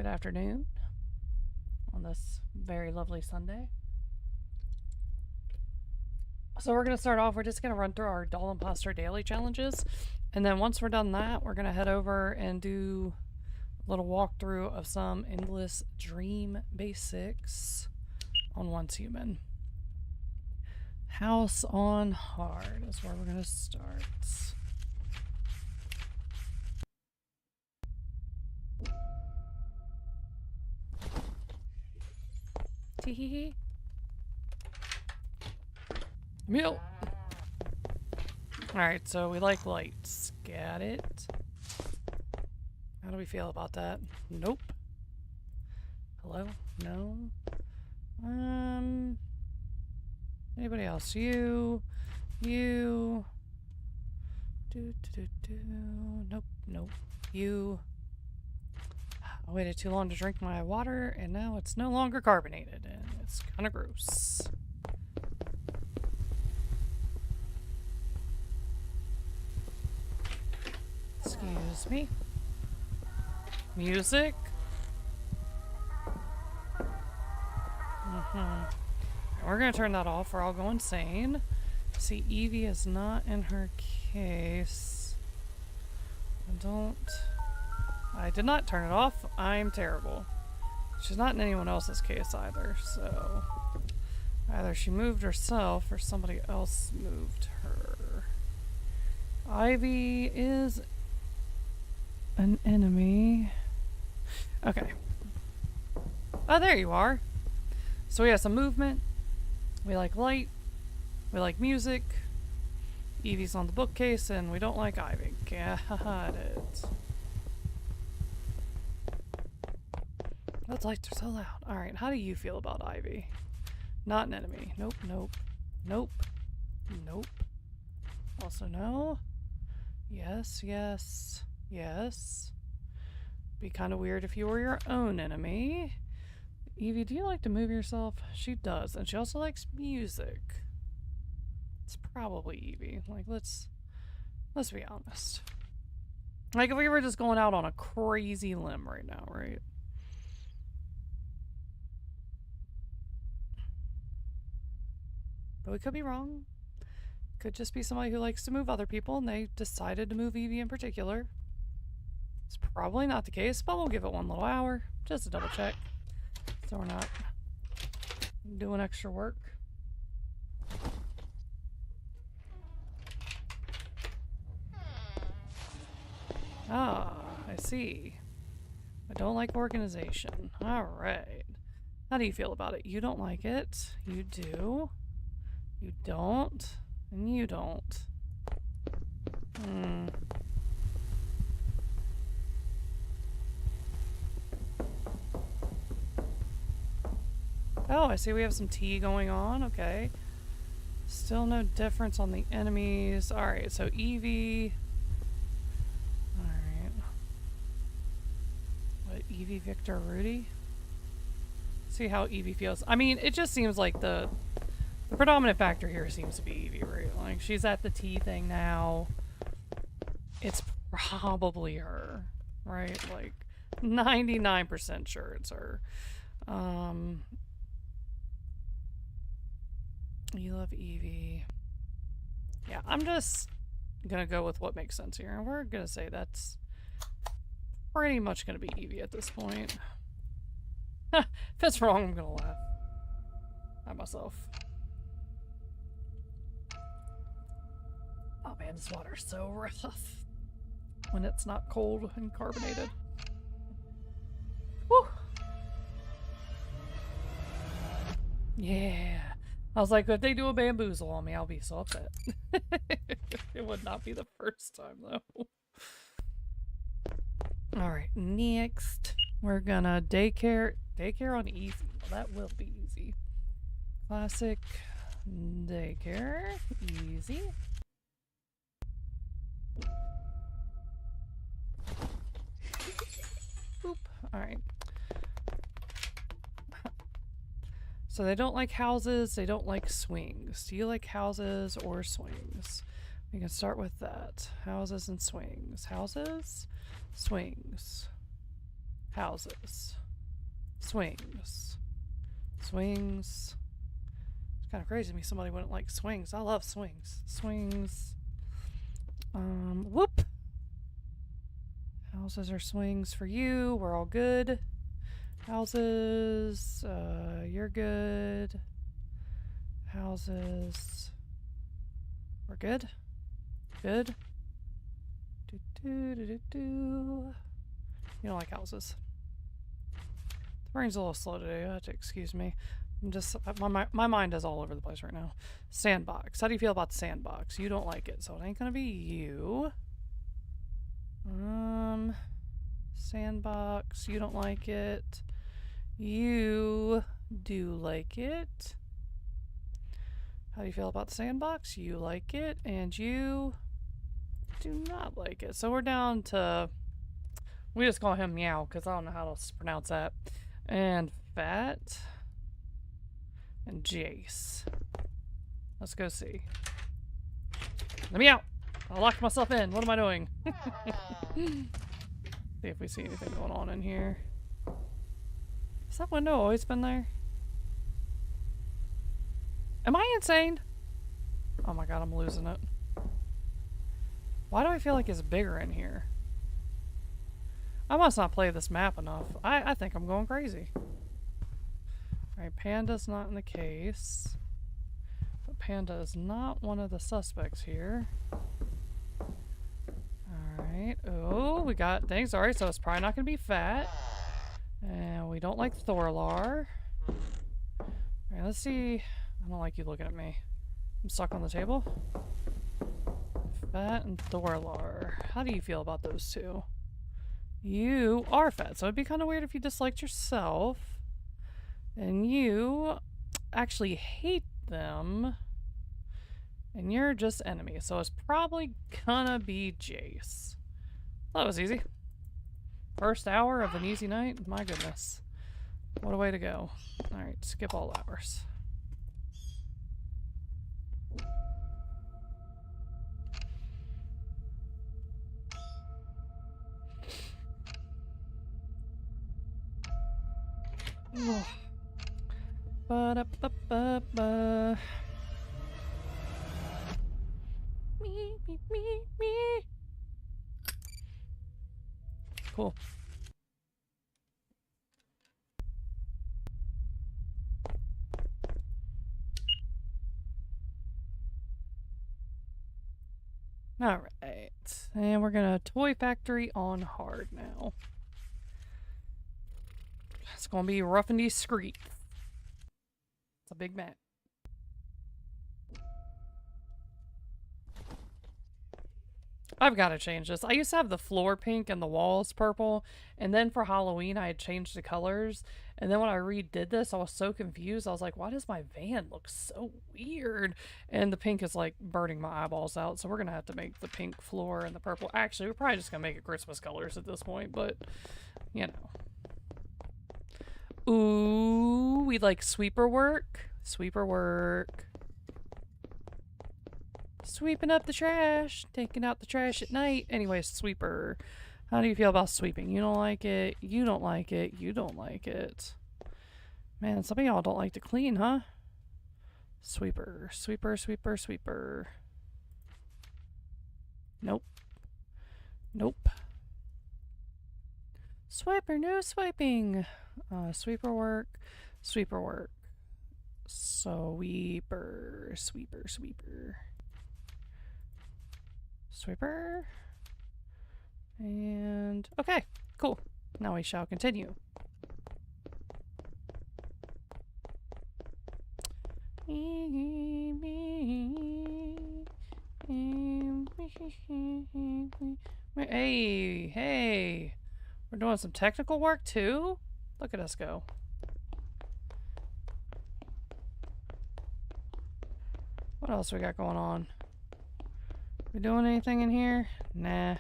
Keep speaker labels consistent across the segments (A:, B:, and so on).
A: Good afternoon on this very lovely Sunday. So we're going to start off, we're just going to run through our Doll Impostor Daily challenges. And then once we're done that, we're going to head over and do a little walkthrough of some Endless Dream basics on Once Human. House on Hard is where we're going to start. Tee-hee-hee. Meal. Alright, so we like lights. Got it. How do we feel about that? Nope. Hello? No. Anybody else? You. Nope, nope. You. I waited too long to drink my water, and now it's no longer carbonated, and it's kind of gross. Excuse me. Music? We're gonna turn that off or I'll go insane. See, Evie is not in her case. I did not turn it off. I'm terrible. She's not in anyone else's case either, so either she moved herself or somebody else moved her. Ivy is an enemy. Okay. Oh, there you are. So we have some movement. We like light. We like music. Evie's on the bookcase, and we don't like Ivy. Got it. Those lights are so loud. Alright, how do you feel about Ivy? Not an enemy. Nope, nope. Nope. Nope. Also no. Yes, yes. Yes. Be kind of weird if you were your own enemy. Evie, do you like to move yourself? She does, and she also likes music. It's probably Evie. Like, let's be honest. Like, if we were just going out on a crazy limb right now, right? But we could be wrong. Could just be somebody who likes to move other people, and they decided to move Evie in particular. It's probably not the case, but we'll give it one little hour just to double check, so we're not doing extra work. Ah, I see. I don't like organization. Alright. How do you feel about it? You don't like it. You do. You don't. And you don't. Oh, I see we have some tea going on. Okay. Still no difference on the enemies. Alright, so Evie. Alright. What, Evie, Victor, Rudy? See how Evie feels. I mean, it just seems like the predominant factor here seems to be Evie, right? Like, she's at the tea thing now. It's probably her, right? Like, 99% sure it's her. You love Evie. Yeah, I'm just gonna go with what makes sense here. And we're gonna say that's pretty much gonna be Evie at this point. If it's wrong, I'm gonna laugh at myself. Oh man, this water's so rough when it's not cold and carbonated. Woo! Yeah. I was like, if they do a bamboozle on me, I'll be so upset. It would not be the first time, though. Alright, next, we're gonna daycare on easy. Well, that will be easy. Classic daycare, easy. Boop. Alright. So they don't like houses, they don't like swings. Do you like houses or swings? We can start with that. Houses and swings. Houses, swings. Houses. Swings. Swings. It's kind of crazy to me somebody wouldn't like swings. I love swings. Swings. Whoop. Houses or swings for you. We're all good. Houses. You're good. Houses. We're good. Good. Do do do do do. You don't like houses. The brain's a little slow today. You have to excuse me. I'm just my mind is all over the place right now. Sandbox. How do you feel about the sandbox? You don't like it, so it ain't gonna be you. Sandbox. You don't like it. You do like it. How do you feel about the sandbox? You like it, and you do not like it. So we're down to, we just call him Meow because I don't know how to pronounce that. And Fat and Jace. Let's go see. Let me out. I locked myself in. What am I doing? See if we see anything going on in here. Has that window always been there? Am I insane? Oh my god, I'm losing it. Why do I feel like it's bigger in here? I must not play this map enough. I think I'm going crazy. Alright, Panda's not in the case. But Panda is not one of the suspects here. Alright. Oh, we got things. Alright, so it's probably not going to be Fat. And we don't like Thorlar. Alright, let's see. I don't like you looking at me. I'm stuck on the table. Fat and Thorlar. How do you feel about those two? You are Fat, so it'd be kind of weird if you disliked yourself. And you actually hate them. And you're just enemy, so it's probably gonna be Jace. That was easy. First hour of an easy night? My goodness. What a way to go. Alright, skip all hours. Ba-da-ba-ba-ba. Me. Cool. Alright. And we're gonna Toy Factory on hard now. It's gonna be rough and discreet. It's a big map. I've got to change this. I used to have the floor pink and the walls purple, and then for Halloween I had changed the colors, and then when I redid this I was so confused. I was like, why does my van look so weird? And the pink is like burning my eyeballs out, so we're gonna have to make the pink floor and the purple. Actually, we're probably just gonna make it Christmas colors at this point, but you know. Ooh, we like sweeper work. Sweeper work. Sweeping up the trash, taking out the trash at night. Anyways, sweeper. How do you feel about sweeping? You don't like it. You don't like it. You don't like it. Man, some of y'all don't like to clean, huh? Sweeper. Sweeper, sweeper, sweeper. Nope. Nope. Sweeper, no swiping. Sweeper work. Sweeper work. Sweeper. Sweeper, sweeper. Sweeper. And okay, cool. Now we shall continue. Hey, hey. We're doing some technical work too? Look at us go. What else we got going on? We doing anything in here? Nah.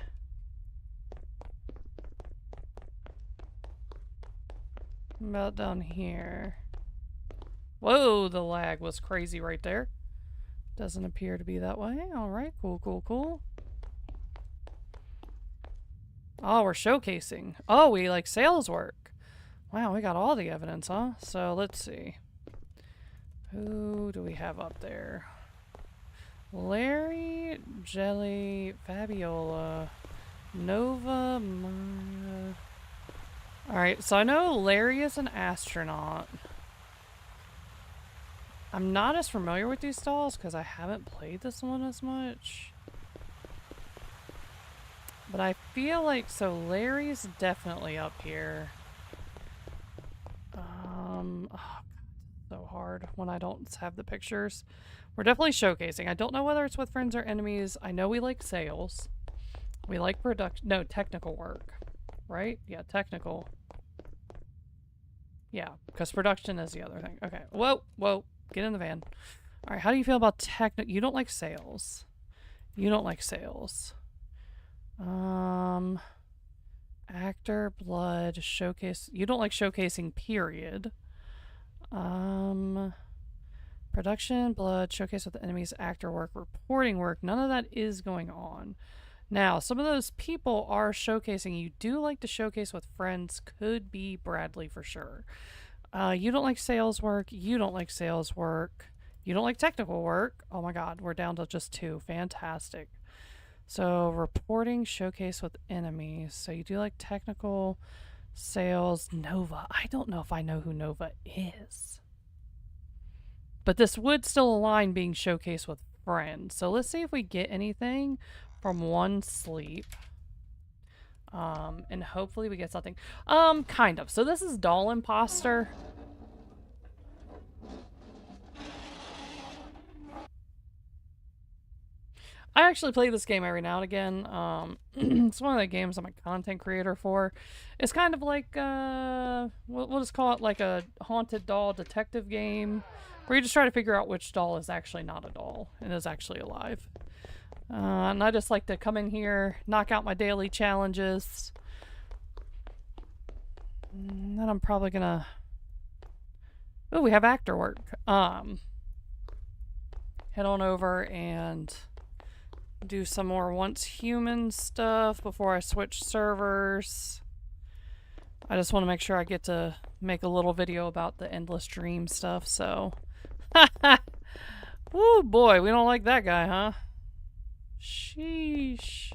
A: About down here. Whoa, the lag was crazy right there. Doesn't appear to be that way. Alright, cool, cool, cool. Oh, we're showcasing. Oh, we like sales work. Wow, we got all the evidence, huh? So let's see. Who do we have up there? Larry, Jelly, Fabiola, Nova, Maya. Alright, so I know Larry is an astronaut. I'm not as familiar with these dolls because I haven't played this one as much. But I feel like, so Larry's definitely up here. Oh, so hard when I don't have the pictures. We're definitely showcasing. I don't know whether it's with friends or enemies. I know we like sales. We like production. No, technical work. Right? Yeah, technical. Yeah, because production is the other thing. Okay. Whoa, whoa. Get in the van. All right, how do you feel about technical? You don't like sales. You don't like sales. Actor, blood, showcase. You don't like showcasing, period. Production, blood, showcase with the enemies, actor work, reporting work. None of that is going on. Now, some of those people are showcasing. You do like to showcase with friends. Could be Bradley for sure. You don't like sales work. You don't like sales work. You don't like technical work. Oh my god, we're down to just 2. Fantastic. So, reporting, showcase with enemies. So, you do like technical, sales, Nova. I don't know if I know who Nova is. But this would still align being showcased with friends. So, let's see if we get anything from one sleep. And hopefully we get something. Kind of. So, this is Doll Impostor. I actually play this game every now and again. It's one of the games I'm a content creator for. It's kind of like, we'll just call it like a haunted doll detective game, where you just try to figure out which doll is actually not a doll and is actually alive. And I just like to come in here, knock out my daily challenges. And then I'm probably gonna... Oh, we have actor work. Head on over and do some more Once Human stuff before I switch servers. I just want to make sure I get to make a little video about the Endless Dream stuff, so... Oh boy, we don't like that guy, huh? Sheesh.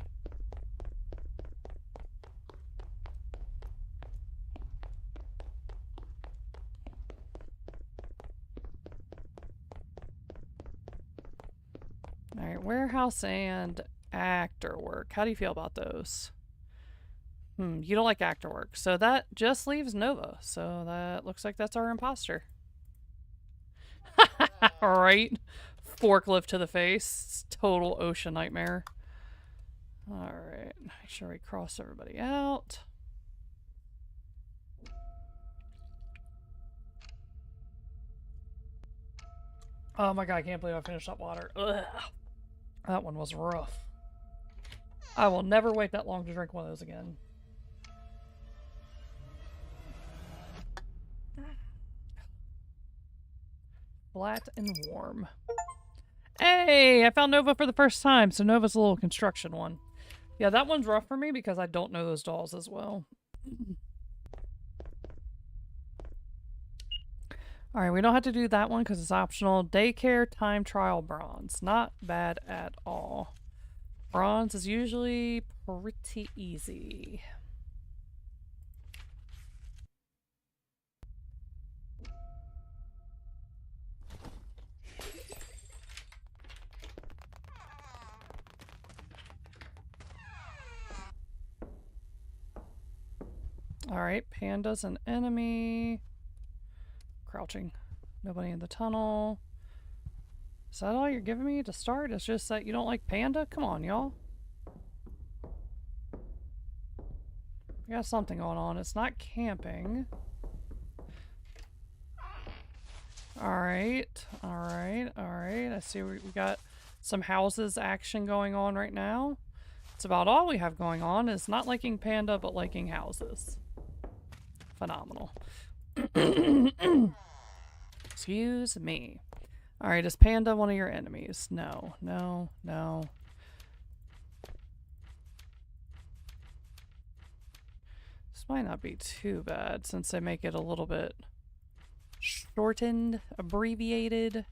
A: Alright, warehouse and actor work. How do you feel about those? You don't like actor work. So that just leaves Nova. So that looks like that's our imposter. Alright. Forklift to the face. Total ocean nightmare. Alright. Make sure we cross everybody out. Oh my god, I can't believe I finished that water. Ugh. That one was rough. I will never wait that long to drink one of those again. Flat and warm. Hey, I found Nova for the first time, so Nova's a little construction one. Yeah, that one's rough for me because I don't know those dolls as well. Alright, we don't have to do that one because it's optional. Daycare time trial bronze. Not bad at all. Bronze is usually pretty easy. Alright, Panda's an enemy. Crouching. Nobody in the tunnel. Is that all you're giving me to start? It's just that you don't like Panda? Come on, y'all. We got something going on. It's not camping. Alright. Alright. Alright. I see we got some houses action going on right now. It's about all we have going on is not liking Panda, but liking houses. Phenomenal. Excuse me. Alright, is Panda one of your enemies? No, no, no. might not be too bad since they make it a little bit shortened, abbreviated.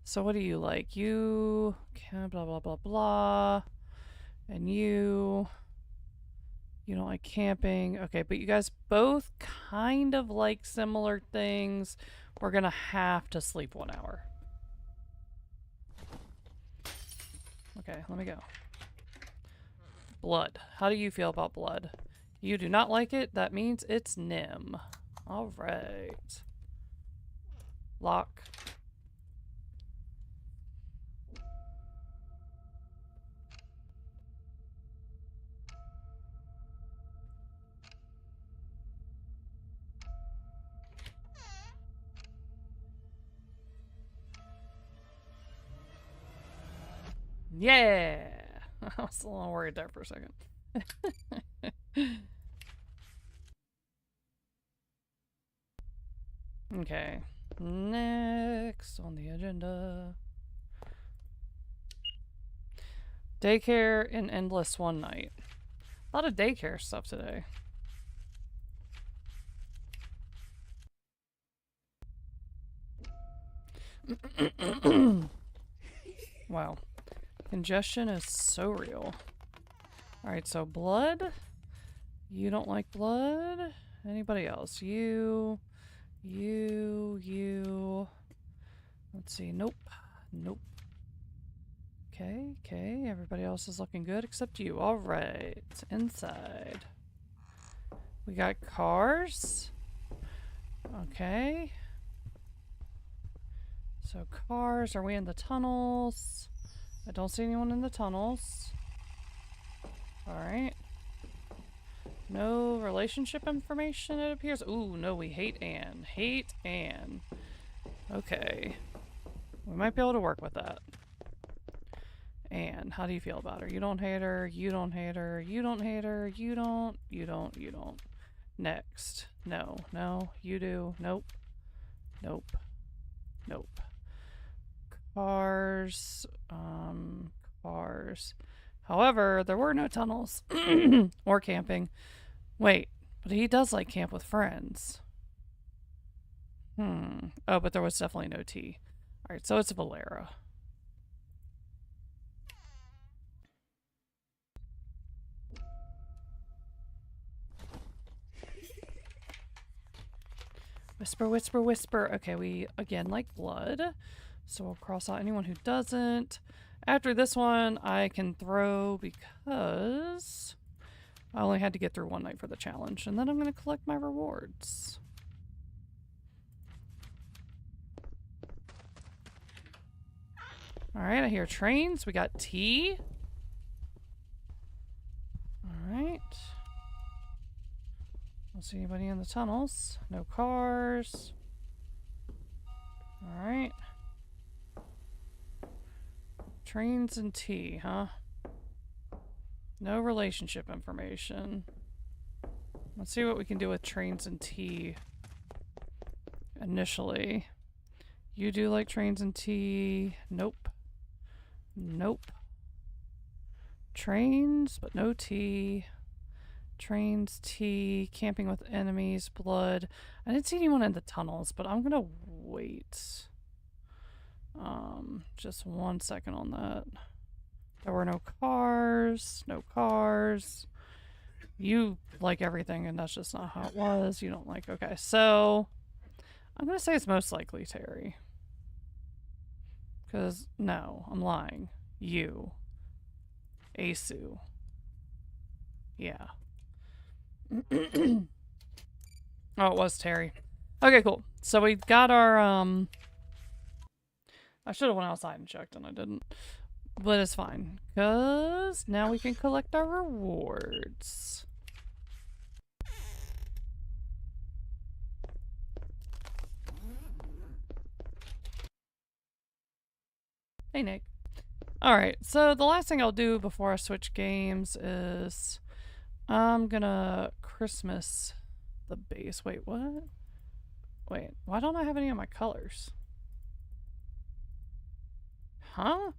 A: So what do you like? You can blah blah blah blah. And you don't like camping. Okay, but you guys both kind of like similar things. We're gonna have to sleep 1 hour. Okay, let me go. Blood. How do you feel about blood? You do not like it? That means it's Nim. Alright. Lock. Yeah! I was a little worried there for a second. Okay. Next on the agenda. Daycare in Endless One Night. A lot of daycare stuff today. Wow. Congestion is so real. Alright, so blood. You don't like blood? Anybody else? You. Let's see. Nope. Nope. Okay. Everybody else is looking good except you. Alright. Inside. We got cars. Okay. So cars. Are we in the tunnels? I don't see anyone in the tunnels. Alright. No relationship information, it appears. Ooh, no, we hate Anne. Hate Anne. Okay. We might be able to work with that. Anne, how do you feel about her? You don't hate her. You don't hate her. You don't hate her. You don't. Next. No. You do. Nope. Cars. Cars. However, there were no tunnels or camping. Wait, but he does like camp with friends. Oh, but there was definitely no tea. Alright, so it's Valera. Whisper, whisper, whisper. Okay, we again like blood. So we'll cross out anyone who doesn't. After this one, I can throw because I only had to get through 1 night for the challenge. And then I'm going to collect my rewards. Alright, I hear trains. We got tea. Alright. Don't see anybody in the tunnels. No cars. Alright. Trains and tea, huh? No relationship information. Let's see what we can do with trains and tea initially. You do like trains and tea. Nope. Trains, but no tea. Trains, tea, camping with enemies, blood. I didn't see anyone in the tunnels, but I'm gonna wait. Just 1 second on that. There were no cars. You like everything, and that's just not how it was. You don't like... Okay, so... I'm gonna say it's most likely Terry. Because, no, I'm lying. You. Asu. Yeah. Oh, it was Terry. Okay, cool. So we got our, I should have went outside and checked, and I didn't. But it's fine. Because now we can collect our rewards. Hey, Nick. Alright, so the last thing I'll do before I switch games is I'm gonna Christmas the base. Wait, what? Wait, why don't I have any of my colors? Huh?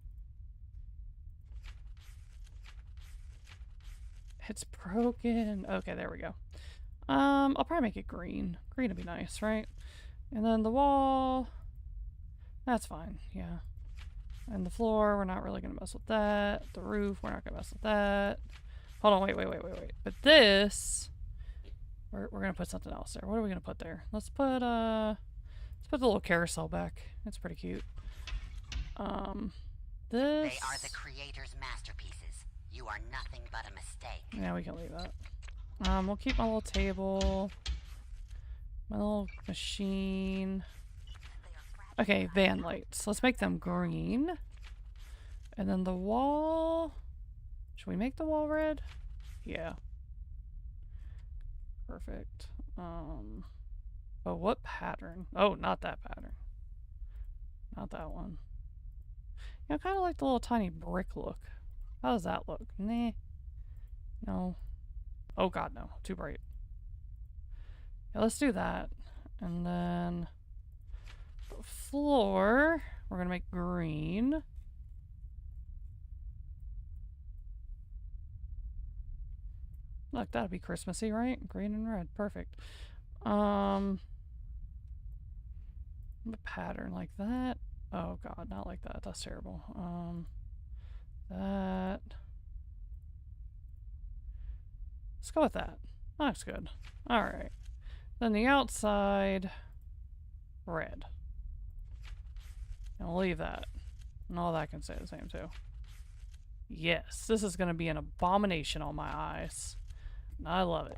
A: It's broken. Okay, there we go. I'll probably make it green. Green would be nice, right? And then the wall, that's fine, yeah. And the floor, we're not really gonna mess with that. The roof, we're not gonna mess with that. Hold on, wait. But this, we're gonna put something else there. What are we gonna put there? Let's put the little carousel back. It's pretty cute. This.
B: They are the creator's masterpieces. You are nothing but a mistake.
A: Yeah, we can leave that. We'll keep my little table, my little machine. Okay, van lights. Let's make them green. And then the wall. Should we make the wall red? Yeah. Perfect. Oh, what pattern? Oh, not that pattern. Not that one. Yeah, I kind of like the little tiny brick look. How does that look? Nah. No. Oh god, no. Too bright. Yeah, let's do that. And then the floor, we're gonna make green. Look, that'd be Christmassy, right? Green and red. Perfect. A pattern like that. Oh god, not like that. That's terrible. That. Let's go with that. That's good. Alright. Then the outside, red. And we'll leave that. And all that can stay the same too. Yes, this is going to be an abomination on my eyes. I love it.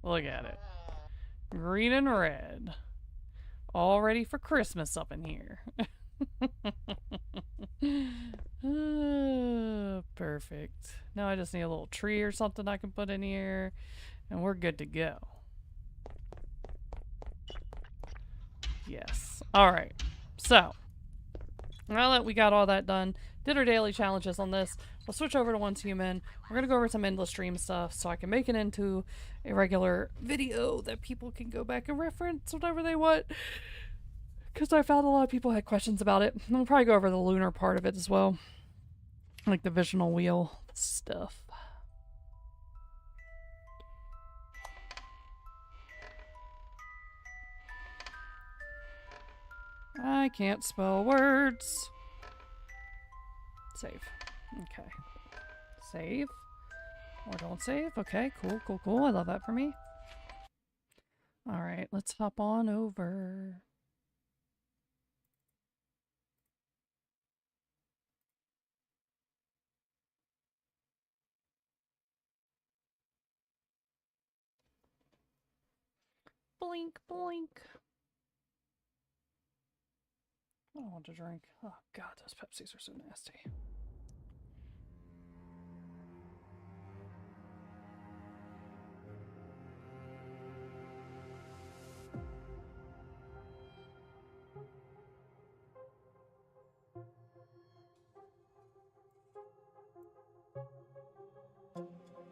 A: Look at it. Green and red. All ready for Christmas up in here. Perfect. Now I just need a little tree or something I can put in here, and we're good to go. Yes. Alright. So, now that we got all that done, did our daily challenges on this, we'll switch over to Once Human. We're going to go over some endless stream stuff so I can make it into a regular video that people can go back and reference whatever they want. Because I found a lot of people had questions about it. We'll probably go over the lunar part of it as well. Like the visional wheel stuff. I can't spell words. Save. Okay. Save. Or don't save. Okay, cool. I love that for me. Alright, let's hop on over. Blink, blink. I don't want to drink. Oh god, those Pepsis are so nasty.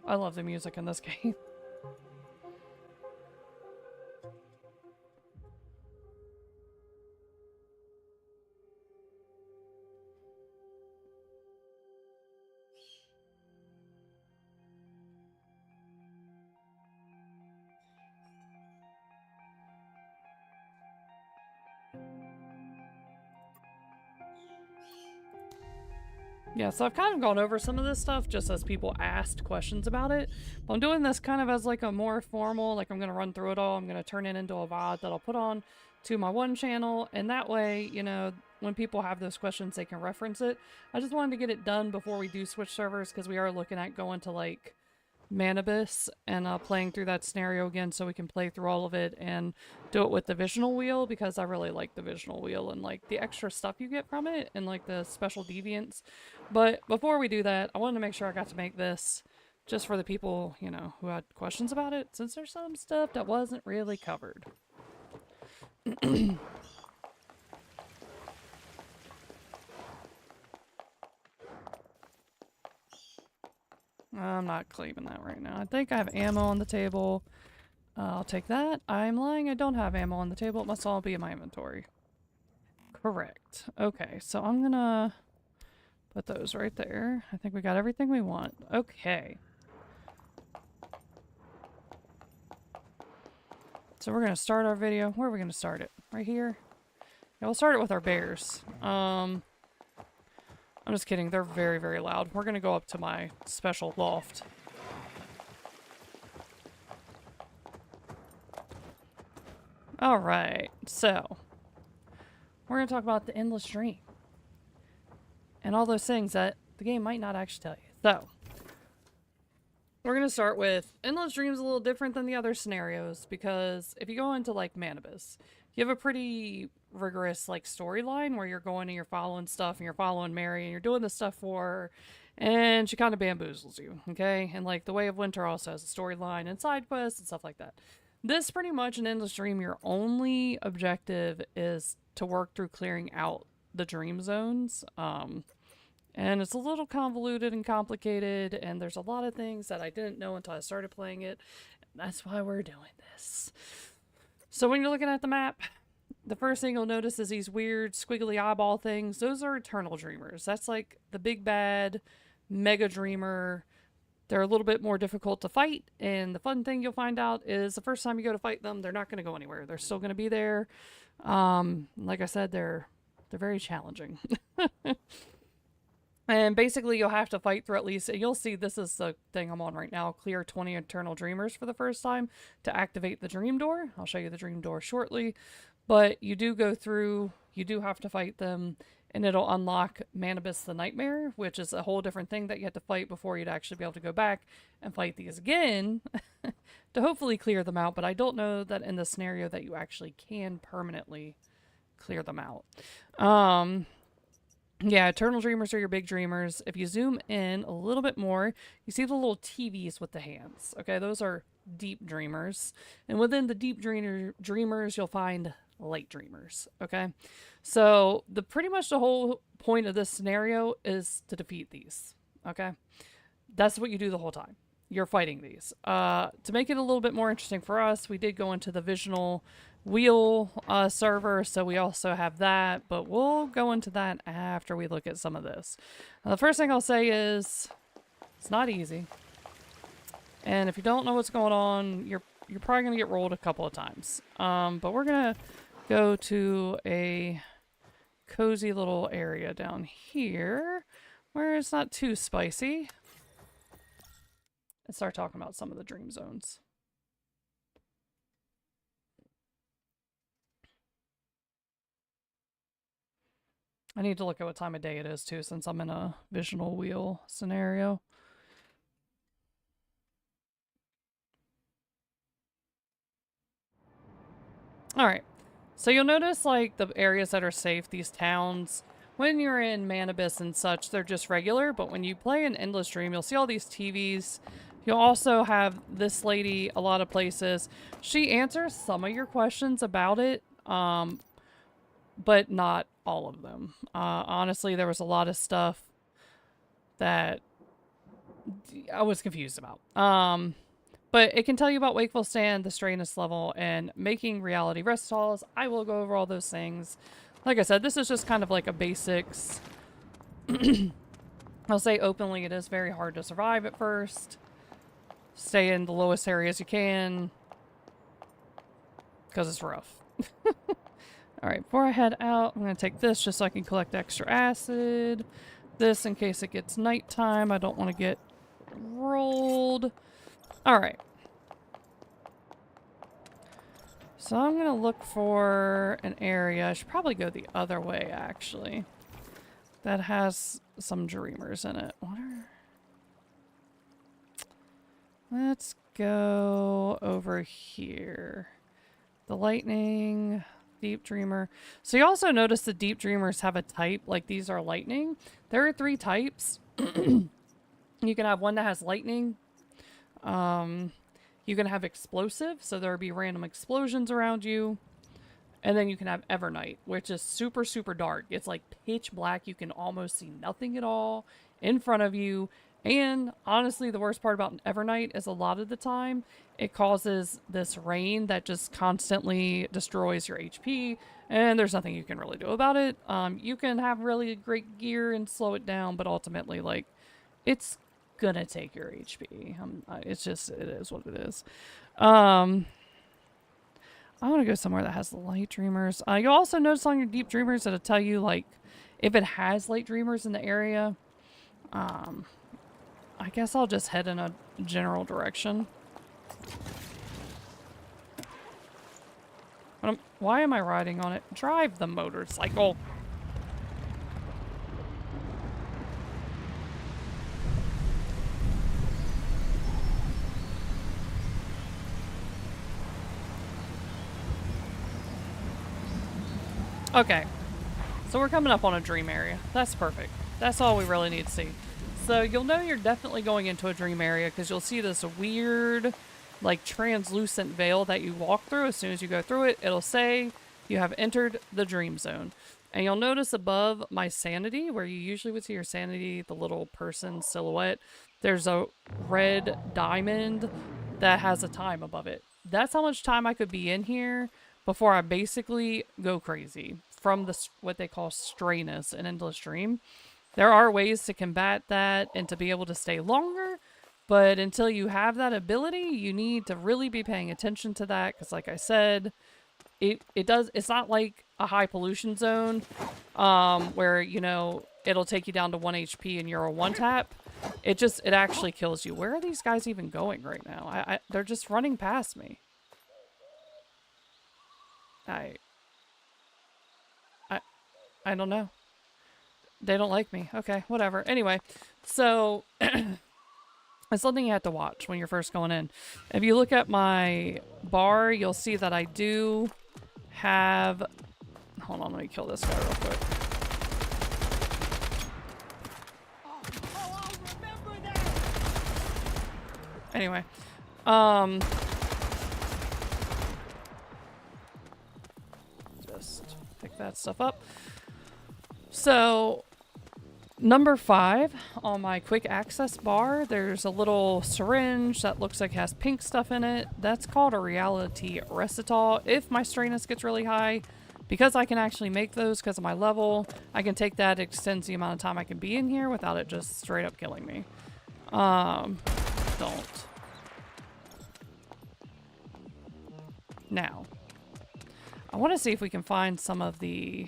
A: I love the music in this game. Yeah, so I've kind of gone over some of this stuff just as people asked questions about it. But I'm doing this kind of as like a more formal, like I'm going to run through it all. I'm going to turn it into a VOD that I'll put on to my one channel. And that way, you know, when people have those questions, they can reference it. I just wanted to get it done before we do switch servers because we are looking at going to like Manibus and playing through that scenario again so we can play through all of it and do it with the visional wheel because I really like the visional wheel and like the extra stuff you get from it and like the special deviants. But before we do that, I wanted to make sure I got to make this just for the people, you know, who had questions about it since there's some stuff that wasn't really covered. I'm not claiming that right now. I think I have ammo on the table. I'll take that. I'm lying. I don't have ammo on the table. It must all be in my inventory. Correct. Okay, so I'm gonna Put those right there. I think we got everything we want. Okay. So we're gonna start our video. Where are we gonna start it? Right here? Yeah, we'll start it with our bears. I'm just kidding. They're very, very loud. We're gonna go up to my special loft. Alright, so we're gonna talk about the endless dream. And all those things that the game might not actually tell you. So, we're going to start with Endless Dream's a little different than the other scenarios because if you go into like Manibus, you have a pretty rigorous like storyline where you're going and you're following stuff and you're following Mary and you're doing this stuff for her and she kind of bamboozles you, okay? And like The Way of Winter also has a storyline and side quests and stuff like that. This pretty much an Endless Dream, your only objective is to work through clearing out the dream zones. And it's a little convoluted and complicated, and there's a lot of things that I didn't know until I started playing it. And that's why we're doing this. So when you're looking at the map, the first thing you'll notice is these weird squiggly eyeball things. Those are eternal dreamers. That's like the big bad mega dreamer. They're a little bit more difficult to fight, and the fun thing you'll find out is the first time you go to fight them, they're not going to go anywhere. They're still going to be there. Like I said, they're very challenging. And basically, you'll have to fight through at least, you'll see this is the thing I'm on right now, clear 20 Eternal Dreamers for the first time to activate the Dream Door. I'll show you the Dream Door shortly. But you do go through, you do have to fight them, and it'll unlock Manibus the Nightmare, which is a whole different thing that you have to fight before you'd actually be able to go back and fight these again to hopefully clear them out. But I don't know that in the scenario that you actually can permanently clear them out. Yeah, Eternal Dreamers are your big dreamers. If you zoom in a little bit more, you see the little TVs with the hands. Okay, those are deep dreamers. And within the deep dreamers, you'll find light dreamers. Okay, so pretty much the whole point of this scenario is to defeat these. Okay, that's what you do the whole time. You're fighting these. To make it a little bit more interesting for us, we did go into the Visional Wheel server, so we also have that, but we'll go into that after we look at some of this. Now, the first thing I'll say is it's not easy, and if you don't know what's going on, you're probably gonna get rolled a couple of times. But we're gonna go to a cozy little area down here where it's not too spicy and start talking about some of the dream zones. I need to look at what time of day it is too, since I'm in a Visional Wheel scenario. Alright, so you'll notice like the areas that are safe, these towns, when you're in Manibus and such, they're just regular, but when you play an Endless Dream, you'll see all these TVs. You'll also have this lady a lot of places. She answers some of your questions about it, but not all of them. Honestly, there was a lot of stuff that I was confused about. But it can tell you about Wakeful Stand, the straightness level, and making reality rest halls. I will go over all those things. Like I said, this is just kind of like a basics. I'll say openly, it is very hard to survive at first. Stay in the lowest areas you can, because it's rough. Alright, before I head out, I'm going to take this just so I can collect extra acid. This in case it gets nighttime. I don't want to get rolled. Alright. So I'm going to look for an area. I should probably go the other way, actually. That has some dreamers in it. Let's go over here. The lightning, deep dreamer. So you also notice the deep dreamers have a type, like these are lightning. There are 3 types. You can have one that has lightning. You can have explosive, so there'll be random explosions around you. And then you can have Evernight, which is super, super dark. It's like pitch black. You can almost see nothing at all in front of you. And honestly, the worst part about Evernight is a lot of the time it causes this rain that just constantly destroys your HP, and there's nothing you can really do about it. You can have really great gear and slow it down, but ultimately, like, it's gonna take your HP. It's just, it is what it is. I want to go somewhere that has light dreamers. You'll also notice on your deep dreamers that it'll tell you, like, if it has light dreamers in the area. I guess I'll just head in a general direction. Why am I riding on it? Drive the motorcycle. Okay, so we're coming up on a dream area. That's perfect. That's all we really need to see. So you'll know you're definitely going into a dream area because you'll see this weird, like, translucent veil that you walk through. As soon as you go through it, it'll say you have entered the dream zone. And you'll notice above my sanity, where you usually would see your sanity, the little person silhouette, there's a red diamond that has a time above it. That's how much time I could be in here before I basically go crazy from the what they call strayness in Endless Dream. There are ways to combat that and to be able to stay longer, but until you have that ability, you need to really be paying attention to that, because like I said, it's not like a high pollution zone where, you know, it'll take you down to 1 HP and you're a one tap. It actually kills you. Where are these guys even going right now? They're just running past me. I don't know. They don't like me. Okay, whatever. Anyway, so it's something you have to watch when you're first going in. If you look at my bar, you'll see that I do have... Hold on, let me kill this guy real quick.
C: I'll remember that.
A: Anyway, just pick that stuff up. So, number 5 on my quick access bar, there's a little syringe that looks like it has pink stuff in it. That's called a reality recitol. If my straightness gets really high, because I can actually make those because of my level, I can take that, extends the amount of time I can be in here without it just straight up killing me. Don't. Now, I want to see if we can find some of the...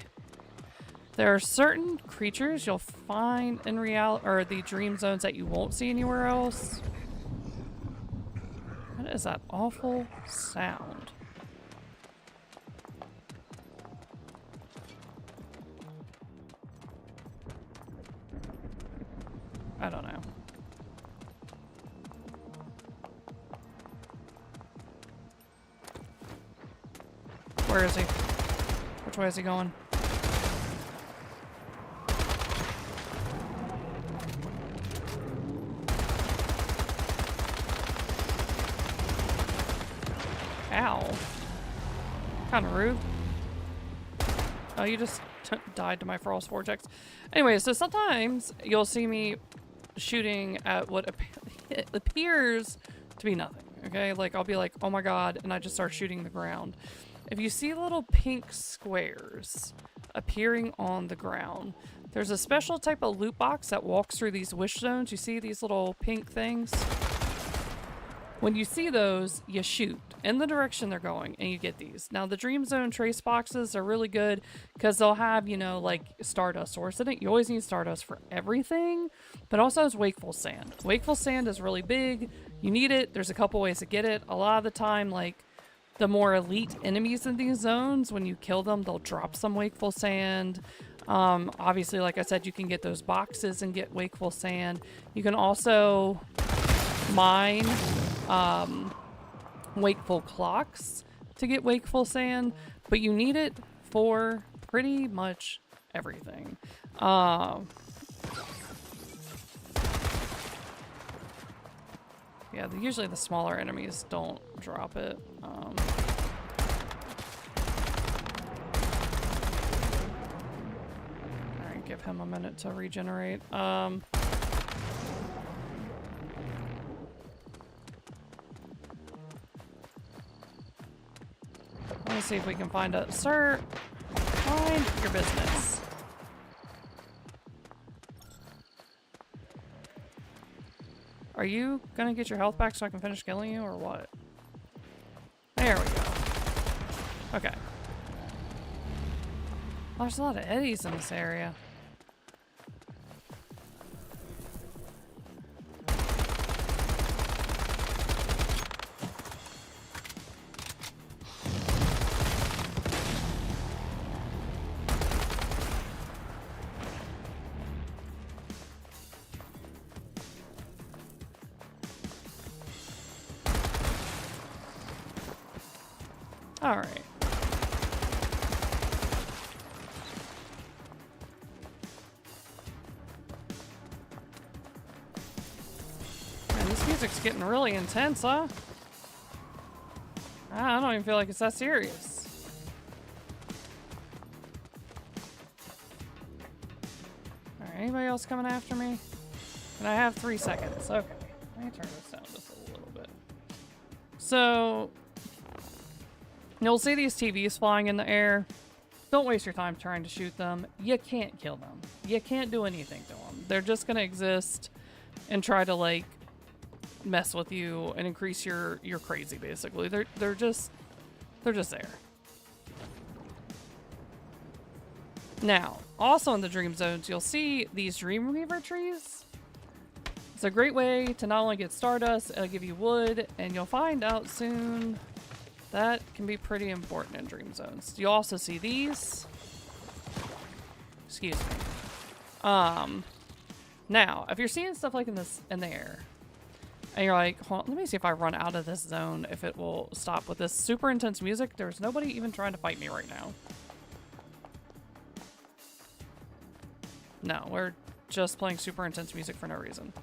A: There are certain creatures you'll find in the dream zones that you won't see anywhere else. What is that awful sound? I don't know. Where is he? Which way is he going? Ow. Kind of rude. Oh, you just died to my Frost Vortex. Anyway, so sometimes you'll see me shooting at what appears to be nothing, okay? Like, I'll be like, oh my god, and I just start shooting the ground. If you see little pink squares appearing on the ground, there's a special type of loot box that walks through these wish zones. You see these little pink things? When you see those, you shoot in the direction they're going, and you get these. Now, the Dream Zone trace boxes are really good because they'll have, you know, like Stardust source in it. You always need Stardust for everything, but also has Wakeful Sand. Wakeful Sand is really big. You need it. There's a couple ways to get it. A lot of the time, like, the more elite enemies in these zones, when you kill them, they'll drop some Wakeful Sand. Obviously, like I said, you can get those boxes and get Wakeful Sand. You can also mine wakeful clocks to get Wakeful Sand, but you need it for pretty much everything. Yeah, usually the smaller enemies don't drop it. Alright, give him a minute to regenerate. see if we can find a... Sir, mind your business. Are you gonna get your health back so I can finish killing you, or what? There we go. Okay. Oh, there's a lot of eddies in this area. All right. Man, this music's getting really intense, huh? I don't even feel like it's that serious. All right, anybody else coming after me? And I have 3 seconds. Okay, let me turn this down just a little bit. So, you'll see these TVs flying in the air. Don't waste your time trying to shoot them. You can't kill them. You can't do anything to them. They're just gonna exist and try to like mess with you and increase your crazy. Basically, they're just there. Now, also in the dream zones, you'll see these dream reaver trees. It's a great way to not only get stardust, it'll give you wood, and you'll find out soon that can be pretty important in dream zones. You also see these. Excuse me. Now, if you're seeing stuff like in the air, and you're like, hold on, let me see if I run out of this zone, if it will stop with this super intense music. There's nobody even trying to fight me right now. No, we're just playing super intense music for no reason.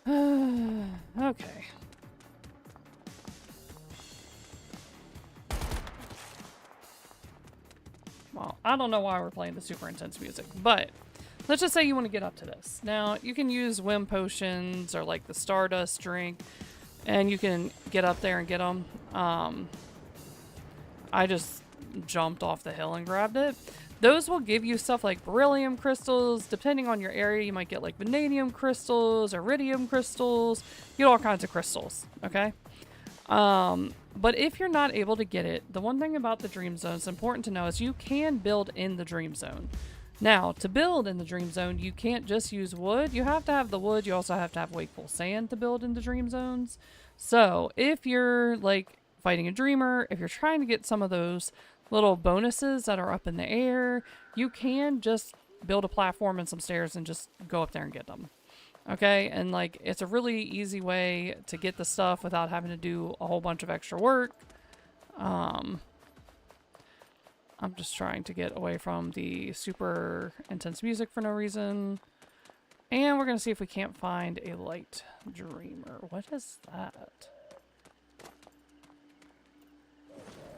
A: Okay. Well, I don't know why we're playing the super intense music, but let's just say you want to get up to this. Now, you can use Whim Potions or like the Stardust drink, and you can get up there and get them. I just jumped off the hill and grabbed it. Those will give you stuff like beryllium crystals. Depending on your area, you might get like vanadium crystals, iridium crystals. You get all kinds of crystals, okay? But if you're not able to get it, the one thing about the dream zone is important to know is you can build in the dream zone. Now, to build in the dream zone, you can't just use wood. You have to have the wood. You also have to have wakeful sand to build into dream zones. So if you're like fighting a dreamer, if you're trying to get some of those little bonuses that are up in the air, you can just build a platform and some stairs and just go up there and get them. Okay, and like it's a really easy way to get the stuff without having to do a whole bunch of extra work. I'm just trying to get away from the super intense music for no reason. And we're gonna see if we can't find a light dreamer. What is that?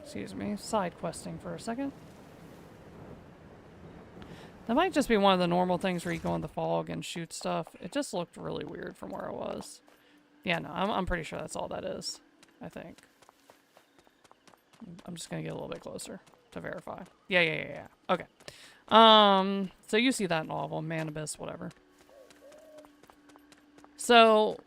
A: Excuse me, side questing for a second. That might just be one of the normal things where you go in the fog and shoot stuff. It just looked really weird from where I was. Yeah, no, I'm pretty sure that's all that is, I think. I'm just gonna get a little bit closer to verify. Yeah. Okay. So you see that in all of them, Man Abyss, whatever. So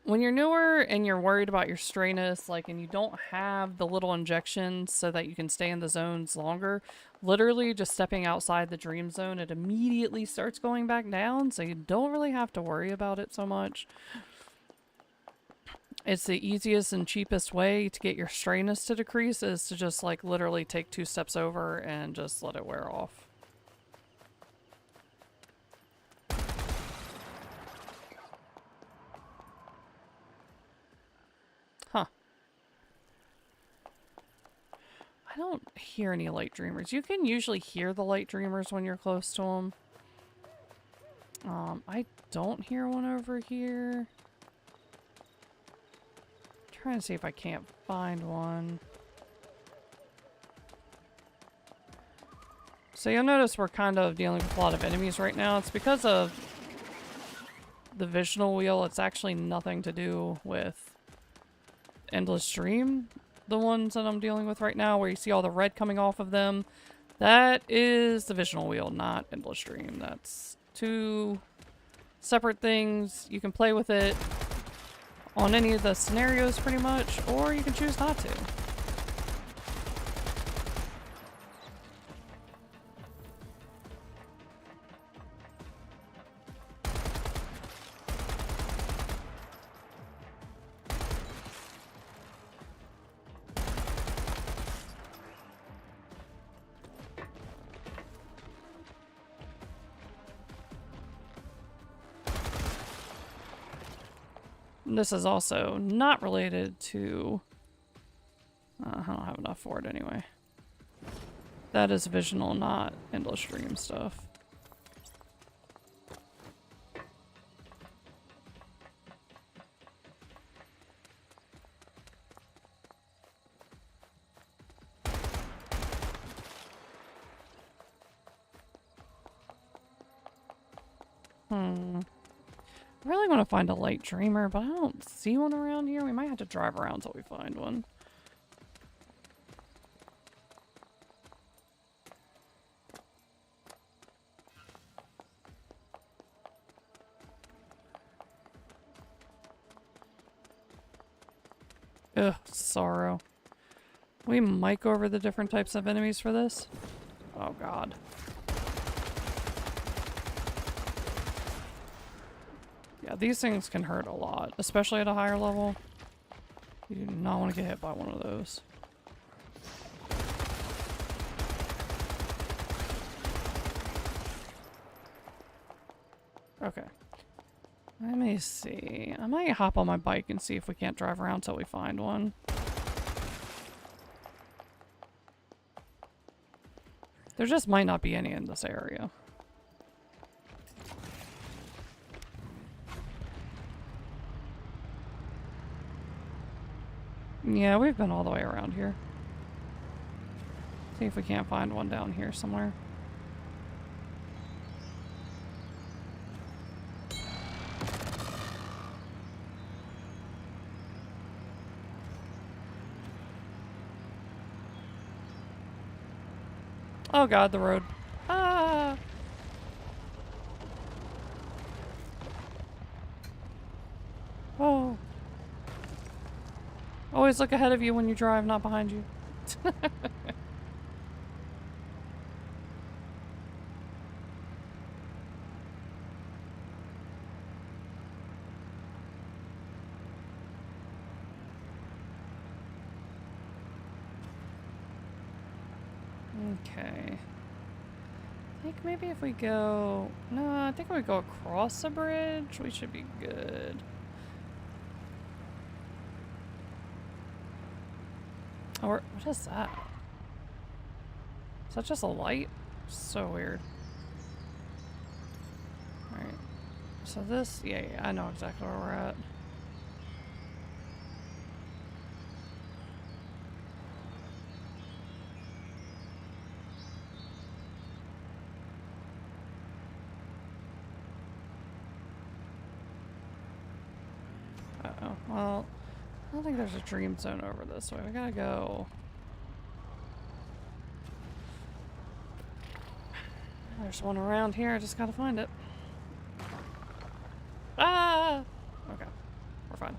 A: when you're newer and you're worried about your strayness, like, and you don't have the little injections so that you can stay in the zones longer, literally just stepping outside the dream zone, it immediately starts going back down, so you don't really have to worry about it so much. It's the easiest and cheapest way to get your strayness to decrease is to just like literally take 2 steps over and just let it wear off. Huh. I don't hear any light dreamers. You can usually hear the light dreamers when you're close to them. I don't hear one over here. Trying to see if I can't find one. So you'll notice we're kind of dealing with a lot of enemies right now. It's because of the visional wheel. It's actually nothing to do with Endless Dream. the ones that I'm dealing with right now, where you see all the red coming off of them, that is the visional wheel, not endless dream. That's two separate things. You can play with it on any of the scenarios pretty much, or you can choose not to. This is also not related to... I don't have enough for it anyway. That is visional, not endless dream stuff. I really want to find a light dreamer, but I don't see one around here. We might have to drive around until we find one. Ugh, sorrow. We might go over the different types of enemies for this. Oh god. Yeah, these things can hurt a lot, especially at a higher level. You do not want to get hit by one of those. Okay. Let me see. I might hop on my bike and see if we can't drive around till we find one. There just might not be any in this area. Yeah, we've been all the way around here. See if we can't find one down here somewhere. Oh god, the road. Ah! Oh. Always look ahead of you when you drive, not behind you. Okay. I think maybe if we go... No, I think if we go across the bridge, we should be good. Or, what is that? Is that just a light? So weird. Alright. So this... Yeah, I know exactly where we're at. Uh-oh. Well, I don't think there's a dream zone over this way. We gotta go. There's one around here. I just gotta find it. Ah! Okay. We're fine.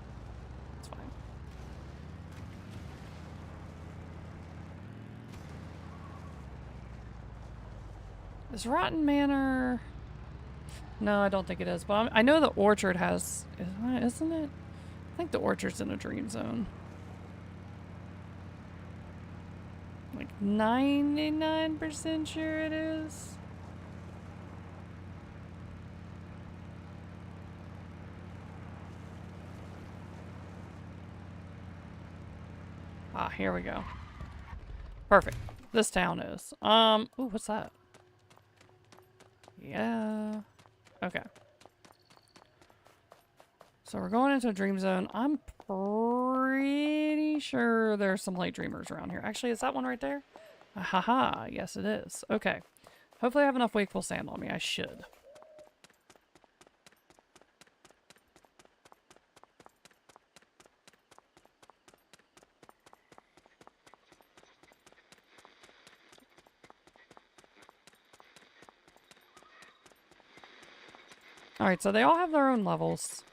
A: It's fine. Is Rotten Manor... No, I don't think it is. But I know the Orchard has... Isn't it? I think the Orchard's in a dream zone. Like 99% sure it is. Ah, here we go. Perfect. This town is. Ooh, what's that? Yeah. Okay. So we're going into a dream zone. I'm pretty sure there's some light dreamers around here. Actually, is that one right there? Haha, yes it is. Okay. Hopefully I have enough wakeful sand on me. I should. Alright, so they all have their own levels.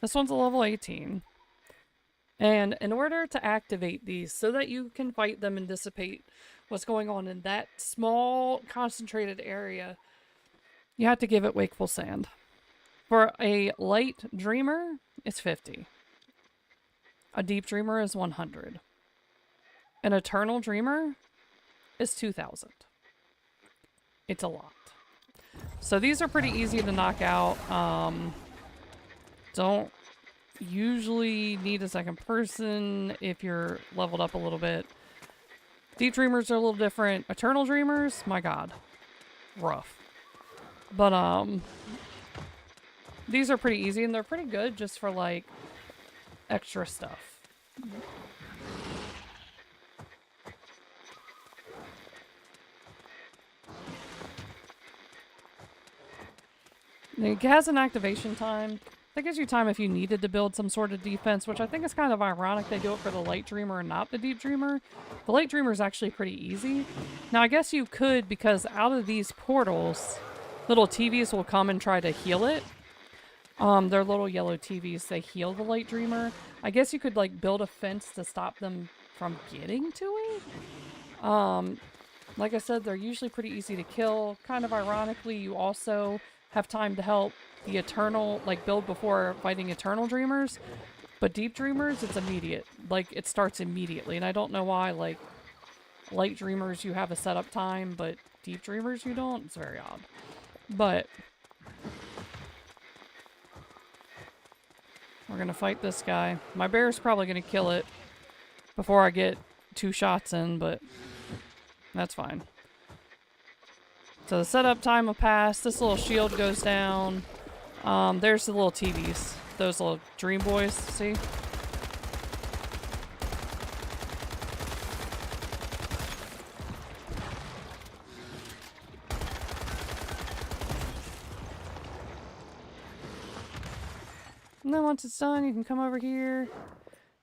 A: This one's a level 18. And in order to activate these so that you can fight them and dissipate what's going on in that small concentrated area, you have to give it Wakeful Sand. For a light dreamer, it's 50. A deep dreamer is 100. An eternal dreamer is 2,000. It's a lot. So these are pretty easy to knock out. Don't usually need a second person if you're leveled up a little bit. Deep dreamers are a little different. Eternal dreamers, my god, rough. But these are pretty easy and they're pretty good just for like extra stuff. It has an activation time. That gives you time if you needed to build some sort of defense, which I think is kind of ironic they do it for the light dreamer and not the deep dreamer. The light dreamer is actually pretty easy. Now I guess you could, because out of these portals, little TVs will come and try to heal it. They're little yellow TVs, they heal the light dreamer. I guess you could like build a fence to stop them from getting to it. Like I said, they're usually pretty easy to kill. Kind of ironically, you also have time to help the eternal, like build before fighting eternal dreamers. But deep dreamers, it's immediate. Like it starts immediately. And I don't know why, like light dreamers you have a setup time, but deep dreamers you don't. It's very odd. But we're gonna fight this guy. My bear's probably gonna kill it before I get 2 shots in, but that's fine. So the setup time will pass. This little shield goes down. There's the little TVs. Those little dream boys, see? And then once it's done, you can come over here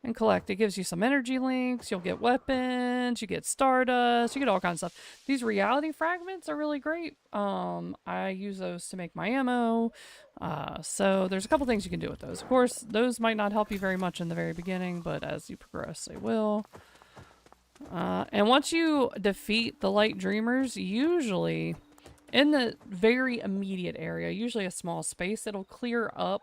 A: and collect. It gives you some energy links, you'll get weapons, you get stardust, you get all kinds of stuff. These reality fragments are really great. I use those to make my ammo. So there's a couple things you can do with those. Of course, those might not help you very much in the very beginning, but as you progress, they will. And once you defeat the light dreamers, usually in the very immediate area, usually a small space, it'll clear up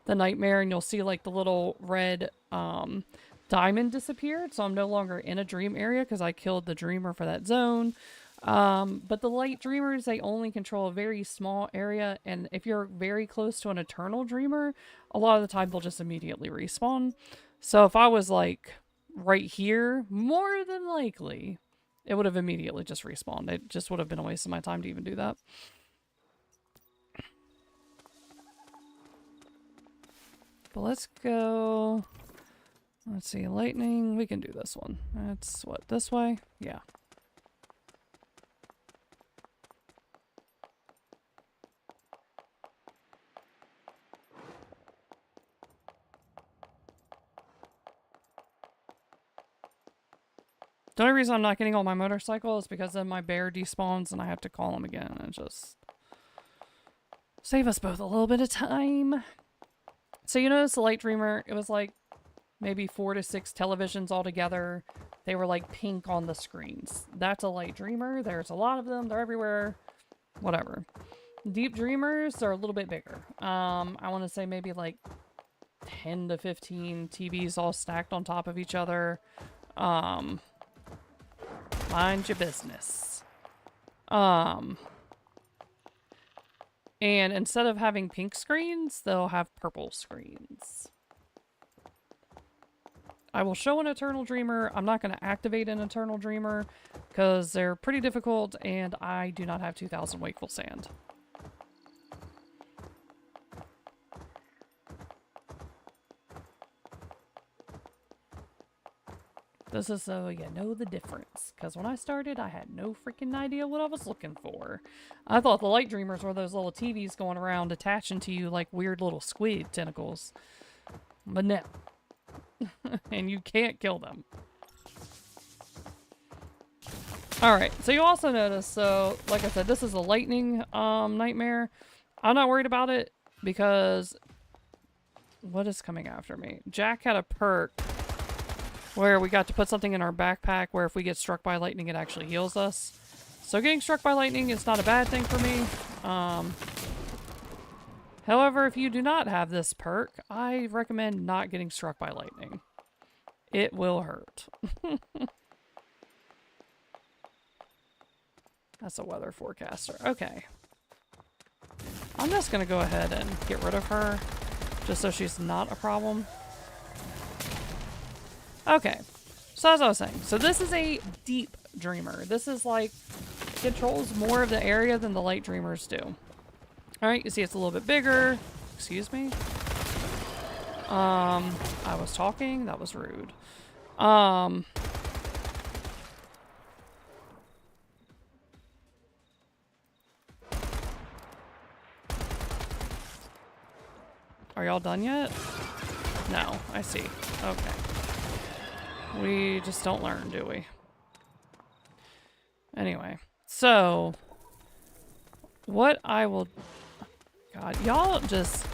A: the nightmare and you'll see like the little red diamond disappeared. So I'm no longer in a dream area because I killed the dreamer for that zone. But the light dreamers, they only control a very small area. And if you're very close to an eternal dreamer, a lot of the time they'll just immediately respawn. So if I was like right here, more than likely it would have immediately just respawned. It just would have been a waste of my time to even do that. But let's go. Let's see, lightning. We can do this one. That's what, this way? Yeah. The only reason I'm not getting on my motorcycle is because then my bear despawns and I have to call him again. And just save us both a little bit of time. So you notice the light dreamer, it was like maybe 4 to 6 televisions all together. They were like pink on the screens. That's a light dreamer. There's a lot of them. They're everywhere. Whatever. Deep dreamers are a little bit bigger. I want to say maybe like 10 to 15 TVs all stacked on top of each other. Mind your business. And instead of having pink screens, they'll have purple screens. I will show an Eternal Dreamer. I'm not going to activate an Eternal Dreamer because they're pretty difficult and I do not have 2,000 Wakeful Sand. This is so you know the difference. Because when I started, I had no freaking idea what I was looking for. I thought the light dreamers were those little TVs going around attaching to you like weird little squid tentacles. But no. And you can't kill them. Alright, so you also notice, so like I said, this is a lightning nightmare. I'm not worried about it. because what is coming after me? Jack had a perk where we got to put something in our backpack where if we get struck by lightning, it actually heals us. So getting struck by lightning is not a bad thing for me. However, if you do not have this perk, I recommend not getting struck by lightning. It will hurt. That's a weather forecaster. Okay. I'm just going to go ahead and get rid of her, just so she's not a problem. Okay. So as I was saying, so this is a deep dreamer. This is like, controls more of the area than the light dreamers do. Alright, you see it's a little bit bigger. Excuse me. I was talking. That was rude. Are y'all done yet? No, I see. Okay. We just don't learn, do we? Anyway, so what I will... God, y'all just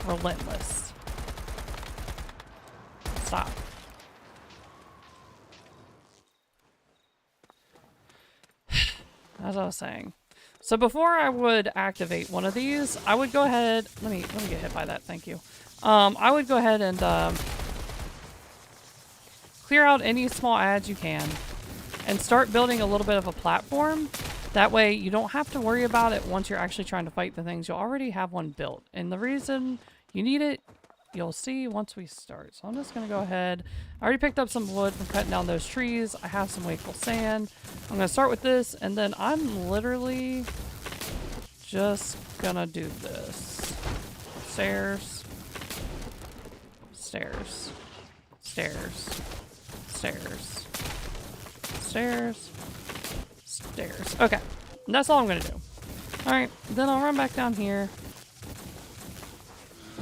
A: relentless. Stop. As I was saying. So before I would activate one of these, I would go ahead... Let me get hit by that, thank you. I would go ahead and clear out any small ads you can and start building a little bit of a platform. That way you don't have to worry about it once you're actually trying to fight the things. You'll already have one built. And the reason you need it, you'll see once we start. So I'm just going to go ahead. I already picked up some wood from cutting down those trees. I have some wakeful sand. I'm going to start with this, and then I'm literally just going to do this. Stairs. Stairs. Stairs. Stairs. Stairs. Stairs. Okay. That's all I'm going to do. Alright. Then I'll run back down here.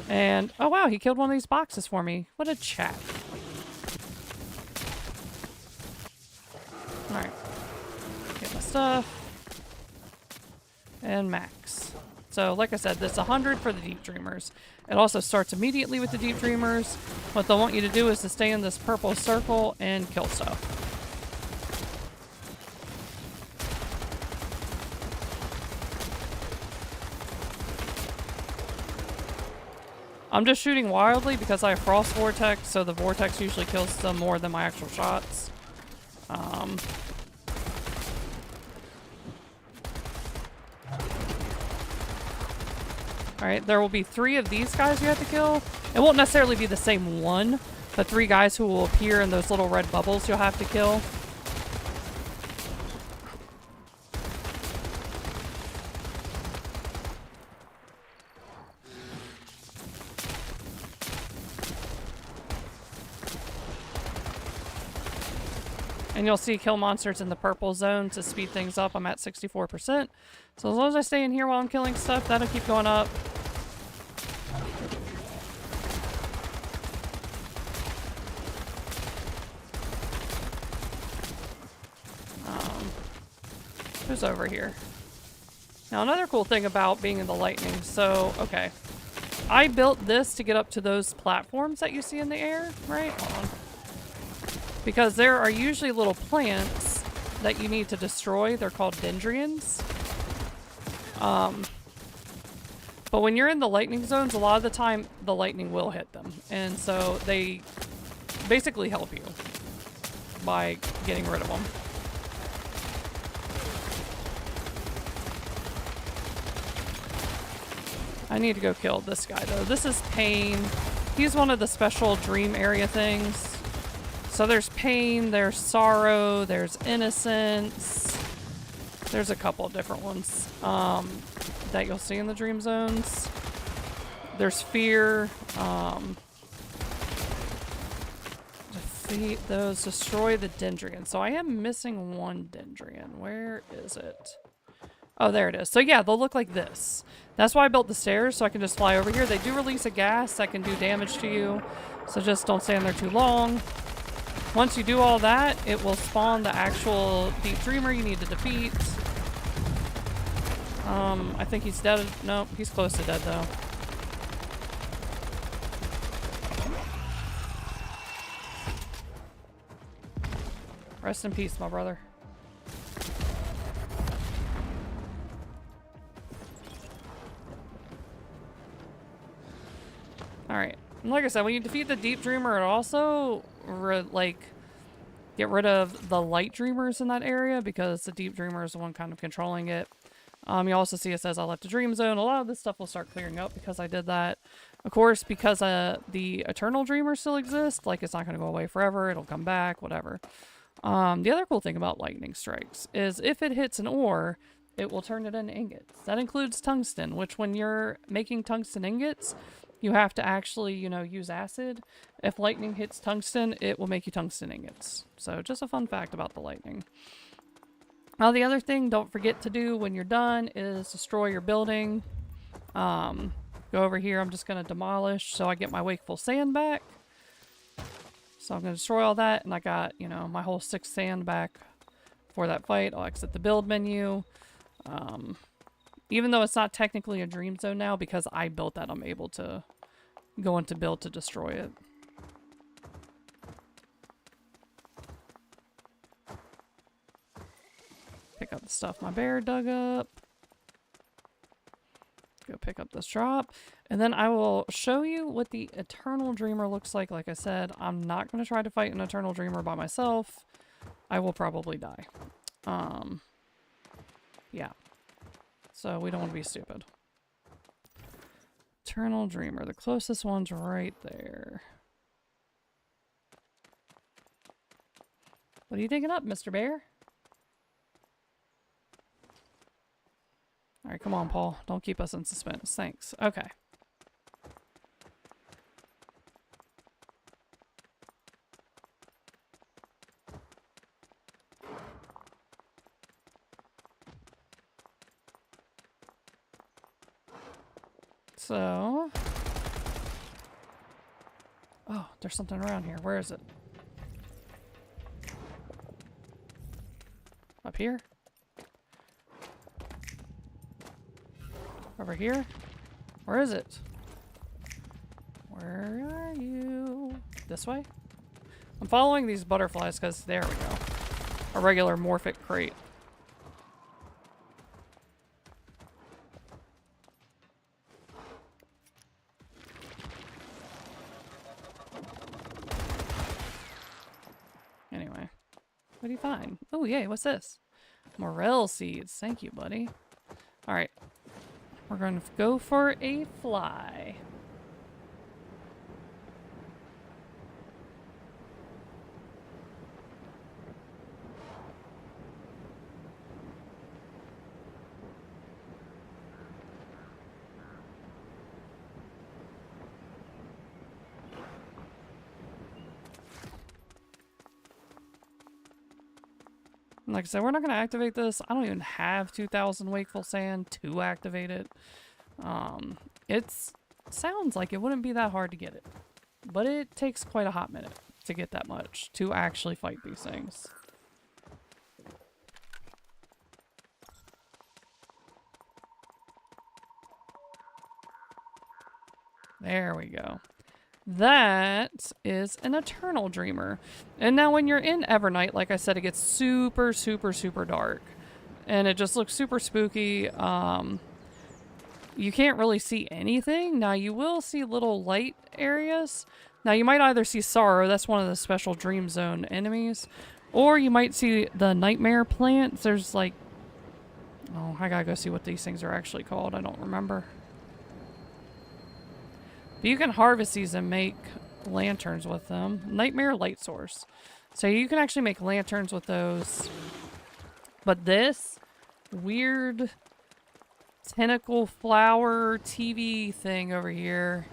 A: And, oh wow, he killed one of these boxes for me. What a chat. Alright. Get my stuff. And max. So, like I said, that's 100 for the Deep Dreamers. It also starts immediately with the Deep Dreamers. What they'll want you to do is to stay in this purple circle and kill stuff. I'm just shooting wildly because I have Frost Vortex, so the Vortex usually kills them more than my actual shots. Alright, there will be 3 of these guys you have to kill. It won't necessarily be the same one, but 3 guys who will appear in those little red bubbles you'll have to kill. And you'll see kill monsters in the purple zone to speed things up. I'm at 64%. So as long as I stay in here while I'm killing stuff, that'll keep going up. Who's over here? Now another cool thing about being in the lightning. So, okay. I built this to get up to those platforms that you see in the air, right? Hold on. Because there are usually little plants that you need to destroy. They're called dendrians. But when you're in the lightning zones, a lot of the time the lightning will hit them. And so they basically help you by getting rid of them. I need to go kill this guy though. This is Pain. He's one of the special dream area things. So there's pain, there's sorrow, there's innocence. There's a couple of different ones that you'll see in the dream zones. There's fear. Defeat those. Destroy the dendrian. So I am missing one dendrian. Where is it? Oh, there it is. So yeah, they'll look like this. That's why I built the stairs, so I can just fly over here. They do release a gas that can do damage to you. So just don't stand there too long. Once you do all that, it will spawn the actual Deep Dreamer you need to defeat. I think he's dead. No, he's close to dead though. Rest in peace, my brother. Alright. Like I said, when you defeat the Deep Dreamer, it also, get rid of the Light Dreamers in that area, because the Deep Dreamer is the one kind of controlling it. You also see it says I left a Dream Zone. A lot of this stuff will start clearing up because I did that. Of course, because the Eternal Dreamer still exists, like, it's not going to go away forever. It'll come back, whatever. The other cool thing about lightning strikes is if it hits an ore, it will turn it into ingots. That includes tungsten, which when you're making tungsten ingots, you have to actually, you know, use acid. If lightning hits tungsten, it will make you tungsten ingots. So just a fun fact about the lightning. Now the other thing, don't forget to do when you're done is destroy your building. Go over here, I'm just going to demolish so I get my wakeful sand back. So I'm going to destroy all that, and I got, you know, my whole 6 sand back for that fight. I'll exit the build menu. Even though it's not technically a dream zone now, because I built that, I'm able to go into build to destroy it. Pick up the stuff my bear dug up. Go pick up this drop. And then I will show you what the Eternal Dreamer looks like. Like I said, I'm not going to try to fight an Eternal Dreamer by myself. I will probably die. Yeah. So we don't want to be stupid. Eternal Dreamer. The closest one's right there. What are you digging up, Mr. Bear? Alright, come on, Paul. Don't keep us in suspense. Thanks. Okay. So... oh, there's something around here. Where is it? Up here? Over here? Where is it? Where are you? This way? I'm following these butterflies because there we go. A regular morphic crate. Anyway. What do you find? Oh, yay, what's this? Morel seeds. Thank you, buddy. Alright. We're going to go for a fly. Like I said, we're not going to activate this. I don't even have 2,000 wakeful sand to activate it. It sounds like it wouldn't be that hard to get it. But it takes quite a hot minute to get that much to actually fight these things. There we go. That is an Eternal Dreamer. And now when you're in Evernight, like I said, it gets super, super, super dark. And it just looks super spooky. You can't really see anything. Now you will see little light areas. Now you might either see Sorrow, that's one of the special Dream Zone enemies. Or you might see the Nightmare plants. There's like... oh, I gotta go see what these things are actually called. I don't remember. But you can harvest these and make lanterns with them. Nightmare light source. So you can actually make lanterns with those. But this weird tentacle flower TV thing over here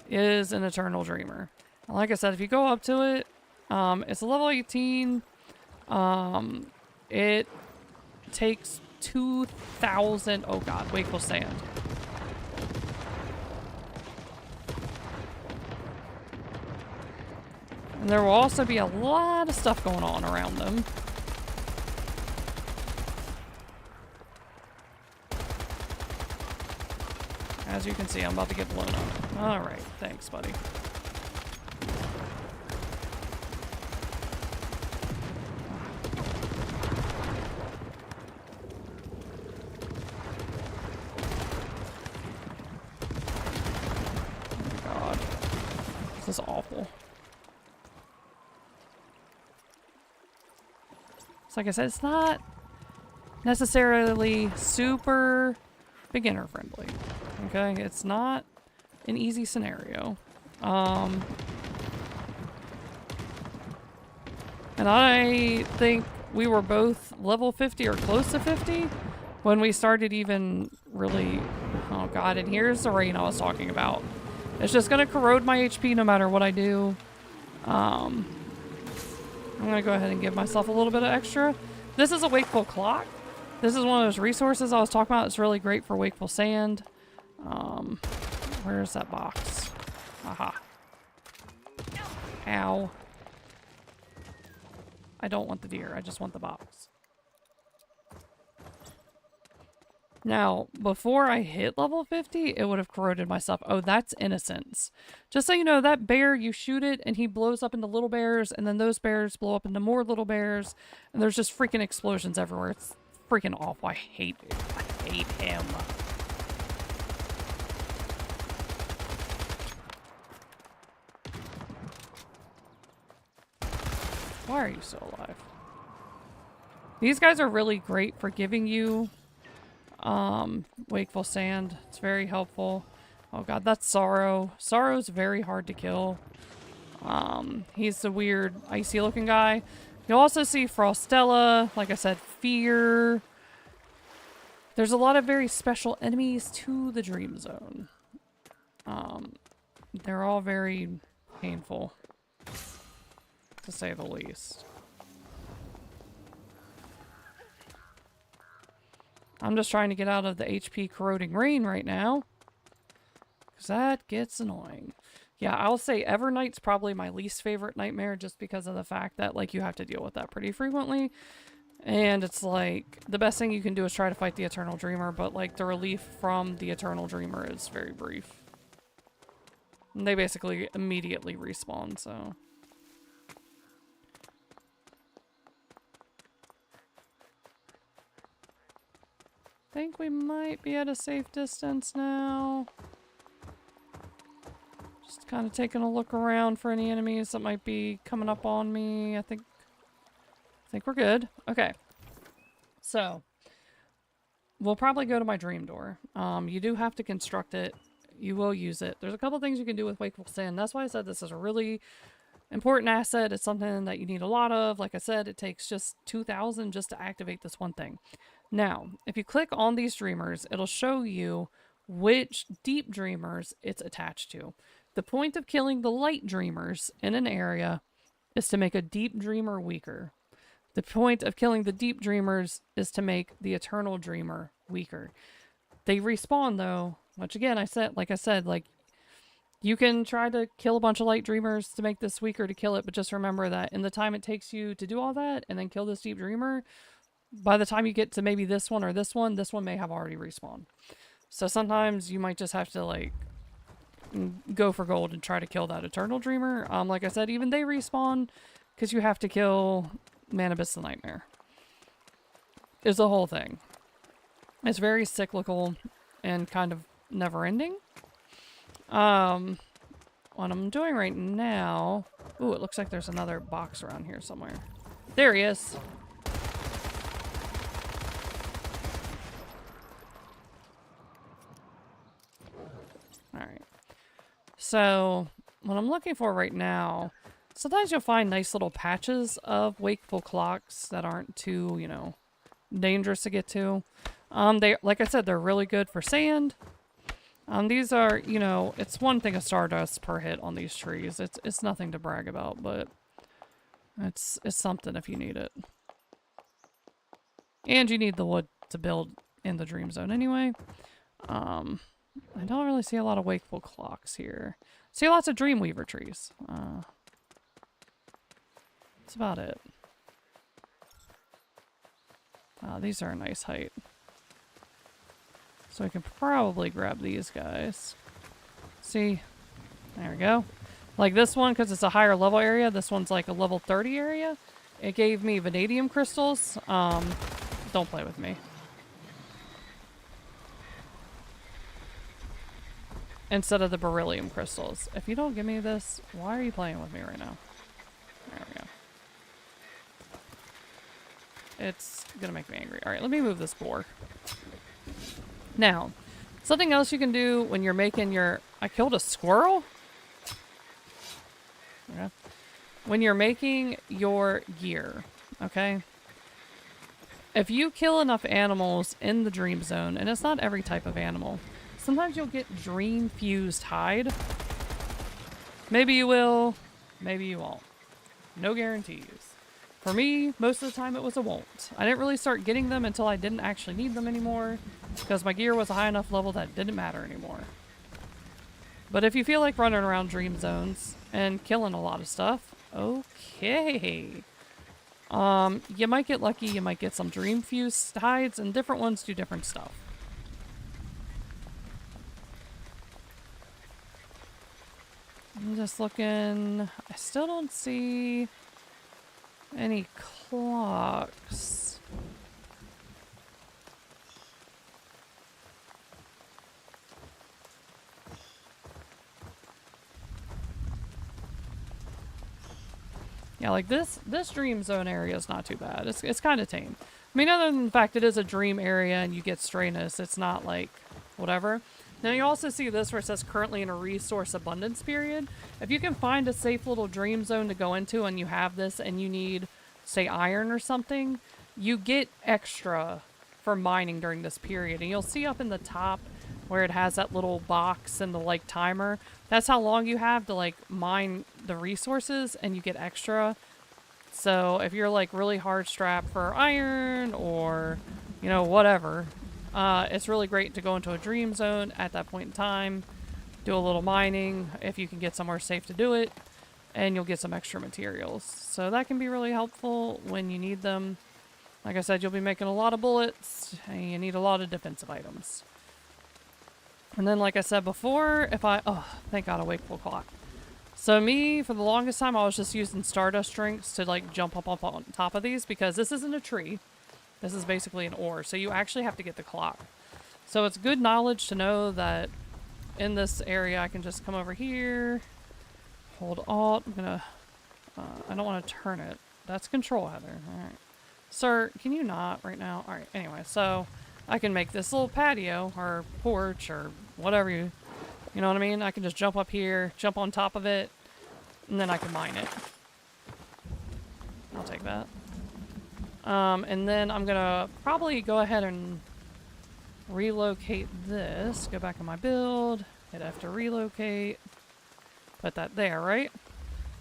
A: is an Eternal Dreamer. And like I said, if you go up to it, it's a level 18. It takes 2,000, oh god, wakeful sand. And there will also be a lot of stuff going on around them. As you can see, I'm about to get blown up. Alright, thanks, buddy. So like I said, it's not necessarily super beginner friendly. Okay, it's not an easy scenario. And I think we were both level 50 or close to 50 when we started even really... Oh god, and here's the rain I was talking about. It's just gonna corrode my HP no matter what I do. I'm gonna go ahead and give myself a little bit of extra. This is a wakeful clock. This is one of those resources I was talking about. It's really great for wakeful sand. Where's that box? Aha. Ow. I don't want the deer. I just want the box. Now, before I hit level 50, it would have corroded my stuff. Oh, that's innocence. Just so you know, that bear, you shoot it and he blows up into little bears, and then those bears blow up into more little bears, and there's just freaking explosions everywhere. It's freaking awful. I hate it. I hate him. Why are you still alive? These guys are really great for giving you wakeful sand. It's very helpful. Oh god, that's Sorrow. Sorrow's very hard to kill. He's the weird icy looking guy. You'll also see Frostella, like I said, Fear. There's a lot of very special enemies to the Dream Zone. They're all very painful, to say the least. I'm just trying to get out of the HP corroding rain right now, because that gets annoying. Yeah, I'll say Evernight's probably my least favorite nightmare, just because of the fact that, like, you have to deal with that pretty frequently. And it's like, the best thing you can do is try to fight the Eternal Dreamer, but, like, the relief from the Eternal Dreamer is very brief. And they basically immediately respawn, so... I think we might be at a safe distance now. Just kind of taking a look around for any enemies that might be coming up on me. I think we're good. Okay. So, we'll probably go to my dream door. You do have to construct it. You will use it. There's a couple things you can do with Wakeful Sand. That's why I said this is a really important asset. It's something that you need a lot of. Like I said, it takes just 2,000 just to activate this one thing. Now, if you click on these dreamers, it'll show you which deep dreamers it's attached to. The point of killing the light dreamers in an area is to make a deep dreamer weaker. The point of killing the deep dreamers is to make the eternal dreamer weaker. They respawn though, which again, like I said, you can try to kill a bunch of light dreamers to make this weaker to kill it, but just remember that in the time it takes you to do all that and then kill this deep dreamer, by the time you get to maybe this one may have already respawned. So sometimes you might just have to, like, go for gold and try to kill that Eternal Dreamer. Like I said, even they respawn because you have to kill Manibus the Nightmare. Is the whole thing. It's very cyclical and kind of never-ending. What I'm doing right now... Ooh, it looks like there's another box around here somewhere. There he is! Alright. So, what I'm looking for right now, sometimes you'll find nice little patches of wakeful clocks that aren't too, you know, dangerous to get to. They, like I said, they're really good for sand. These are, you know, it's one thing of stardust per hit on these trees. It's nothing to brag about, but it's something if you need it. And you need the wood to build in the Dream Zone anyway. I don't really see a lot of wakeful clocks here. See lots of Dreamweaver trees. That's about it. These are a nice height. So I can probably grab these guys. See? There we go. Like this one, because it's a higher level area, this one's like a level 30 area. It gave me vanadium crystals. Don't play with me. Instead of the beryllium crystals. If you don't give me this, why are you playing with me right now? There we go. It's gonna make me angry. Alright, let me move this boar. Now, something else you can do when you're making your... I killed a squirrel? Okay. When you're making your gear, okay? If you kill enough animals in the dream zone, and it's not every type of animal, sometimes you'll get dream fused hide. Maybe you will, maybe you won't. No guarantees. For me, most of the time it was a won't. I didn't really start getting them until I didn't actually need them anymore, because my gear was a high enough level that it didn't matter anymore. But if you feel like running around dream zones and killing a lot of stuff, okay. You might get lucky, you might get some dream fused hides, and different ones do different stuff. I'm just looking. I still don't see any clocks. Yeah, like this dream zone area is not too bad. It's kind of tame. I mean, other than the fact it is a dream area and you get strayness, it's not like whatever. Now you also see this where it says currently in a resource abundance period. If you can find a safe little dream zone to go into and you have this and you need, say, iron or something, you get extra for mining during this period. And you'll see up in the top where it has that little box and the like timer. That's how long you have to like mine the resources and you get extra. So if you're like really hard strapped for iron or, you know, whatever, it's really great to go into a dream zone at that point in time, do a little mining if you can get somewhere safe to do it, and you'll get some extra materials. So that can be really helpful when you need them. Like I said, you'll be making a lot of bullets, and you need a lot of defensive items. And then, like I said before, oh, thank God, a wakeful clock. So me, for the longest time, I was just using Stardust drinks to like jump up on top of these because this isn't a tree. This is basically an ore, so you actually have to get the clock. So it's good knowledge to know that in this area I can just come over here, hold Alt. I'm gonna, I don't want to turn it. That's control, Heather. Alright. Sir, can you not right now? Alright, anyway, so I can make this little patio or porch or whatever you know what I mean? I can just jump up here, jump on top of it, and then I can mine it. I'll take that. And then I'm gonna probably go ahead and relocate this. Go back in my build, hit F to relocate, put that there, right?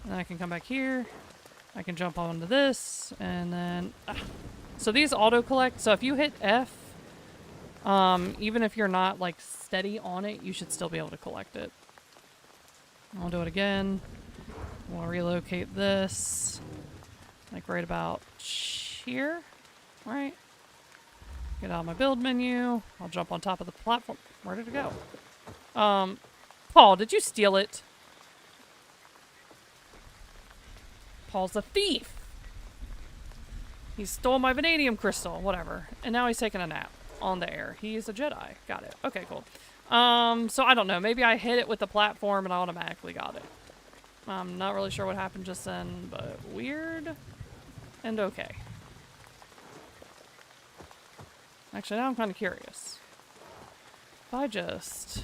A: And I can come back here. I can jump onto this, and then... So these auto-collect, so if you hit F, even if you're not, like, steady on it, you should still be able to collect it. I'll do it again. We'll relocate this, like, right about here, right? Get out of my build menu. I'll jump on top of the platform. Where did it go? Paul, did you steal it? Paul's a thief! He stole my vanadium crystal, whatever. And now he's taking a nap on the air. He's a Jedi. Got it. Okay, cool. So I don't know. Maybe I hit it with the platform and I automatically got it. I'm not really sure what happened just then, but weird and okay. Actually, now I'm kind of curious. If I just...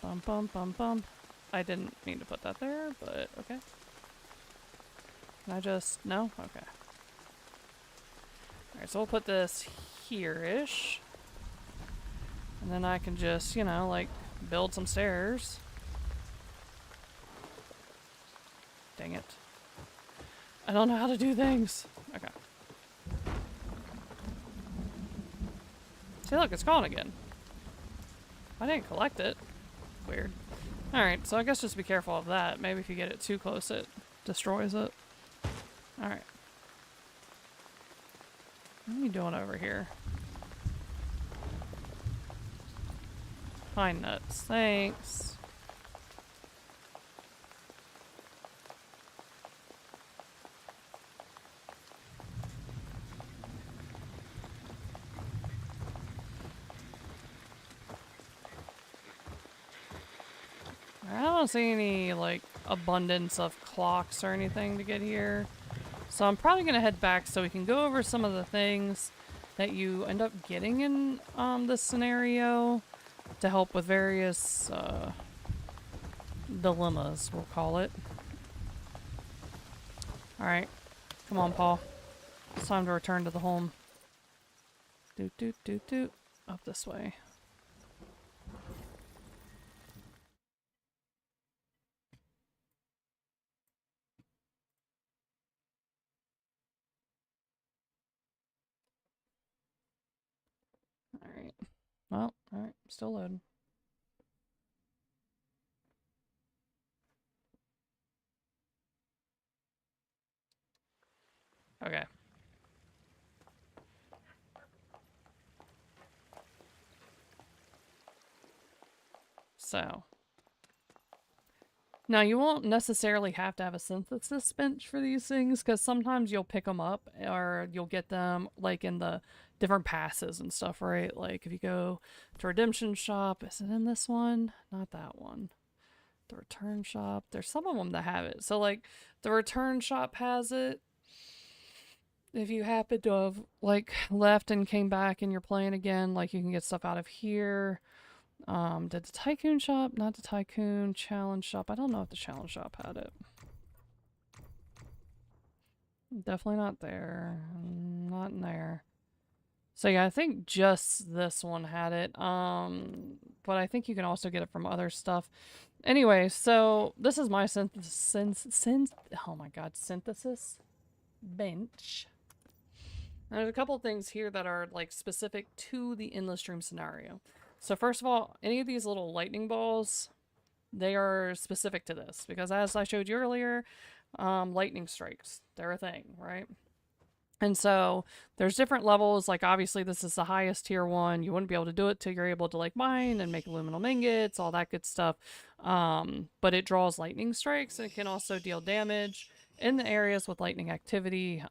A: Bump, bump, bump, bump. I didn't mean to put that there, but okay. Can I just... No? Okay. Alright, so we'll put this here-ish. And then I can just, you know, like, build some stairs. Dang it. I don't know how to do things. Okay. See, look, it's gone again. I didn't collect it. Weird. Alright, so I guess just be careful of that. Maybe if you get it too close, it destroys it. Alright. What are you doing over here? Pine nuts. Thanks. I don't see any, like, abundance of clocks or anything to get here. So I'm probably going to head back so we can go over some of the things that you end up getting in this scenario to help with various dilemmas, we'll call it. Alright, come on, Paul. It's time to return to the home. Doot, doot, doot, doot. Up this way. Alright. Well, alright. Still loading. Okay. So. Now, you won't necessarily have to have a synthesis bench for these things, because sometimes you'll pick them up, or you'll get them, like, in the different passes and stuff, right? Like, if you go to Redemption Shop, is it in this one? Not that one. The Return Shop. There's some of them that have it. So, like, the Return Shop has it. If you happen to have, like, left and came back and you're playing again, like, you can get stuff out of here. Did the Tycoon Shop? Not the Tycoon. Challenge Shop. I don't know if the Challenge Shop had it. Definitely not there. Not in there. So yeah, I think just this one had it. But I think you can also get it from other stuff. Anyway, so this is my oh my god, synthesis bench. And there's a couple things here that are like specific to the endless stream scenario. So first of all, any of these little lightning balls, they are specific to this because as I showed you earlier, lightning strikes, they're a thing, right? And so there's different levels. Like obviously this is the highest tier one. You wouldn't be able to do it till you're able to like mine and make aluminum ingots, all that good stuff. But it draws lightning strikes and it can also deal damage in the areas with lightning activity.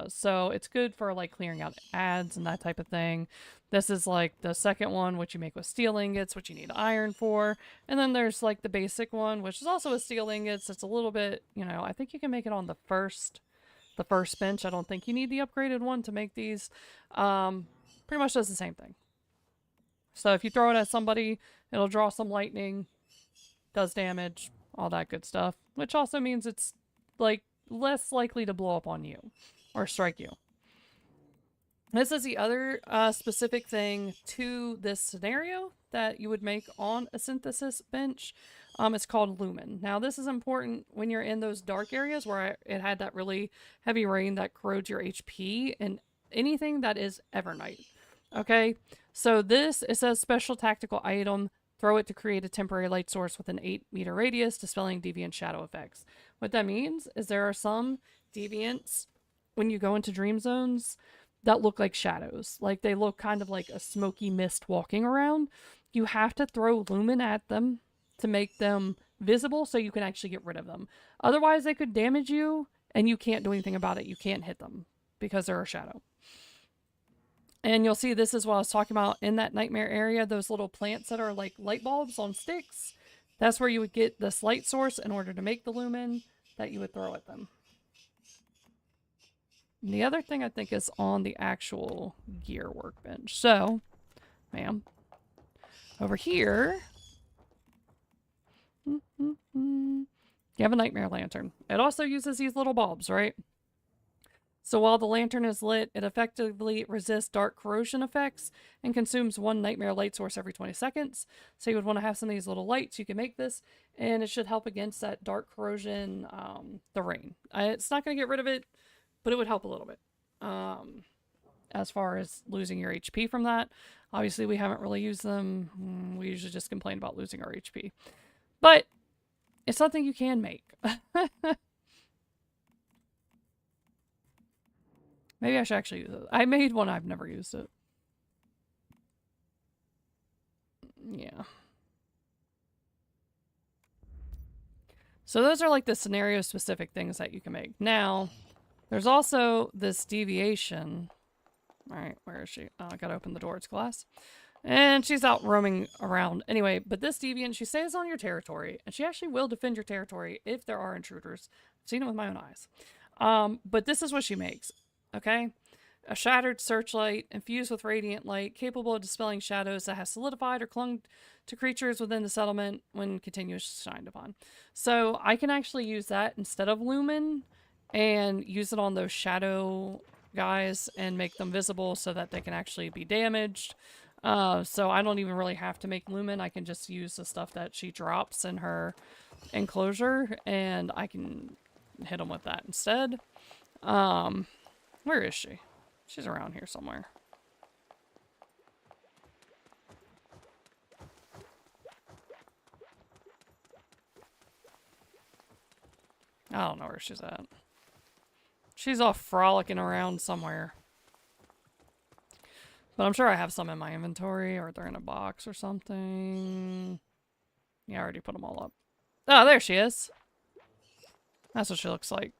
A: So it's good for like clearing out ads and that type of thing. This is like the second one, which you make with steel ingots, which you need iron for. And then there's like the basic one, which is also with steel ingots. It's a little bit, you know, I think you can make it on the first bench. I don't think you need the upgraded one to make these. Pretty much does the same thing. So if you throw it at somebody, it'll draw some lightning, does damage, all that good stuff. Which also means it's like less likely to blow up on you or strike you. This is the other specific thing to this scenario that you would make on a synthesis bench. It's called lumen. Now this is important when you're in those dark areas where it had that really heavy rain that corrodes your HP and anything that is Evernight. Okay, so this, it says special tactical item, throw it to create a temporary light source with an 8-meter radius, dispelling deviant shadow effects. What that means is there are some deviants when you go into dream zones that look like shadows. Like they look kind of like a smoky mist walking around. You have to throw lumen at them to make them visible so you can actually get rid of them. Otherwise, they could damage you and you can't do anything about it. You can't hit them because they're a shadow. And you'll see this is what I was talking about in that nightmare area, those little plants that are like light bulbs on sticks. That's where you would get this light source in order to make the lumen that you would throw at them. And the other thing I think is on the actual gear workbench. So, ma'am, over here, you have a nightmare lantern. It also uses these little bulbs, right? So while the lantern is lit, it effectively resists dark corrosion effects and consumes one nightmare light source every 20 seconds. So you would want to have some of these little lights. You can make this, and it should help against that dark corrosion, the rain. It's not going to get rid of it, but it would help a little bit. As far as losing your HP from that. Obviously, we haven't really used them. We usually just complain about losing our HP. But it's something you can make. Maybe I should actually use it. I made one. I've never used it. Yeah. So those are like the scenario specific things that you can make. Now, there's also this deviation. All right, where is she? Oh, I gotta open the door. It's glass. And she's out roaming around. Anyway, but this deviant, she stays on your territory. And she actually will defend your territory if there are intruders. I've seen it with my own eyes. But this is what she makes. Okay. A shattered searchlight infused with radiant light, capable of dispelling shadows that has solidified or clung to creatures within the settlement when continuously shined upon. So I can actually use that instead of lumen and use it on those shadow guys and make them visible so that they can actually be damaged. So I don't even really have to make lumen. I can just use the stuff that she drops in her enclosure and I can hit them with that instead. Where is she? She's around here somewhere. I don't know where she's at. She's off frolicking around somewhere. But I'm sure I have some in my inventory or they're in a box or something. Yeah, I already put them all up. Oh, there she is. That's what she looks like.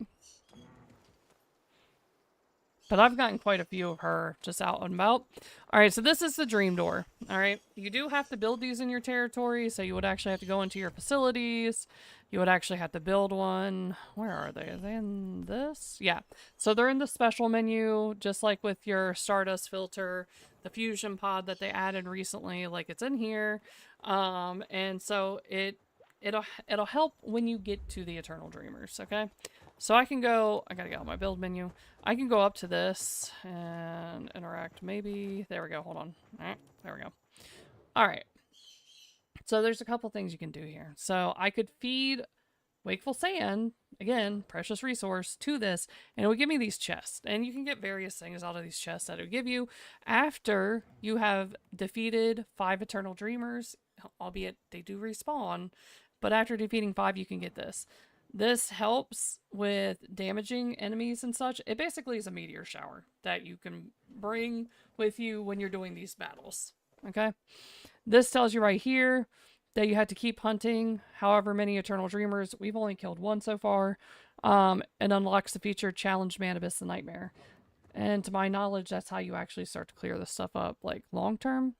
A: But I've gotten quite a few of her just out and about. Alright, so this is the dream door. Alright, you do have to build these in your territory, so you would actually have to go into your facilities. You would actually have to build one. Where are they? Are they in this? Yeah. So they're in the special menu, just like with your Stardust filter, the fusion pod that they added recently, like it's in here. And so it'll help when you get to the Eternal Dreamers, okay? So I can go, I gotta get on my build menu. I can go up to this and interact maybe. There we go, hold on. There we go. All right. So there's a couple things you can do here. So I could feed Wakeful Sand, again, precious resource, to this, and it would give me these chests. And you can get various things out of these chests that it would give you after you have defeated 5 Eternal Dreamers, albeit they do respawn. But after defeating 5, you can get this. This helps with damaging enemies and such. It basically is a meteor shower that you can bring with you when you're doing these battles. Okay? This tells you right here that you have to keep hunting however many Eternal Dreamers. We've only killed 1 so far. It unlocks the feature Challenge Man Abyss the Nightmare. And to my knowledge, that's how you actually start to clear this stuff up, like, long term.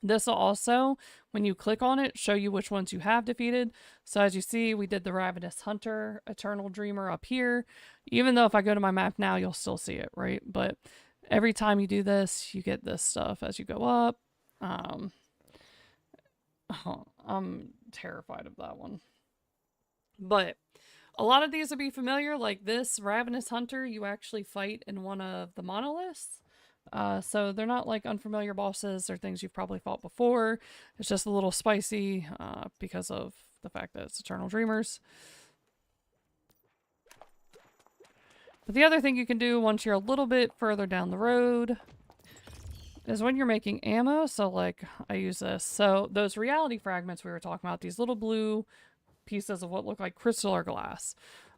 A: This will also, when you click on it, show you which ones you have defeated. So as you see, we did the Ravenous Hunter, Eternal Dreamer up here. Even though if I go to my map now, you'll still see it, right? But every time you do this, you get this stuff as you go up. I'm terrified of that one. But a lot of these will be familiar, like this Ravenous Hunter, you actually fight in one of the monoliths. So they're not like unfamiliar bosses or things you've probably fought before. It's just a little spicy because of the fact that it's Eternal Dreamers. But the other thing you can do once you're a little bit further down the road is when you're making ammo. So like I use this. So those reality fragments we were talking about, these little blue pieces of what look like crystal or glass.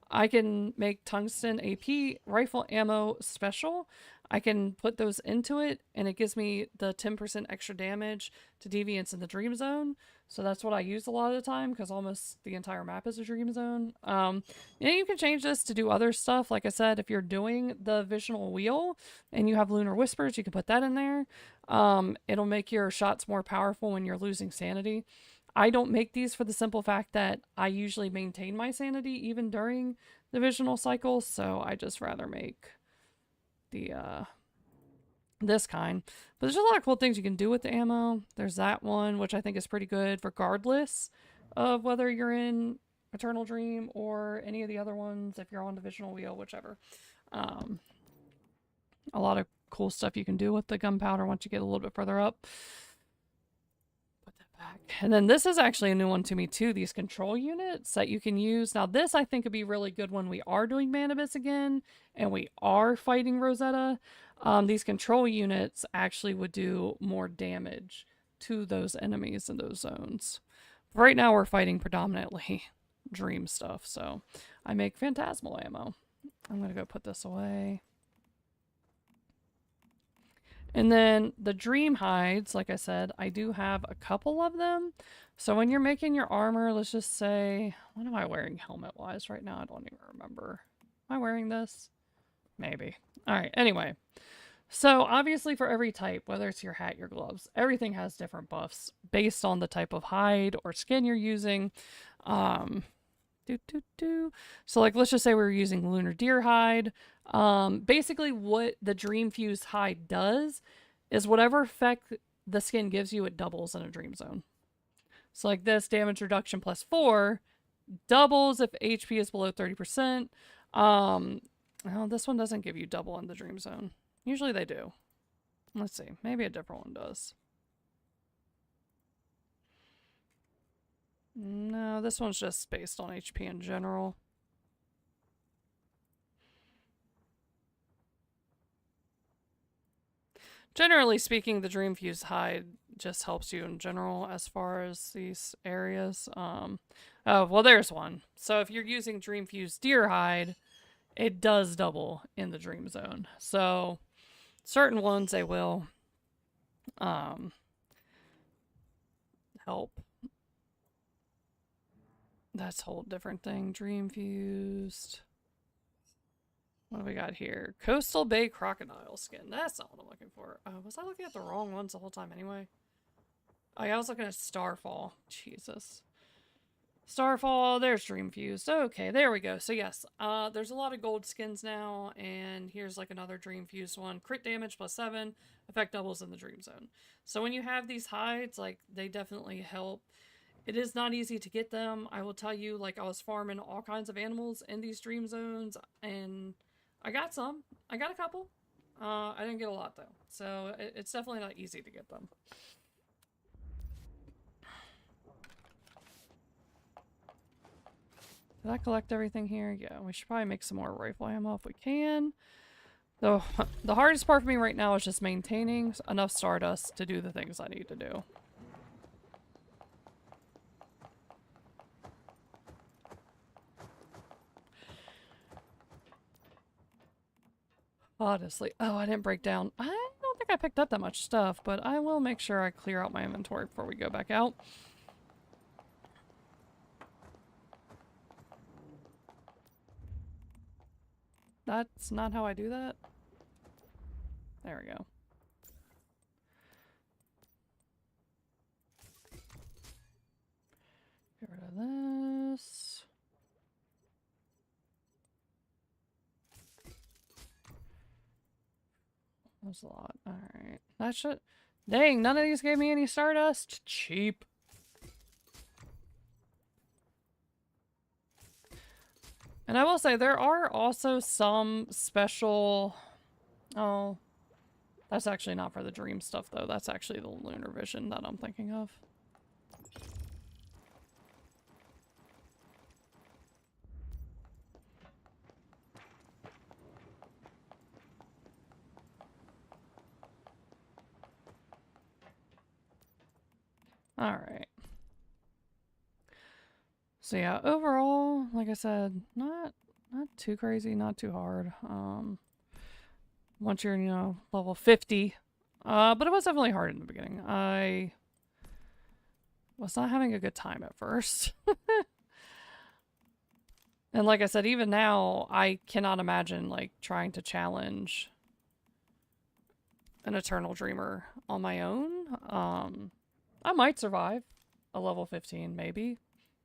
A: I can make tungsten AP rifle ammo special. I can put those into it and it gives me the 10% extra damage to deviants in the dream zone. So that's what I use a lot of the time because almost the entire map is a dream zone. You can change this to do other stuff. Like I said, if you're doing the visional wheel and you have lunar whispers, you can put that in there. It'll make your shots more powerful when you're losing sanity. I don't make these for the simple fact that I usually maintain my sanity even during the visional cycle, so I just rather make the this kind. But there's a lot of cool things you can do with the ammo. There's that one, which I think is pretty good regardless of whether you're in Eternal Dream or any of the other ones, if you're on Divisional Wheel, whichever. A lot of cool stuff you can do with the gunpowder once you get a little bit further up. Back. And then this is actually a new one to me too, these control units that you can use. Now this I think would be really good when we are doing Man Abyss again and we are fighting Rosetta. These control units actually would do more damage to those enemies in those zones. Right now we're fighting predominantly dream stuff, so I make phantasmal ammo. I'm gonna go put this away. And then the dream hides, like I said, I do have a couple of them. So when you're making your armor, let's just say, what am I wearing helmet-wise right now? I don't even remember. Am I wearing this? Maybe. All right, anyway. So obviously for every type, whether it's your hat, your gloves, everything has different buffs based on the type of hide or skin you're using. So like, let's just say we were using lunar deer hide. Basically what the dream fused hide does is whatever effect the skin gives you, it doubles in a dream zone. So like this, damage reduction +4 doubles if HP is below 30%. Well, this one doesn't give you double in the dream zone. Usually they do. Let's see, maybe a different one does. No, this one's just based on HP in general. Generally speaking, the Dream Fused hide just helps you in general as far as these areas. Oh, well, there's one. So if you're using Dream Fused deer hide, it does double in the dream zone. So certain ones they will help. That's a whole different thing. Dream Fused. What do we got here? Coastal Bay Crocodile skin. That's not what I'm looking for. Was I looking at the wrong ones the whole time anyway? Oh, yeah, I was looking at Starfall. Jesus. Starfall, there's Dream Fused. Okay, there we go. So yes, there's a lot of gold skins now, and here's like another Dream Fused one. Crit damage +7, effect doubles in the Dream Zone. So when you have these hides, like, they definitely help. It is not easy to get them. I will tell you, like, I was farming all kinds of animals in these Dream Zones, and I got some. I got a couple. I didn't get a lot, though. So it's definitely not easy to get them. Did I collect everything here? Yeah, we should probably make some more rifle ammo if we can. Though the hardest part for me right now is just maintaining enough Stardust to do the things I need to do. Honestly. Oh, I didn't break down. I don't think I picked up that much stuff, but I will make sure I clear out my inventory before we go back out. That's not how I do that. There we go. Get rid of this. That's a lot. Alright. That should... Dang, none of these gave me any Stardust. Cheap. And I will say, there are also some special... Oh. That's actually not for the dream stuff, though. That's actually the lunar vision that I'm thinking of. Alright. So yeah, overall, like I said, not too crazy, not too hard. Once you're, you know, level 50. But it was definitely hard in the beginning. I was not having a good time at first. And like I said, even now, I cannot imagine, like, trying to challenge an Eternal Dreamer on my own. I might survive a level 15, maybe,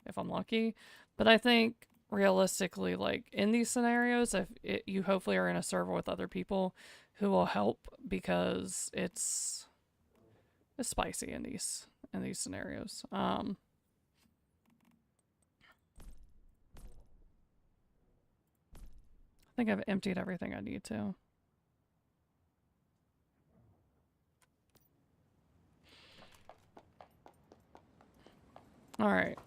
A: if I'm lucky. But I think, realistically, like, in these scenarios, if you hopefully are in a server with other people who will help, because it's spicy in these scenarios. I think I've emptied everything I need to. Alright.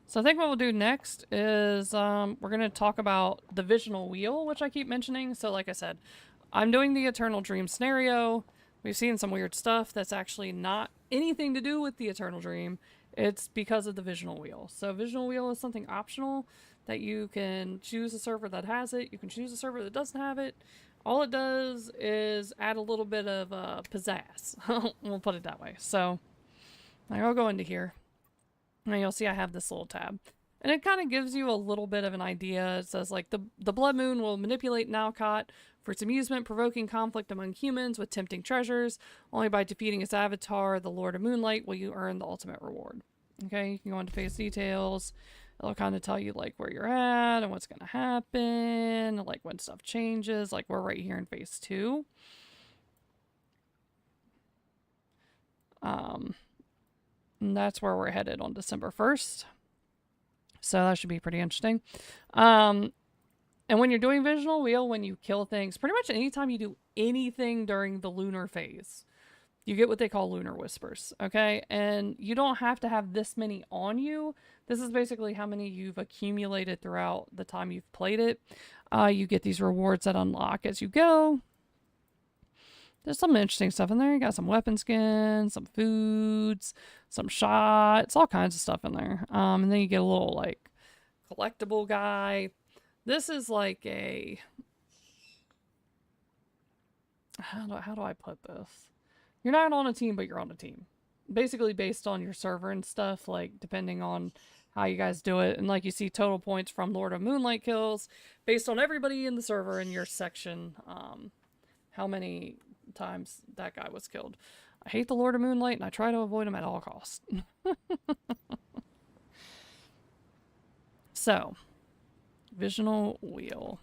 A: So I think what we'll do next is we're going to talk about the Visional Wheel, which I keep mentioning. So like I said, I'm doing the Eternal Dream scenario. We've seen some weird stuff that's actually not anything to do with the Eternal Dream. It's because of the Visional Wheel. So Visional Wheel is something optional that you can choose a server that has it. You can choose a server that doesn't have it. All it does is add a little bit of pizzazz. We'll put it that way. So I'll go into here. And you'll see I have this little tab. And it kind of gives you a little bit of an idea. It says, like, the Blood Moon will manipulate Nalcott for its amusement, provoking conflict among humans with tempting treasures. Only by defeating its avatar, the Lord of Moonlight, will you earn the ultimate reward. Okay, you can go into phase details. It'll kind of tell you like where you're at and what's going to happen, like when stuff changes. Like we're right here in phase 2. And that's where we're headed on December 1st. So that should be pretty interesting. And when you're doing Visional Wheel, when you kill things, pretty much anytime you do anything during the lunar phase, you get what they call lunar whispers, okay? And you don't have to have this many on you. This is basically how many you've accumulated throughout the time you've played it. You get these rewards that unlock as you go. There's some interesting stuff in there. You got some weapon skins, some foods, some shots, all kinds of stuff in there. And then you get a little like collectible guy. This is like a... How do I put this? You're not on a team, but you're on a team. Basically based on your server and stuff, like depending on how you guys do it. And like you see total points from Lord of Moonlight kills based on everybody in the server in your section. How many times that guy was killed. I hate the Lord of Moonlight and I try to avoid him at all costs. So, Visional Wheel.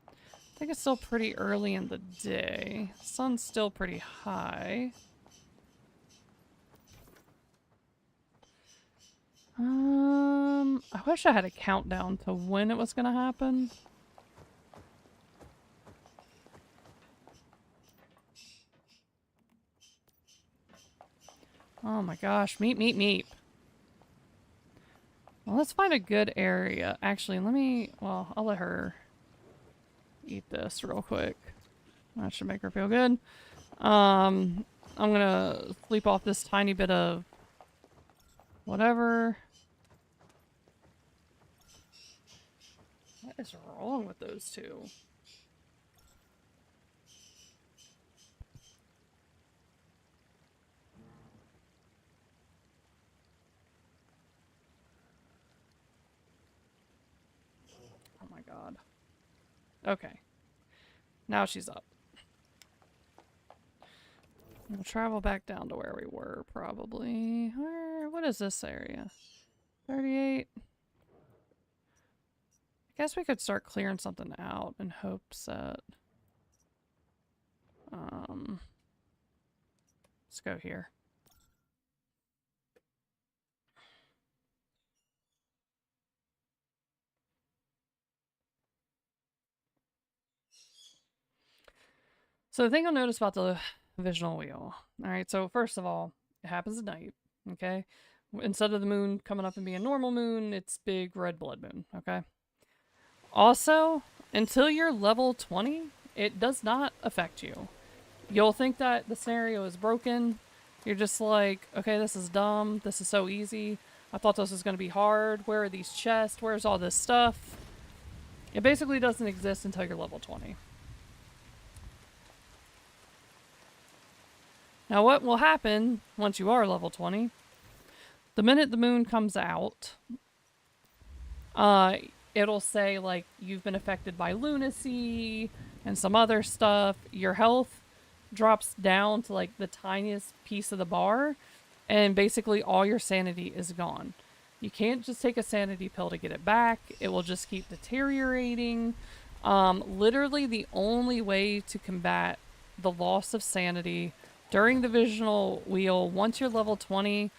A: I think it's still pretty early in the day. Sun's still pretty high. I wish I had a countdown to when it was going to happen. Oh my gosh, meep. Well, let's find a good area. Actually, I'll let her eat this real quick. That should make her feel good. I'm gonna sleep off this tiny bit of whatever. What is wrong with those two? Oh my god. Okay. Now she's up. We'll travel back down to where we were, probably. What is this area? 38. I guess we could start clearing something out in hopes that... let's go here. So the thing you'll notice about the Visional Wheel. Alright, so first of all, it happens at night, okay? Instead of the moon coming up and being a normal moon, it's big red blood moon, okay? Also, until you're level 20, it does not affect you. You'll think that the scenario is broken. You're just like, okay, this is dumb. This is so easy. I thought this was going to be hard. Where are these chests? Where's all this stuff? It basically doesn't exist until you're level 20. Now what will happen once you are level 20, the minute the moon comes out, it'll say like you've been affected by lunacy and some other stuff. Your health drops down to like the tiniest piece of the bar and basically all your sanity is gone. You can't just take a sanity pill to get it back. It will just keep deteriorating. Literally the only way to combat the loss of sanity during the Visional Wheel, once you're level 20,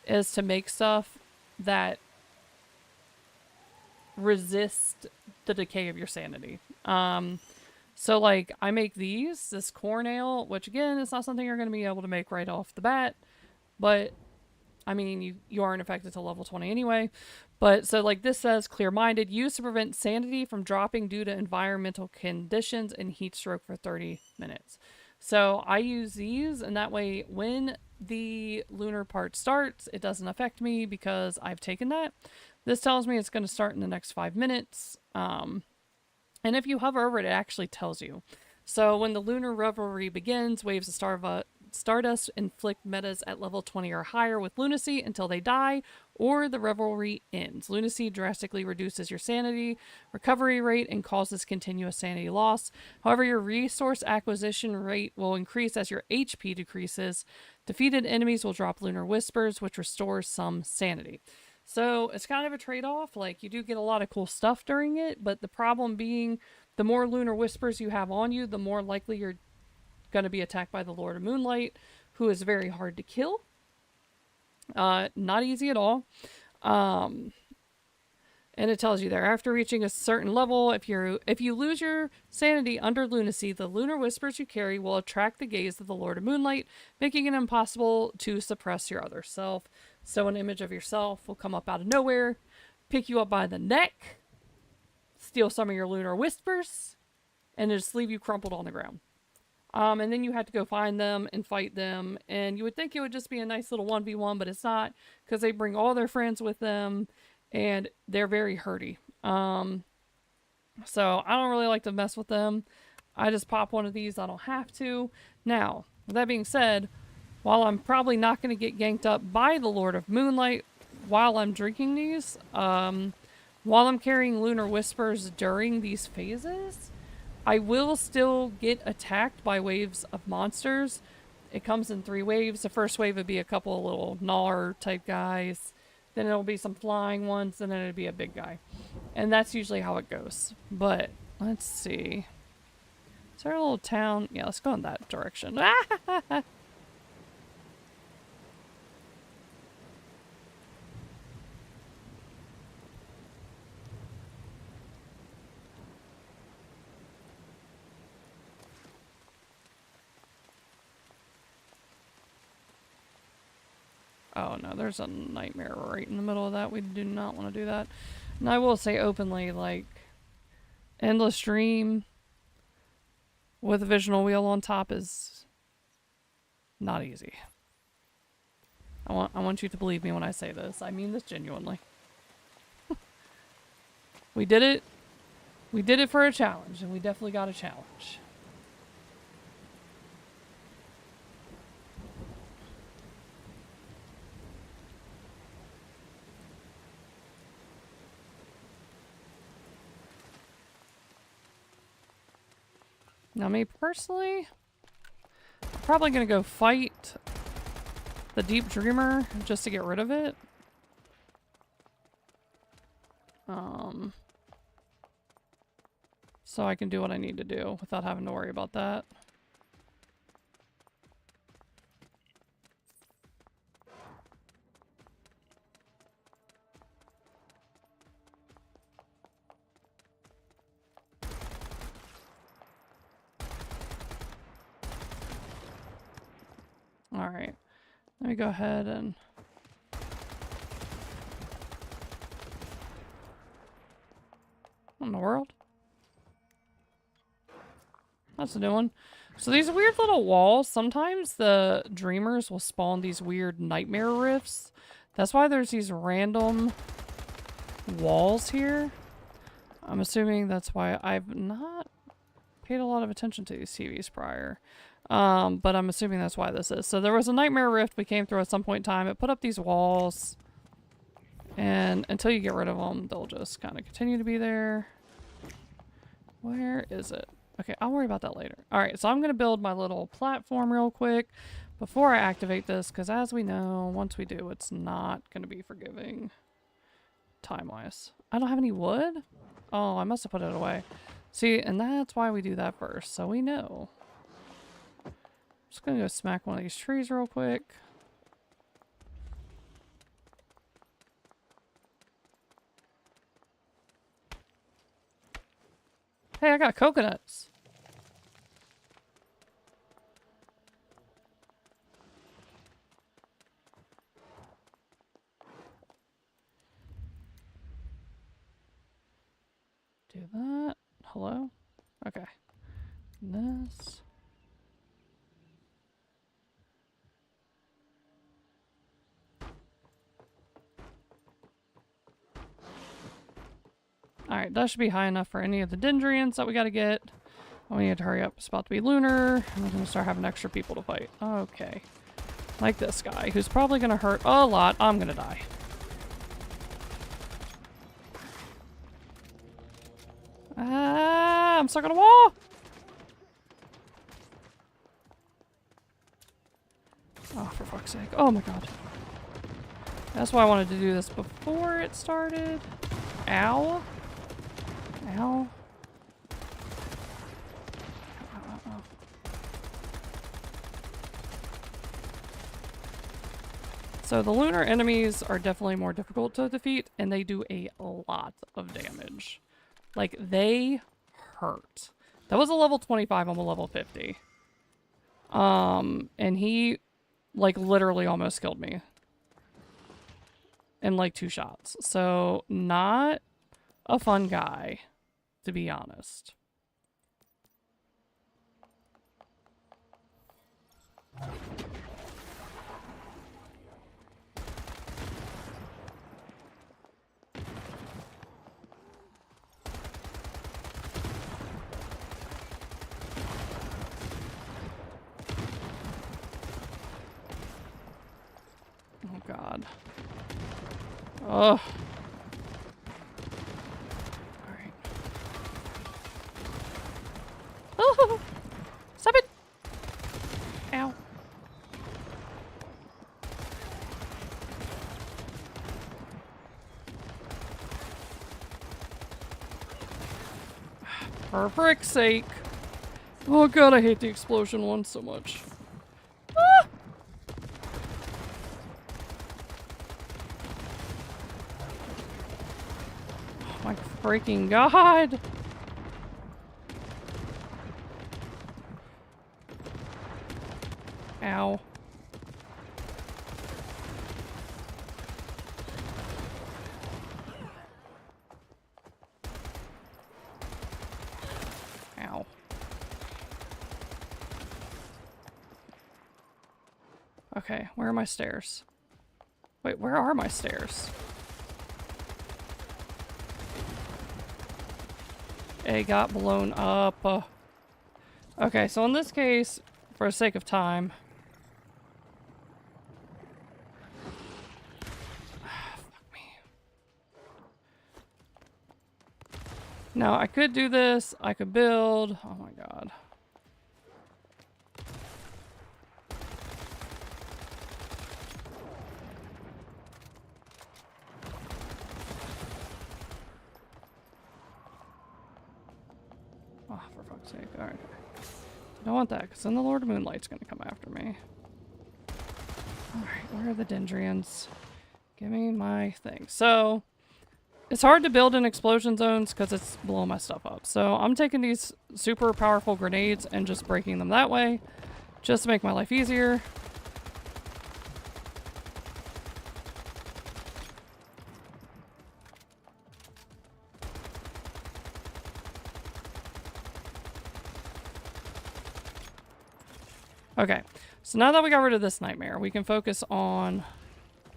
A: is to make stuff that resist the decay of your sanity. So like I make this core nail, which again, it's not something you're going to be able to make right off the bat, but I mean, you aren't affected till level 20 anyway. But so like this says, clear-minded, used to prevent sanity from dropping due to environmental conditions and heat stroke for 30 minutes. So I use these, and that way when the lunar part starts, it doesn't affect me because I've taken that. This tells me it's going to start in the next 5 minutes. And if you hover over it, it actually tells you. So when the lunar revelry begins, waves of stardust inflict metas at level 20 or higher with lunacy until they die, or the revelry ends. Lunacy drastically reduces your sanity recovery rate and causes continuous sanity loss. However, your resource acquisition rate will increase as your HP decreases. Defeated enemies will drop Lunar Whispers, which restores some sanity. So it's kind of a trade-off. Like, you do get a lot of cool stuff during it, but the problem being the more Lunar Whispers you have on you, the more likely you're going to be attacked by the Lord of Moonlight, who is very hard to kill. Not easy at all. And it tells you there, after reaching a certain level, if you lose your sanity under lunacy, the lunar whispers you carry will attract the gaze of the Lord of Moonlight, making it impossible to suppress your other self. So an image of yourself will come up out of nowhere, pick you up by the neck, steal some of your lunar whispers, and just leave you crumpled on the ground. And then you have to go find them and fight them. And you would think it would just be a nice little 1v1, but it's not, because they bring all their friends with them. And they're very herdy. So I don't really like to mess with them. I just pop one of these. I don't have to. Now, with that being said, while I'm probably not going to get ganked up by the Lord of Moonlight while I'm drinking these, while I'm carrying Lunar Whispers during these phases, I will still get attacked by waves of monsters. It comes in 3 waves. The first wave would be a couple of little gnawer type guys. Then it'll be some flying ones, and then it'll be a big guy. And that's usually how it goes. But, let's see. Is there a little town? Yeah, let's go in that direction. Oh no, there's a nightmare right in the middle of that. We do not want to do that. And I will say openly, like, Endless Dream with a visional wheel on top is not easy. I want you to believe me when I say this. I mean this genuinely. We did it. We did it for a challenge, and we definitely got a challenge. Now, me personally, I'm probably going to go fight the Deep Dreamer just to get rid of it. So I can do what I need to do without having to worry about that. Alright, let me go ahead and... What in the world? That's a new one. So these weird little walls, sometimes the dreamers will spawn these weird nightmare rifts. That's why there's these random walls here. I'm assuming that's why I've not paid a lot of attention to these TVs prior. But I'm assuming that's why this is. So there was a nightmare rift we came through at some point in time. It put up these walls. And until you get rid of them, they'll just kind of continue to be there. Where is it? Okay, I'll worry about that later. Alright, so I'm going to build my little platform real quick before I activate this. Because as we know, once we do, it's not going to be forgiving time-wise. I don't have any wood? Oh, I must have put it away. See, and that's why we do that first. So we know. Just gonna go smack one of these trees real quick. Hey, I got coconuts. Do that. Hello? Okay. This. Alright, that should be high enough for any of the Dendrians that we gotta get. Oh, we need to hurry up. It's about to be lunar. And we're gonna start having extra people to fight. Okay. Like this guy, who's probably gonna hurt a lot. I'm gonna die. Ah, I'm stuck on a wall! Oh, for fuck's sake. Oh my god. That's why I wanted to do this before it started. Ow. Ow. Ow. So the lunar enemies are definitely more difficult to defeat, and they do a lot of damage. Like, they hurt. That was a level 25, I'm a level 50. And he, like, literally almost killed me. In, like, 2 shots. So, not a fun guy, to be honest. Oh god. Ugh. Alright. Oh! Stop it! Ow. For frick's sake. Oh god, I hate the explosion one so much. Ah! Oh my freaking god! Ow. Ow. Okay, where are my stairs? Wait, where are my stairs? It got blown up. Okay, so in this case, for the sake of time... Fuck me. Now, I could do this. I could build. Oh my god. Oh, for fuck's sake. Alright. I don't want that, because then the Lord of Moonlight's gonna come after me. Alright, where are the Dendrians? Give me my thing. So, it's hard to build in explosion zones because it's blowing my stuff up. So, I'm taking these super powerful grenades and just breaking them that way, just to make my life easier. Okay, so now that we got rid of this nightmare, we can focus on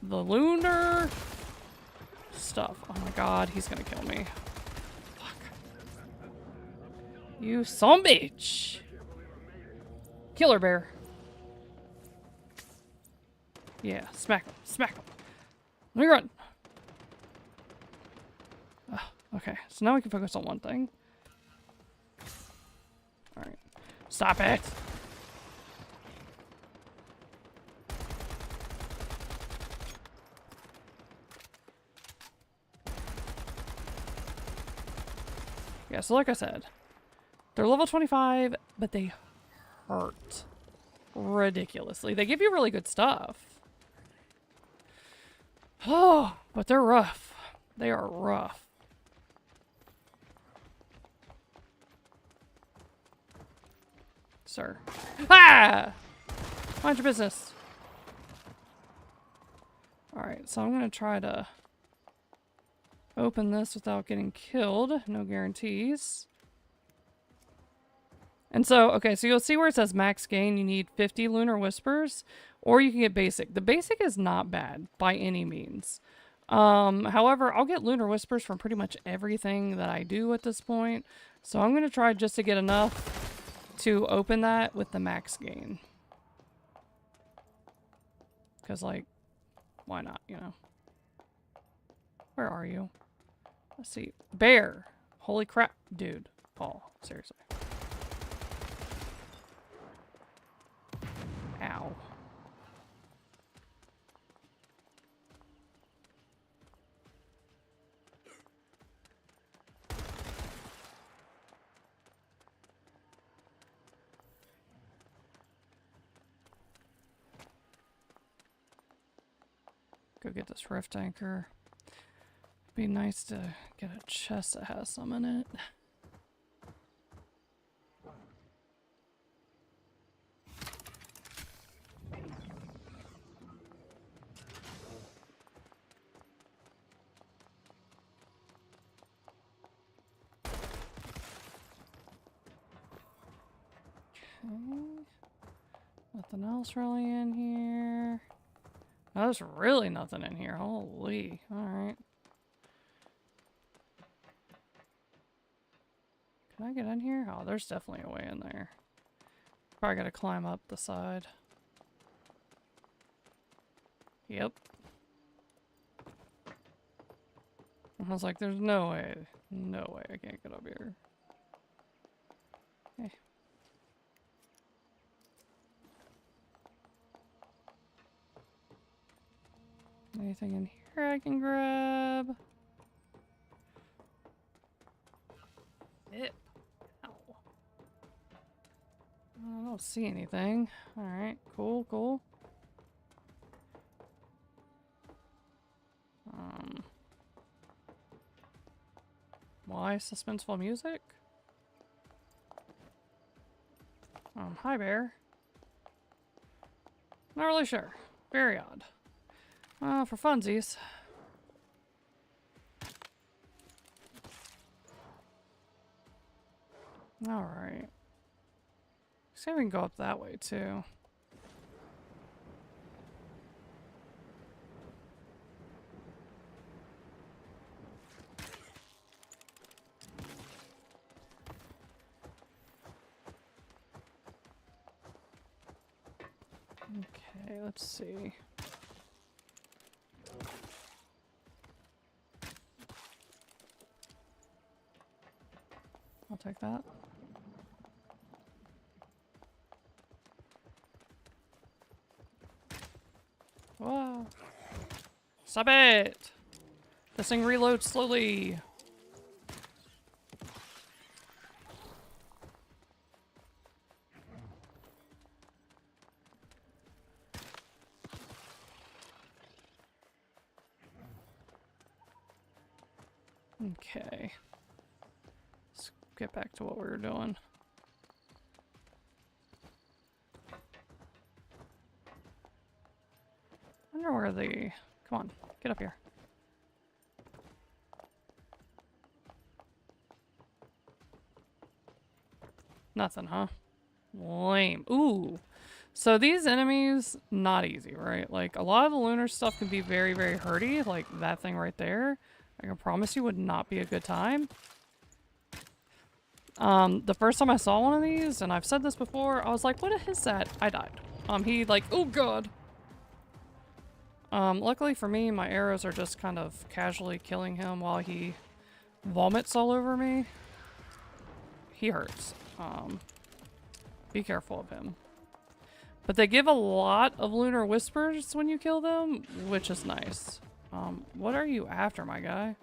A: the lunar stuff. Oh my god, he's gonna kill me. Fuck. You son bitch! Killer bear. Yeah, smack him, smack him. Let me run. Okay, so now we can focus on one thing. Alright. Stop it! Yeah, so like I said, they're level 25, but they hurt ridiculously. They give you really good stuff. Oh, but they're rough. They are rough. Sir. Ah! Mind your business. Alright, so I'm going to try to open this without getting killed. No guarantees. And so, okay, so you'll see where it says max gain, you need 50 Lunar Whispers, or you can get basic. The basic is not bad by any means. However, I'll get Lunar Whispers from pretty much everything that I do at this point. So I'm going to try just to get enough to open that with the max gain. Because, like, why not, you know? Where are you? Let's see. Bear. Holy crap. Dude. Paul. Seriously. Ow. go get this rift anchor. Be nice to get a chest that has some in it. Okay. Nothing else really in here. Oh, there's really nothing in here. Holy. Alright. Can I get in here? Oh, there's definitely a way in there. Probably gotta climb up the side. Yep. I was like, there's no way. No way I can't get up here. Okay. Anything in here I can grab? Yep. Ow. I don't see anything. Alright, cool, cool. Why suspenseful music? Hi bear. Not really sure. Very odd. For funsies. Alright. See if we can go up that way too. Okay, let's see. I'll take that. Whoa. Stop it! This thing reloads slowly. Okay. Let's get back to what we were doing. I wonder where the... Come on, get up here. Nothing, huh? Lame. Ooh. So these enemies, not easy, right? Like, a lot of the lunar stuff can be very, very hurty. Like, that thing right there. I can promise you would not be a good time. The first time I saw one of these, and I've said this before, I was like, what is that? I died. He like, oh god. Luckily for me, my arrows are just kind of casually killing him while he vomits all over me. He hurts. Be careful of him. But they give a lot of lunar whispers when you kill them, which is nice. What are you after, my guy?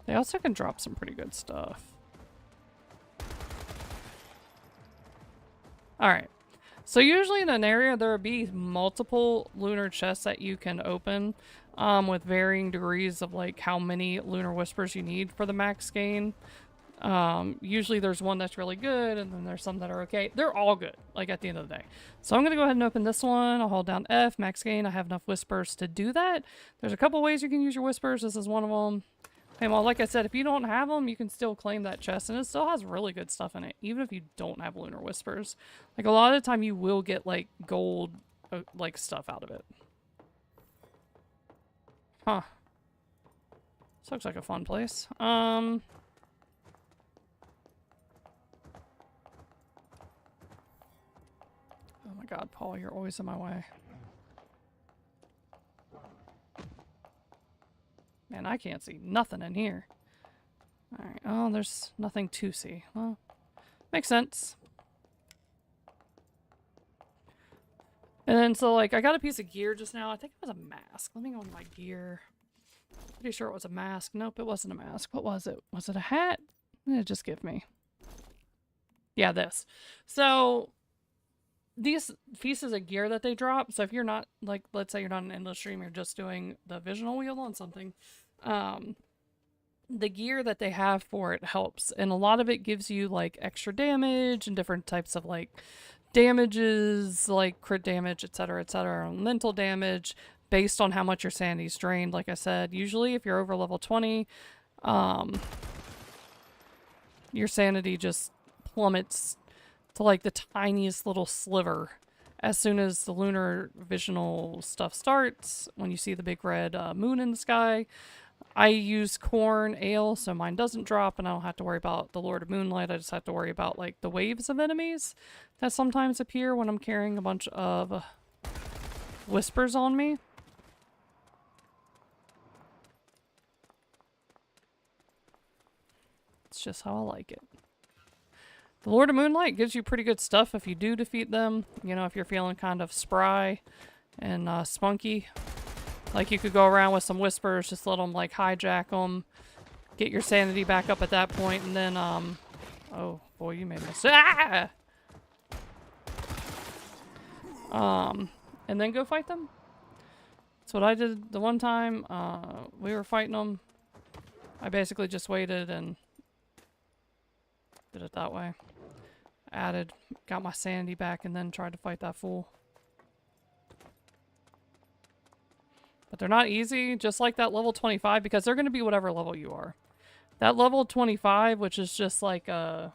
A: They also can drop some pretty good stuff. Alright. So usually in an area there would be multiple lunar chests that you can open with varying degrees of like how many lunar whispers you need for the max gain. Usually there's one that's really good and then there's some that are okay. They're all good, like at the end of the day. So I'm going to go ahead and open this one. I'll hold down F, max gain. I have enough whispers to do that. There's a couple ways you can use your whispers. This is one of them. Hey, well, like I said, if you don't have them, you can still claim that chest, and it still has really good stuff in it, even if you don't have lunar whispers. Like, a lot of the time, you will get, like, gold, like, stuff out of it. Huh. This looks like a fun place. Oh my god, Paul, you're always in my way. Man, I can't see nothing in here. Alright, oh, there's nothing to see. Well, makes sense. And then so like I got a piece of gear just now. I think it was a mask. Let me go into my gear. Pretty sure it was a mask. Nope, it wasn't a mask. What was it? Was it a hat? Just give me. Yeah, this. So these pieces of gear that they drop, so if you're not, like, let's say you're not an endless stream, you're just doing the visional wheel on something, the gear that they have for it helps, and a lot of it gives you like extra damage and different types of like damages, like crit damage, etc, etc, mental damage based on how much your sanity's drained. Like I said, usually if you're over level 20, your sanity just plummets to like the tiniest little sliver as soon as the lunar visional stuff starts. When you see the big red moon in the sky, I use corn ale, so mine doesn't drop, and I don't have to worry about the Lord of Moonlight. I just have to worry about like the waves of enemies that sometimes appear when I'm carrying a bunch of whispers on me. It's just how I like it. The Lord of Moonlight gives you pretty good stuff if you do defeat them. You know, if you're feeling kind of spry and spunky. Like, you could go around with some whispers, just let them, like, hijack them. Get your sanity back up at that point, and then, oh, boy, you made me... Ah! And then go fight them. That's what I did the one time. We were fighting them. I basically just waited and did it that way. Added, got my sanity back, and then tried to fight that fool. But they're not easy, just like that level 25, because they're going to be whatever level you are. That level 25, which is just like a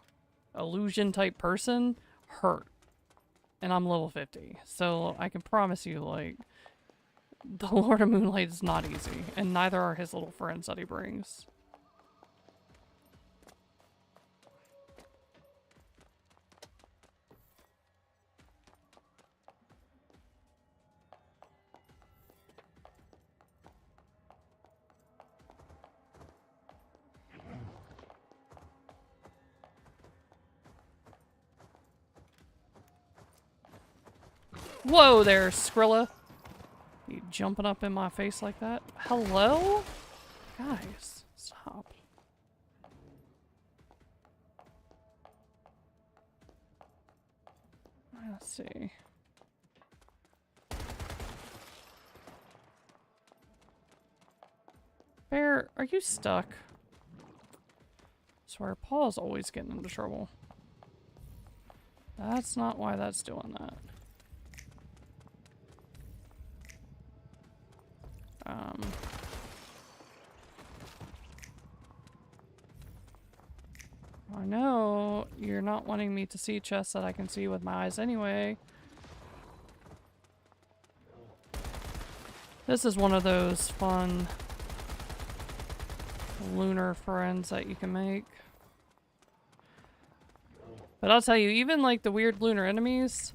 A: illusion type person, hurt. And I'm level 50. So I can promise you, like, the Lord of Moonlight is not easy. And neither are his little friends that he brings. Whoa there, Skrilla. You jumping up in my face like that? Hello? Guys, stop. Let's see. Bear, are you stuck? I swear, Paul's always getting into trouble. That's not why that's doing that. I know you're not wanting me to see chests that I can see with my eyes anyway. This is one of those fun lunar friends that you can make. But I'll tell you, even like the weird lunar enemies,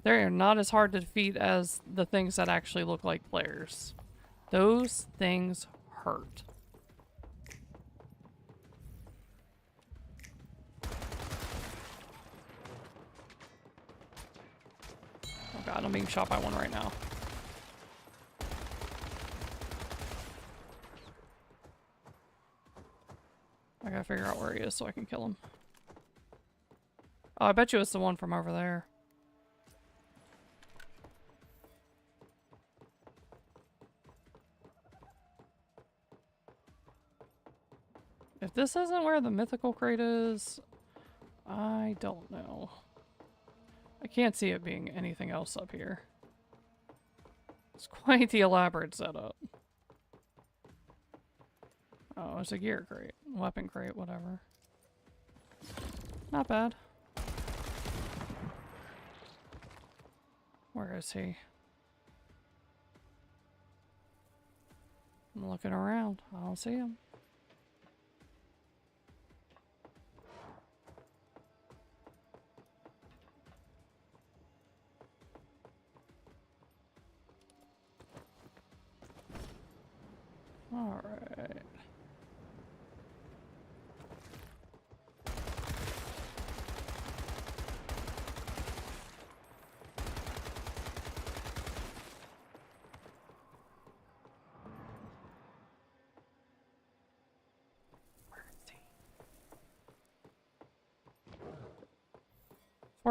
A: they're not as hard to defeat as the things that actually look like players. Those things hurt. Oh god, I'm being shot by one right now. I gotta figure out where he is so I can kill him. Oh, I bet you it's the one from over there. If this isn't where the mythical crate is, I don't know. I can't see it being anything else up here. It's quite the elaborate setup. Oh, it's a gear crate. Weapon crate, whatever. Not bad. Where is he? I'm looking around. I don't see him. All right.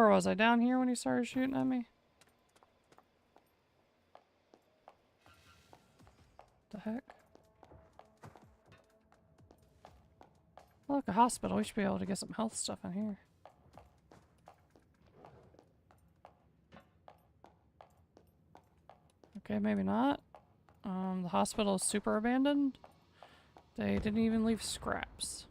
A: Where was I? Down here when he started shooting at me? The heck? Look, a hospital. We should be able to get some health stuff in here. Okay, maybe not. The hospital is super abandoned. They didn't even leave scraps.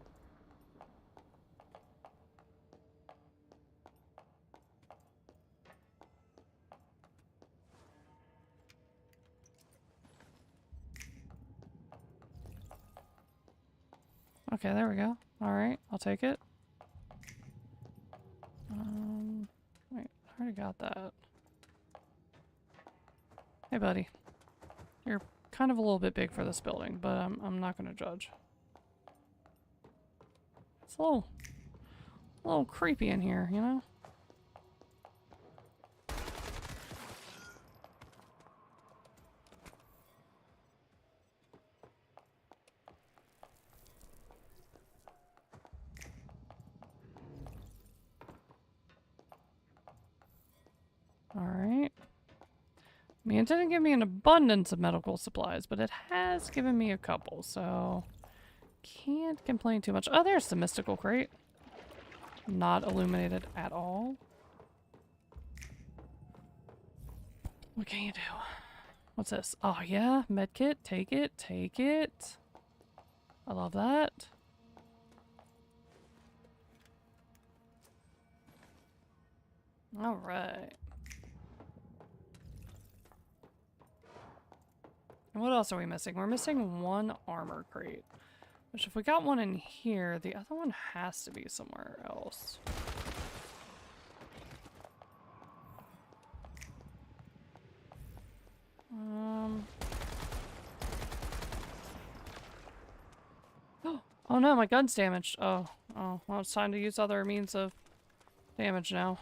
A: Okay, there we go. Alright, I'll take it. Wait, I already got that. Hey, buddy. You're kind of a little bit big for this building, but I'm not gonna judge. It's a little creepy in here, you know? Alright. I mean, it didn't give me an abundance of medical supplies, but it has given me a couple, so can't complain too much. Oh, there's the mystical crate. Not illuminated at all. What can you do? What's this? Oh yeah, medkit. Take it, take it. I love that. Alright. And what else are we missing? We're missing one armor crate. Which if we got one in here, the other one has to be somewhere else. Oh no, my gun's damaged. Oh, well, it's time to use other means of damage now.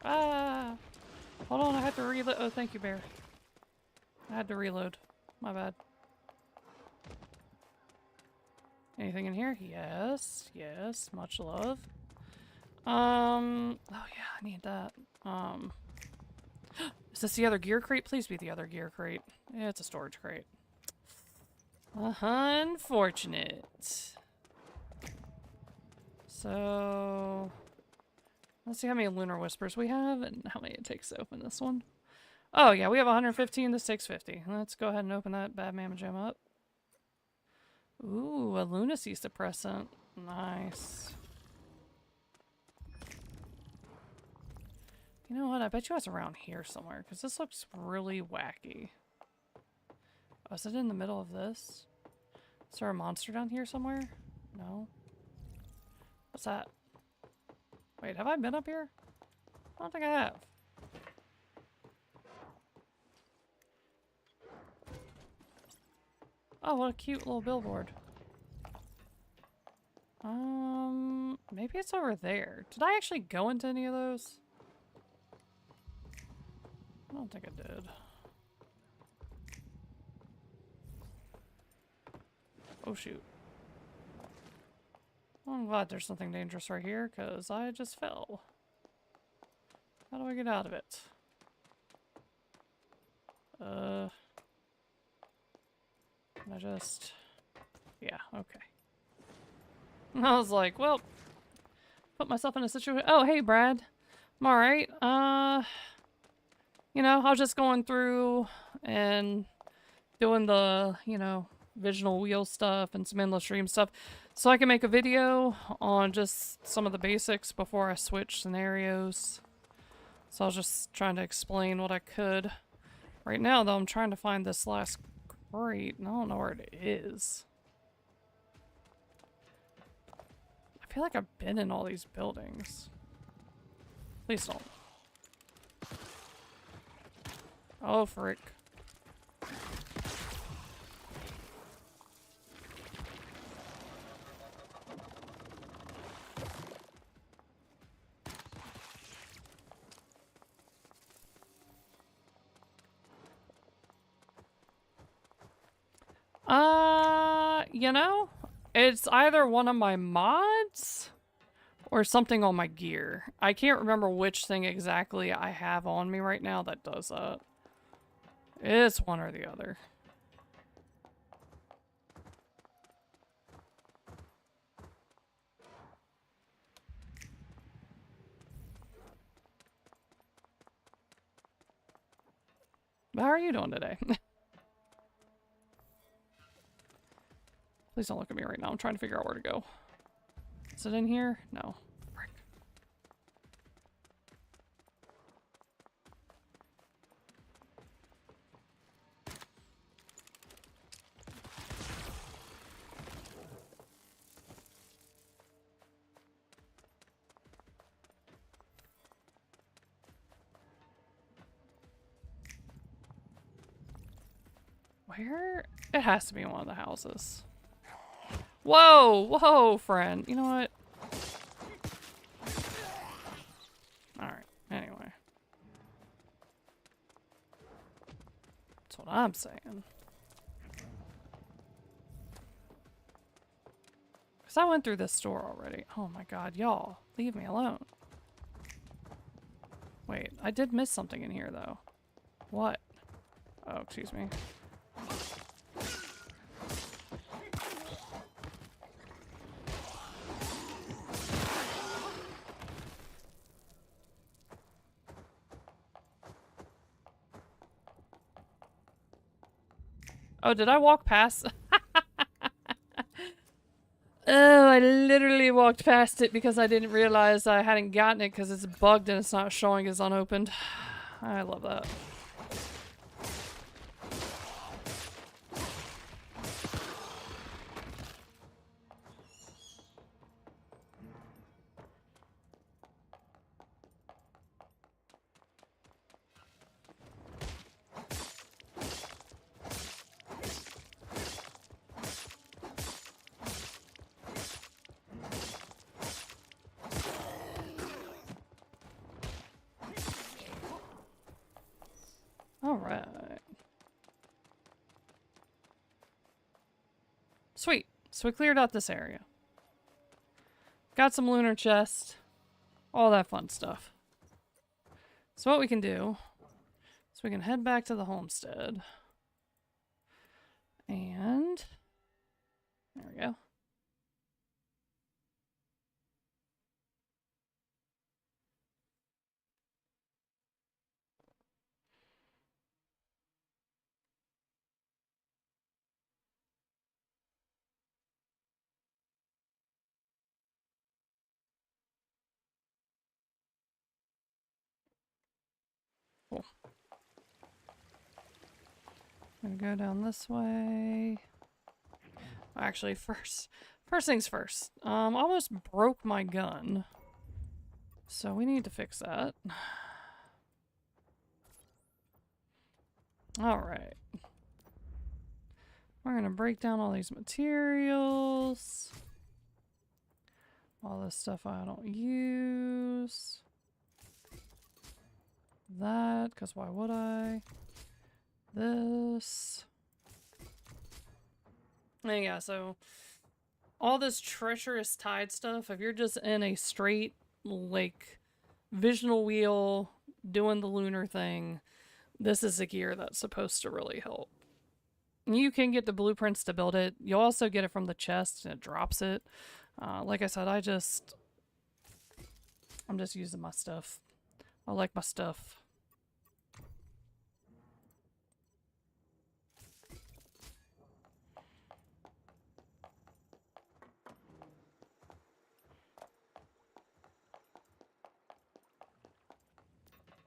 A: Ah! Hold on, I had to reload. Oh, thank you, bear. I had to reload. My bad. Anything in here? Yes, yes, much love. Oh yeah, I need that. Is this the other gear crate? Please be the other gear crate. Yeah, it's a storage crate. Unfortunate. So, let's see how many lunar whispers we have and how many it takes to open this one. Oh yeah, we have 115. This takes 50. Let's go ahead and open that bad mamma jam up. Ooh, a lunacy suppressant. Nice. You know what? I bet you it's around here somewhere, because this looks really wacky. Oh, is it in the middle of this? Is there a monster down here somewhere? No. What's that? Wait, have I been up here? I don't think I have. Oh, what a cute little billboard. Maybe it's over there. Did I actually go into any of those? I don't think I did. Oh shoot. Well, I'm glad there's something dangerous right here, because I just fell. How do I get out of it? Can I just... Yeah, okay. I was like, well, put myself in a situation... Oh, hey, Brad. I'm alright. You know, I was just going through and doing the, you know, Visional Wheel stuff and some endless stream stuff, so I can make a video on just some of the basics before I switch scenarios. So I was just trying to explain what I could. Right now, though, I'm trying to find this last crate, and I don't know where it is. I feel like I've been in all these buildings. Please don't. Oh, frick. You know, it's either one of my mods or something on my gear. I can't remember which thing exactly I have on me right now that does that. It's one or the other. How are you doing today? Please don't look at me right now. I'm trying to figure out where to go. Is it in here? No. Frick. Where? It has to be in one of the houses. Whoa! Whoa, friend. You know what? Alright. Anyway. That's what I'm saying. Because I went through this store already. Oh my god, y'all. Leave me alone. Wait, I did miss something in here, though. What? Oh, excuse me. Oh, did I walk past? Oh, I literally walked past it because I didn't realize I hadn't gotten it because it's bugged and it's not showing as unopened. I love that. Alright. Sweet. So we cleared out this area. Got some lunar chest. All that fun stuff. So what we can do is we can head back to the homestead. And there we go. Cool. I'm gonna go down this way. Actually, first things first. Almost broke my gun. So we need to fix that. Alright. We're gonna break down all these materials. All this stuff I don't use. That, because why would I? This. And yeah, so all this treacherous tide stuff, if you're just in a straight, like, visional wheel doing the lunar thing, this is a gear that's supposed to really help. You can get the blueprints to build it. You'll also get it from the chest and it drops it. Like I said, I'm just using my stuff. I like my stuff.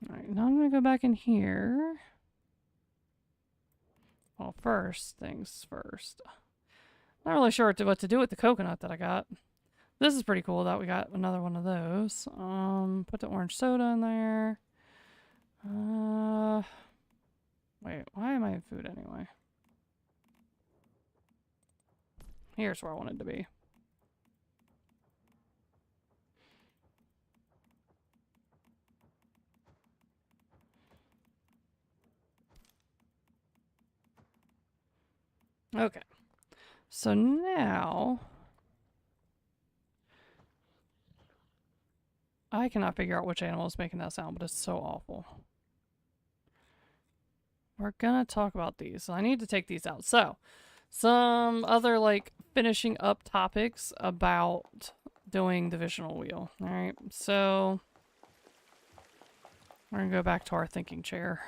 A: Alright, now I'm gonna go back in here. Well, first things first. Not really sure what to do with the coconut that I got. This is pretty cool that we got another one of those. Put the orange soda in there. Wait, why am I in food anyway? Here's where I wanted to be. Okay. So now I cannot figure out which animal is making that sound, but it's so awful. We're gonna talk about these. So I need to take these out. So some other like finishing up topics about doing divisional wheel. All right, so we're gonna go back to our thinking chair.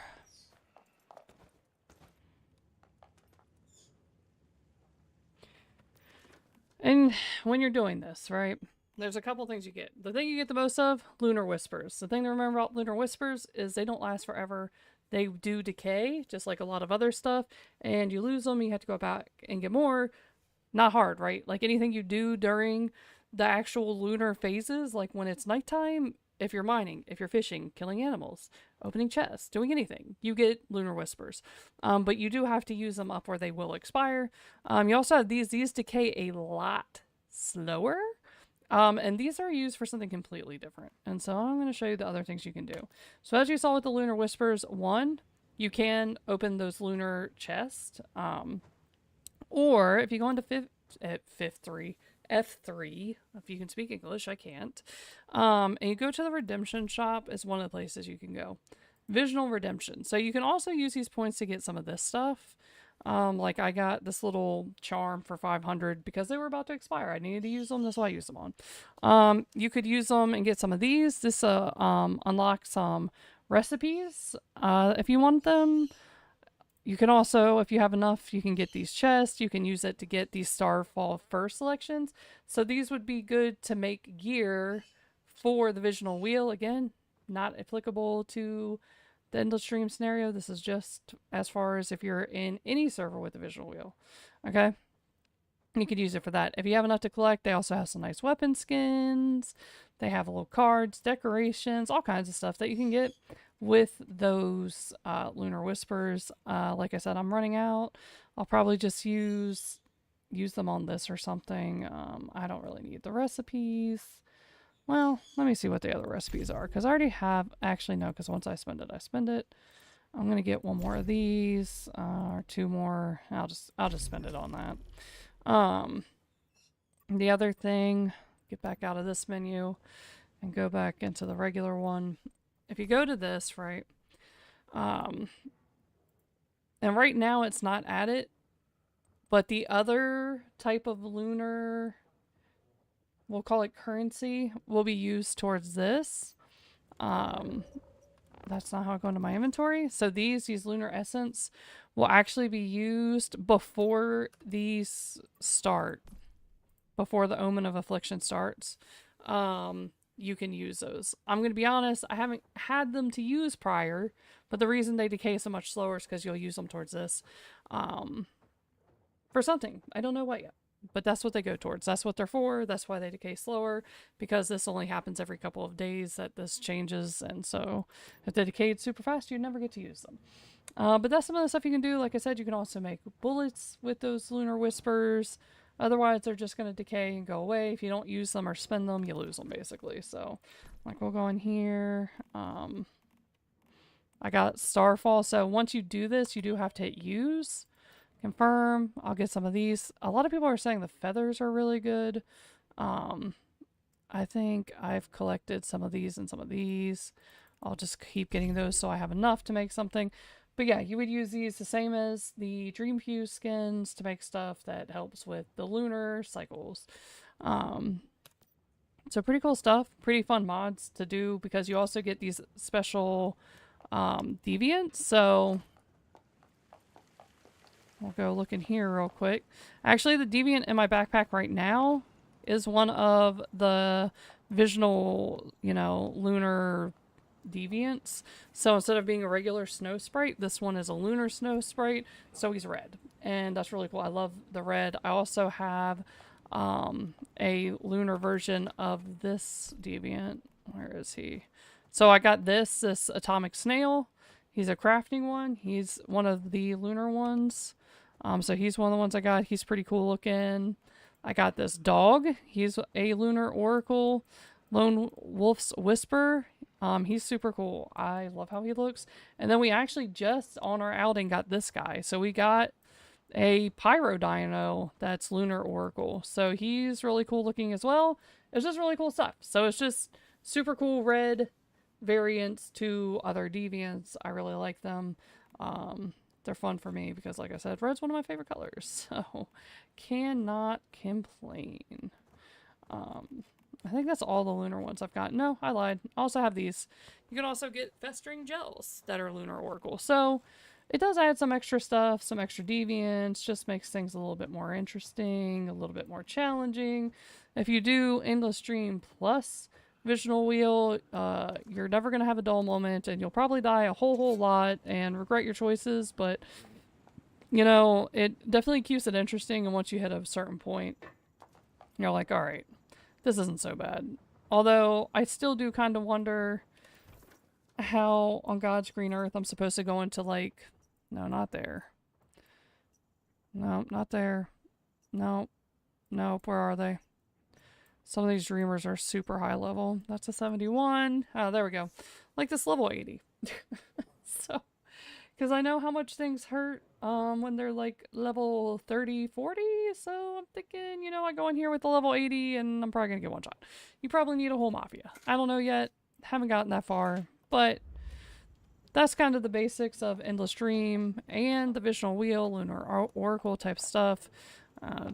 A: And when you're doing this, right, there's a couple things you get. The thing you get the most of, lunar whispers. The thing to remember about lunar whispers is they don't last forever. They do decay, just like a lot of other stuff, and you lose them, you have to go back and get more. Not hard, right? Like anything you do during the actual lunar phases, like when it's nighttime, if you're mining, if you're fishing, killing animals, opening chests, doing anything, you get lunar whispers. But you do have to use them up or they will expire. You also have these decay a lot slower. And these are used for something completely different. And so I'm going to show you the other things you can do. So as you saw with the lunar whispers, one, you can open those lunar chests. Or if you go into F3, if you can speak English, I can't. And you go to the redemption shop is one of the places you can go. Visional redemption. So you can also use these points to get some of this stuff. Like I got this little charm for 500 because they were about to expire. I needed to use them. That's why I used them on. You could use them and get some of these. This unlocks some recipes if you want them. You can also, if you have enough, you can get these chests. You can use it to get these Starfall Fur selections. So these would be good to make gear for the Visional Wheel. Again, not applicable to the Endless Stream scenario. This is just as far as if you're in any server with the Visional Wheel. Okay? You could use it for that. If you have enough to collect, they also have some nice weapon skins. They have little cards, decorations, all kinds of stuff that you can get with those lunar whispers. Like I said, I'm running out. I'll probably just use them on this or something. I don't really need the recipes. Well, let me see what the other recipes are, because I already have, actually no, because once I spend it, I spend it. I'm gonna get one more of these, or two more. I'll just spend it on that. The other thing, get back out of this menu and go back into the regular one. If you go to this, right, and right now it's not added, but the other type of lunar, we'll call it currency, will be used towards this. That's not how I go into my inventory. So these lunar essence will actually be used before these start, before the Omen of Affliction starts. You can use those. I'm going to be honest, I haven't had them to use prior, but the reason they decay so much slower is because you'll use them towards this. For something. I don't know what yet, but that's what they go towards. That's what they're for. That's why they decay slower, because this only happens every couple of days that this changes, and so if they decayed super fast, you'd never get to use them. But that's some of the stuff you can do. Like I said, you can also make bullets with those lunar whispers. Otherwise, they're just going to decay and go away. If you don't use them or spend them, you lose them, basically. So, like, we'll go in here. I got Starfall. So, once you do this, you do have to hit use. Confirm. I'll get some of these. A lot of people are saying the feathers are really good. I think I've collected some of these and some of these. I'll just keep getting those so I have enough to make something. But yeah, you would use these the same as the Dream Fuse skins to make stuff that helps with the lunar cycles. So pretty cool stuff. Pretty fun mods to do, because you also get these special deviants. So we'll go look in here real quick. Actually, the deviant in my backpack right now is one of the visional, lunar deviants. So instead of being a regular snow sprite, this one is a lunar snow sprite, so he's red, and that's really cool. I love the red. I also have a lunar version of this deviant. Where is he? So I got this atomic snail. He's a crafting one. He's one of the lunar ones. So he's one of the ones I got. He's pretty cool looking. I got this dog. He's a lunar oracle. Lone Wolf's Whisper. He's super cool. I love how he looks. And then we actually just on our outing got this guy. So we got a Pyro Dino that's Lunar Oracle. So he's really cool looking as well. It's just really cool stuff. So it's just super cool red variants to other deviants. I really like them. They're fun for me because, like I said, red's one of my favorite colors. So cannot complain. I think that's all the lunar ones I've got. No, I lied. I also have these. You can also get festering gels that are Lunar Oracle. So it does add some extra stuff, some extra deviants, just makes things a little bit more interesting, a little bit more challenging. If you do Endless Stream plus Visional Wheel, you're never going to have a dull moment, and you'll probably die a whole lot and regret your choices, but you know, it definitely keeps it interesting, and once you hit a certain point, you're like, all right, this isn't so bad. Although I still do kind of wonder how on God's green earth I'm supposed to go into, like, no, not there. No, not there. No, nope, where are they? Some of these dreamers are super high level. That's a 71. Oh, there we go. Like this level 80. So, because I know how much things hurt when they're like level 30, 40. So I'm thinking, you know, I go in here with the level 80 and I'm probably going to get one shot. You probably need a whole mafia. I don't know yet. Haven't gotten that far. But that's kind of the basics of Endless Dream and the Visional Wheel, Lunar Oracle type stuff.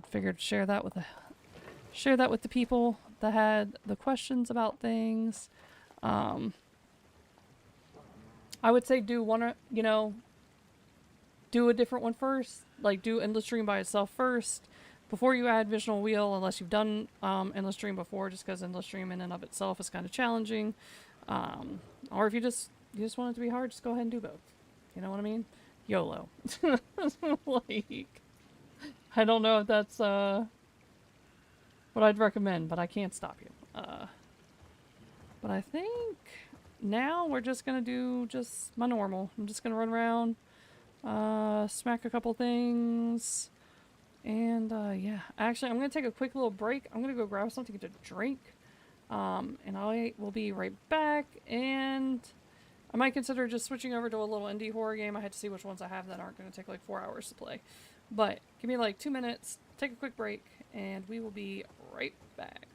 A: Figured to share that with the people that had the questions about things. I would say do one, you know, do a different one first. Like do Endless Dream by itself first before you add Visional Wheel, unless you've done Endless Dream before, just because Endless Dream in and of itself is kind of challenging. Or if you just want it to be hard, just go ahead and do both. You know what I mean? YOLO. Like, I don't know if that's what I'd recommend, but I can't stop you. But I think now we're just gonna do just my normal. I'm just gonna run around, smack a couple things, and yeah. Actually, I'm gonna take a quick little break. I'm gonna go grab something to drink, and I will be right back. And I might consider just switching over to a little indie horror game. I had to see which ones I have that aren't gonna take like 4 hours to play. But give me like 2 minutes, take a quick break, and we will be right back.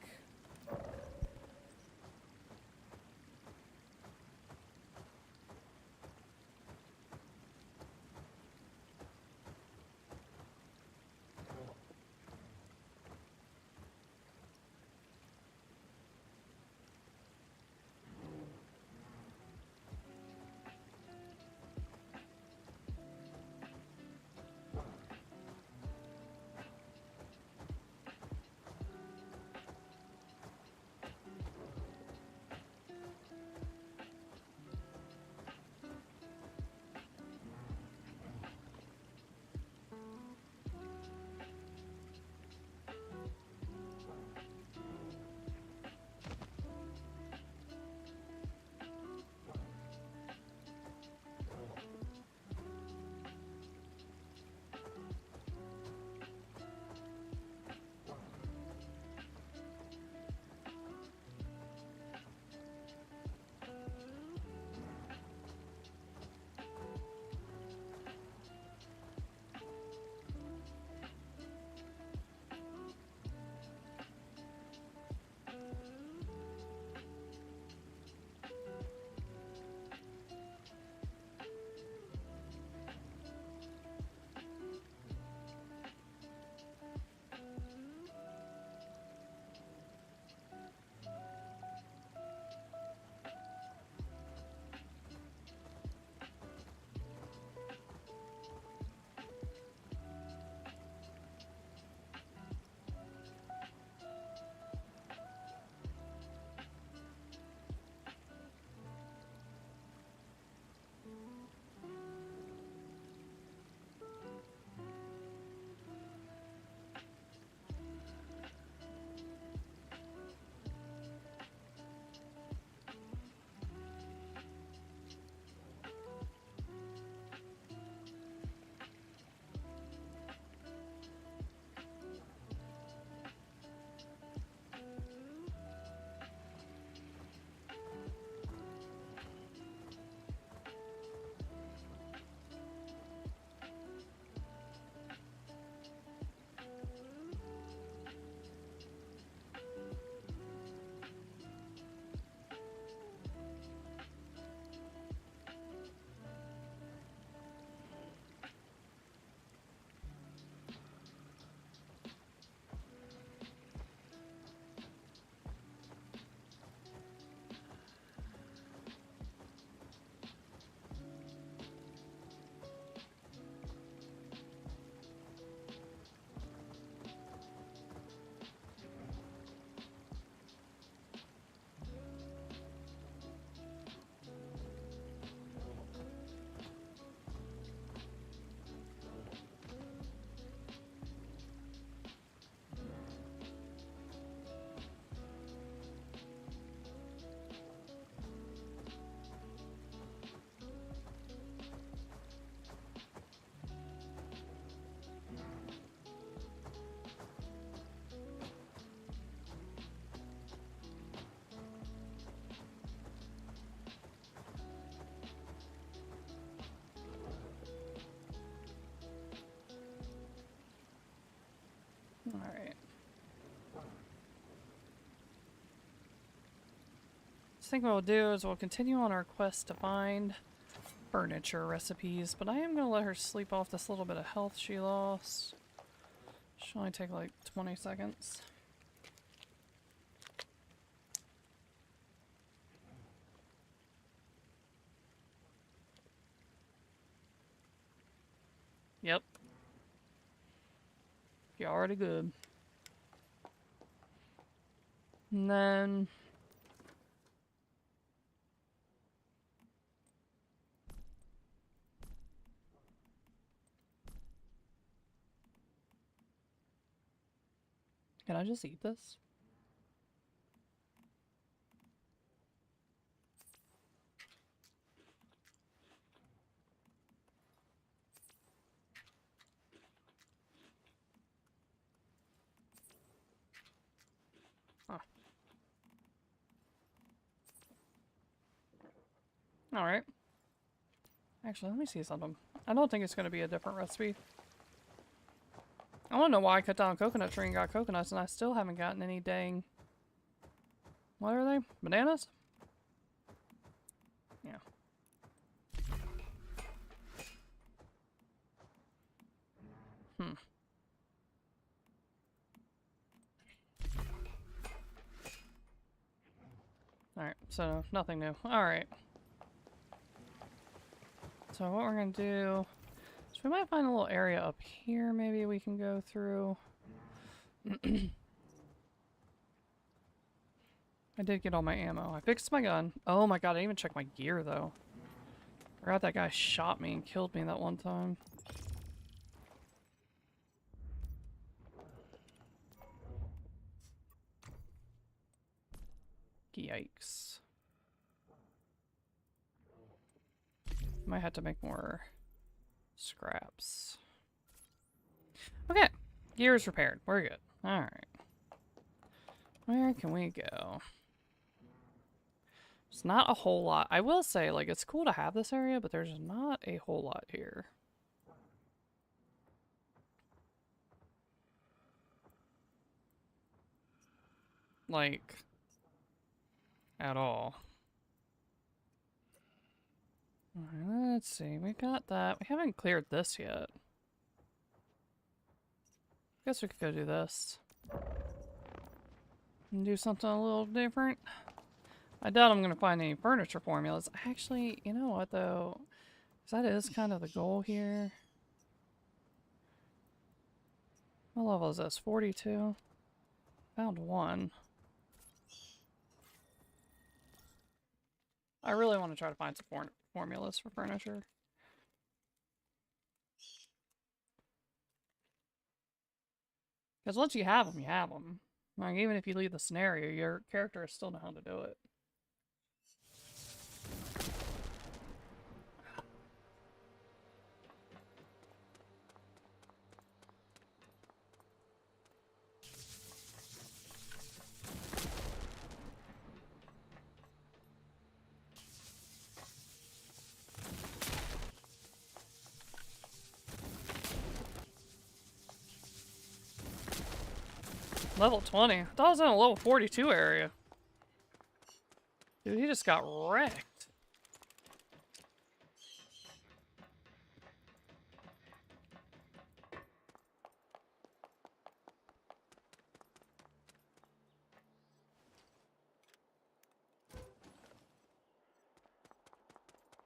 A: think what we'll do is we'll continue on our quest to find furniture recipes, but I am going to let her sleep off this little bit of health she lost. Should only take like 20 seconds. Yep. You're already good. And then... Can I just eat this? Huh. Alright. Actually, let me see something. I don't think it's going to be a different recipe. I don't know why I cut down a coconut tree and got coconuts and I still haven't gotten any dang... What are they? Bananas? Yeah. Hmm. Alright, so nothing new. Alright. So what we're going to do... So we might find a little area up here maybe we can go through. I did get all my ammo. I fixed my gun. Oh my god, I didn't even check my gear though. Forgot that guy shot me and killed me that one time. Yikes. Might have to make more scraps. Okay. Gear is repaired. We're good. Alright. Where can we go? It's not a whole lot. I will say, like, it's cool to have this area, but there's not a whole lot here. Like, at all. Alright, let's see. We got that. We haven't cleared this yet. Guess we could go do this. And do something a little different. I doubt I'm going to find any furniture formulas. Actually, you know what though? 'Cause that is kind of the goal here. What level is this? 42? Found one. I really want to try to find some formulas for furniture. Because once you have them, you have them. Like, even if you leave the scenario, your character still know how to do it. Level 20? I thought I was in a level 42 area. Dude, he just got wrecked.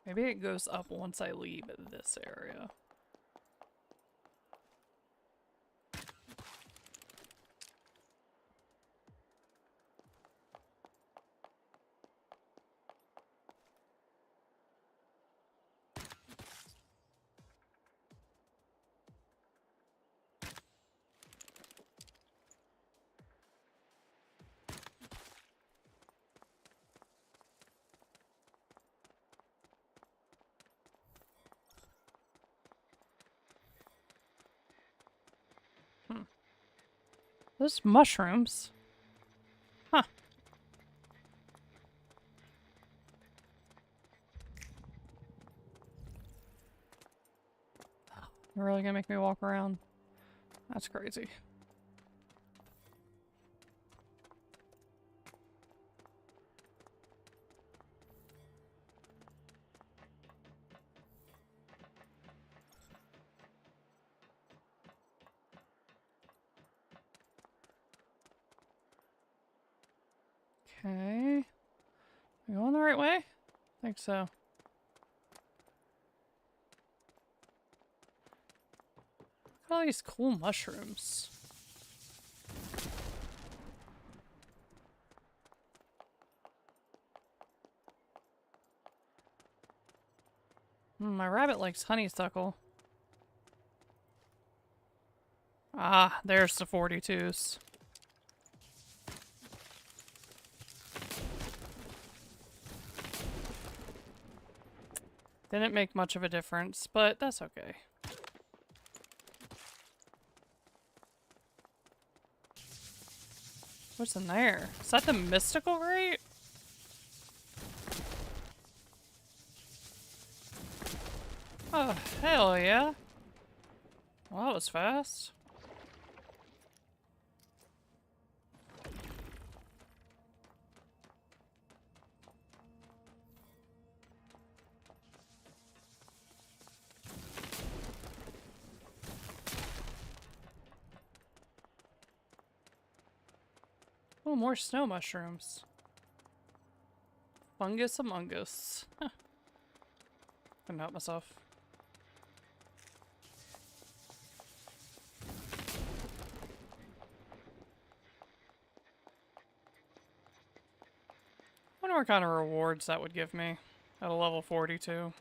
A: Maybe it goes up once I leave this area. Those mushrooms. Huh. You're really gonna make me walk around? That's crazy. Okay. Are we going the right way? I think so. Look at all these cool mushrooms. My rabbit likes honeysuckle. Ah, there's the 42s. Didn't make much of a difference, but that's okay. What's in there? Is that the mystical grate? Oh, hell yeah. Well, that was fast. Oh, more snow mushrooms. Fungus among us. Huh. Couldn't help myself. Wonder what kind of rewards that would give me at a level 42.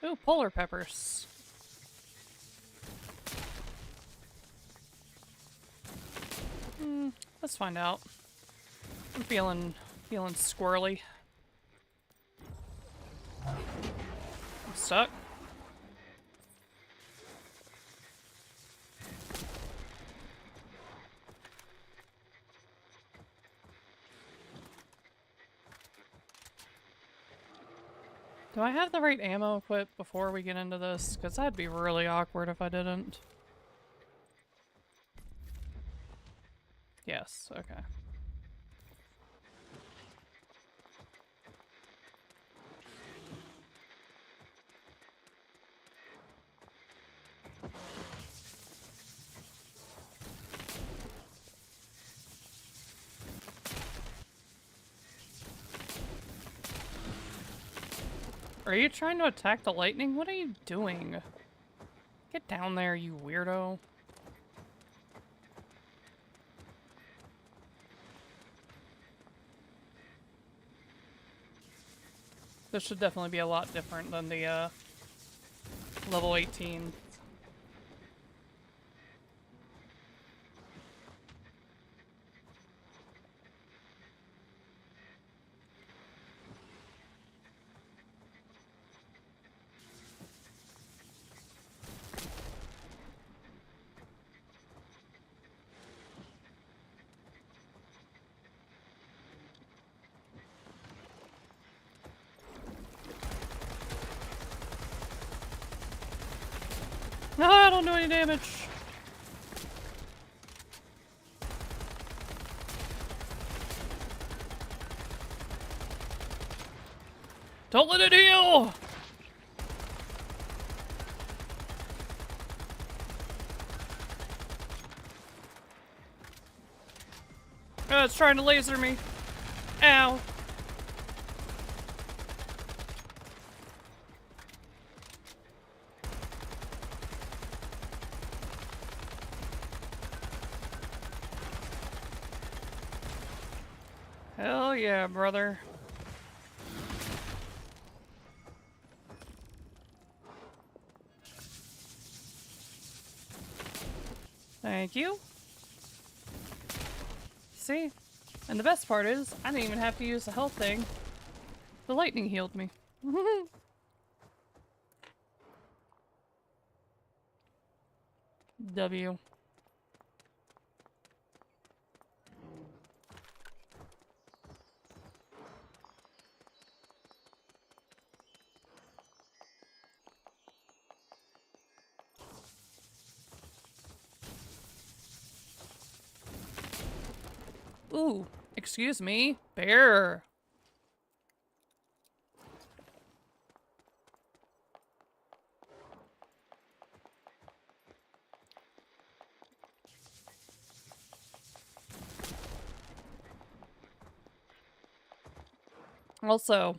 A: Ooh, polar peppers. Let's find out. I'm feeling squirrely. I'm stuck. Do I have the right ammo equipped before we get into this? Because that'd be really awkward if I didn't. Yes, okay. Are you trying to attack the lightning? What are you doing? Get down there, you weirdo. This should definitely be a lot different than the level 18. No, I don't do any damage. Don't let it heal! Oh, it's trying to laser me. Ow. Hell yeah, brother. Thank you. See? And the best part is, I didn't even have to use the health thing. The lightning healed me. W. Ooh, excuse me, bear. Also,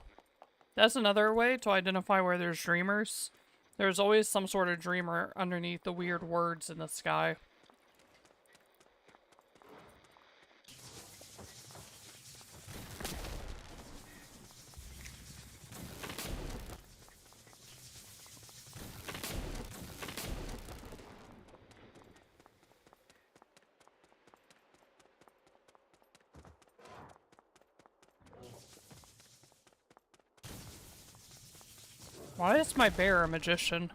A: that's another way to identify where there's dreamers. There's always some sort of dreamer underneath the weird words in the sky. Why is my bear a magician?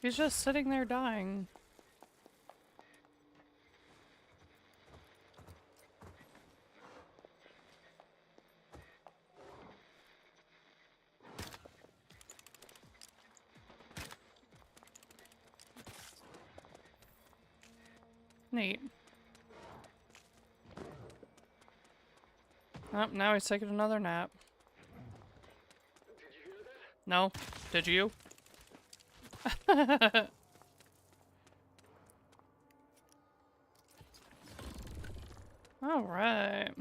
A: He's just sitting there dying. Neat. Oh, now he's taking another nap. No? Did you? Alright.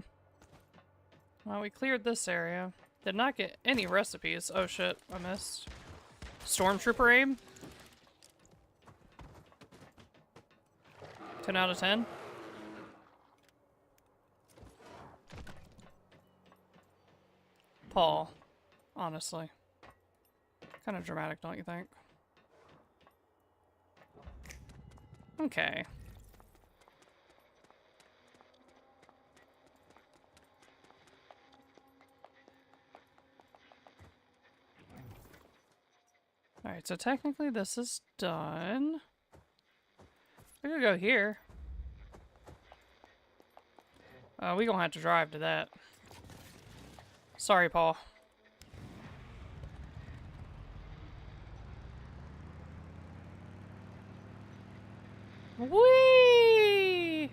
A: Well, we cleared this area. Did not get any recipes. Oh shit, I missed. Stormtrooper aim? 10 out of 10? Paul. Honestly. Kind of dramatic, don't you think? Okay. Alright, so technically this is done. We could go here. We gonna have to drive to that. Sorry, Paul. Whee!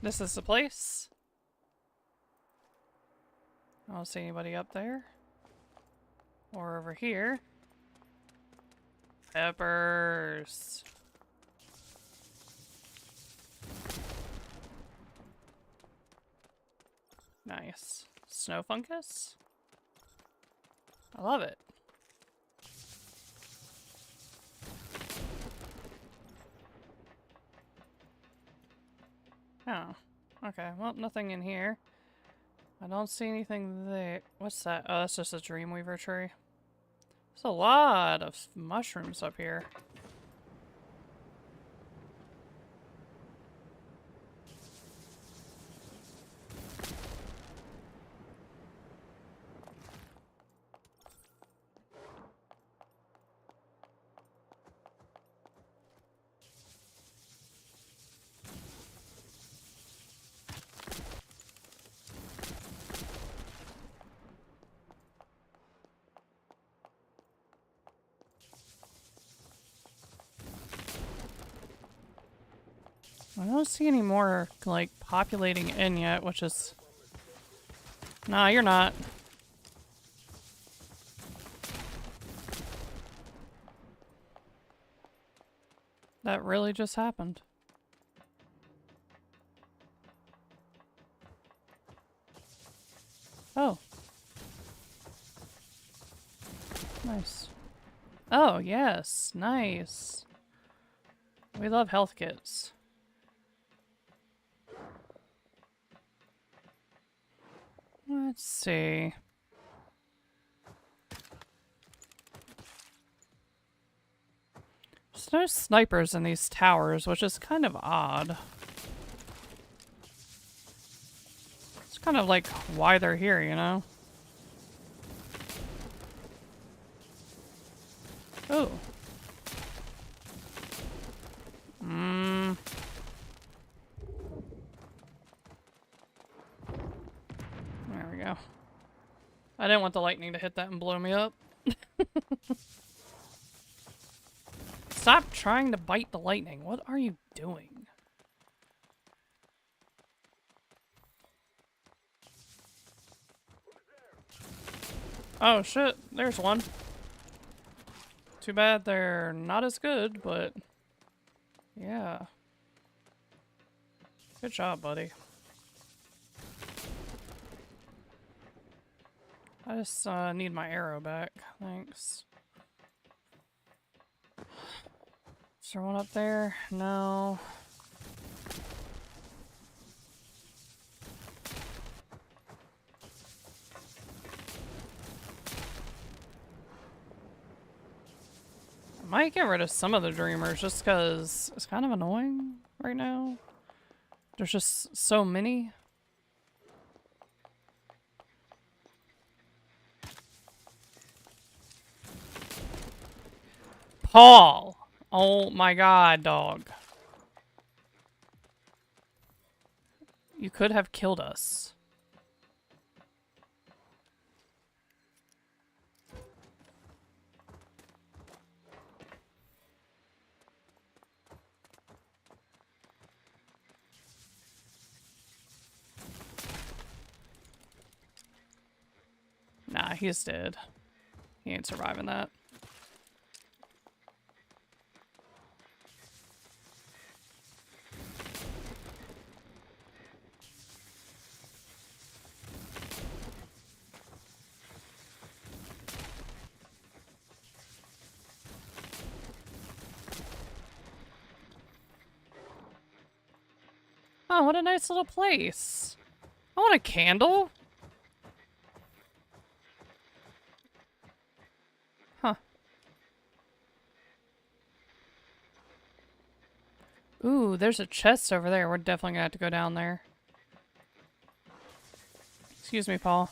A: This is the place. I don't see anybody up there. Or over here. Peppers. Nice. Snow fungus? I love it. Oh. Okay, well, nothing in here. I don't see anything there. What's that? Oh, that's just a Dreamweaver tree. There's a lot of mushrooms up here. I don't see any more, like, populating in yet, which is... Nah, you're not. That really just happened. Oh. Nice. Oh, yes. Nice. We love health kits. Let's see. no snipers in these towers, which is kind of odd. It's kind of like why they're here, you know? Oh. There we go. I didn't want the lightning to hit that and blow me up. Stop trying to bite the lightning. What are you doing? Oh shit, there's one. Too bad they're not as good, but yeah. Good job, buddy. I just need my arrow back. Thanks. Is there one up there? No. I might get rid of some of the dreamers just because it's kind of annoying right now. There's just so many. Paul! Oh my god, dog. You could have killed us. Nah, he's dead. He ain't surviving that. Oh, what a nice little place. I want a candle. Huh. Ooh, there's a chest over there. We're definitely gonna have to go down there. Excuse me, Paul.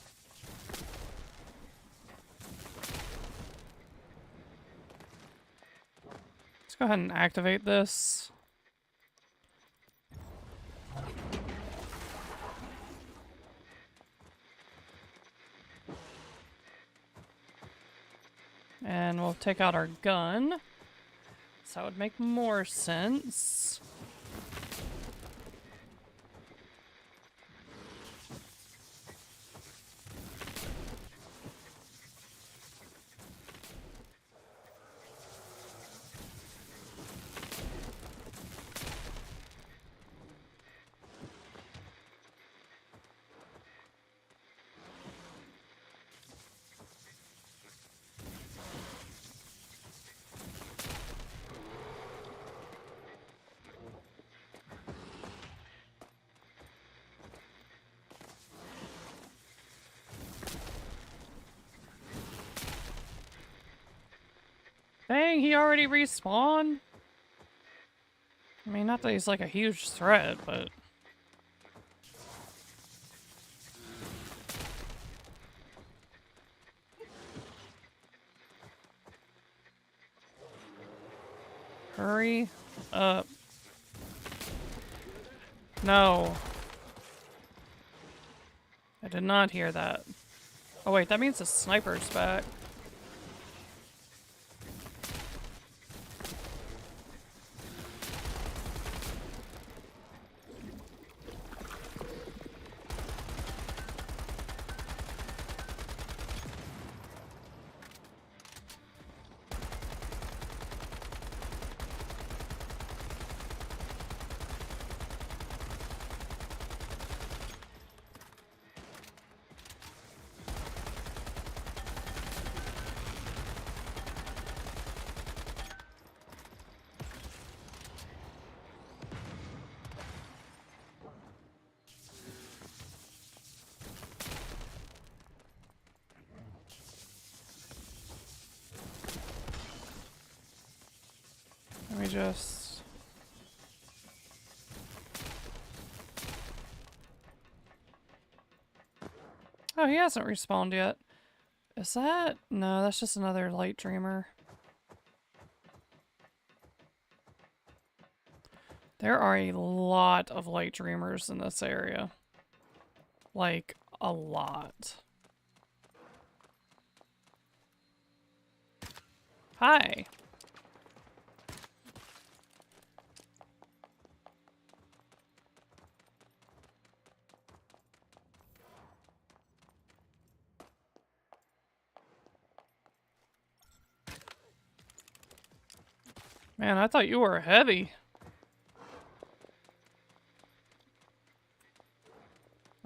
A: Let's go ahead and activate this. And we'll take out our gun. So that would make more sense. Dang, he already respawned? I mean, not that he's like a huge threat, but... Hurry up. No. I did not hear that. Oh wait, that means the sniper's back. just... Oh, he hasn't respawned yet. Is that... No, that's just another light dreamer. There are a lot of light dreamers in this area. Like, a lot. Hi. Man, I thought you were heavy.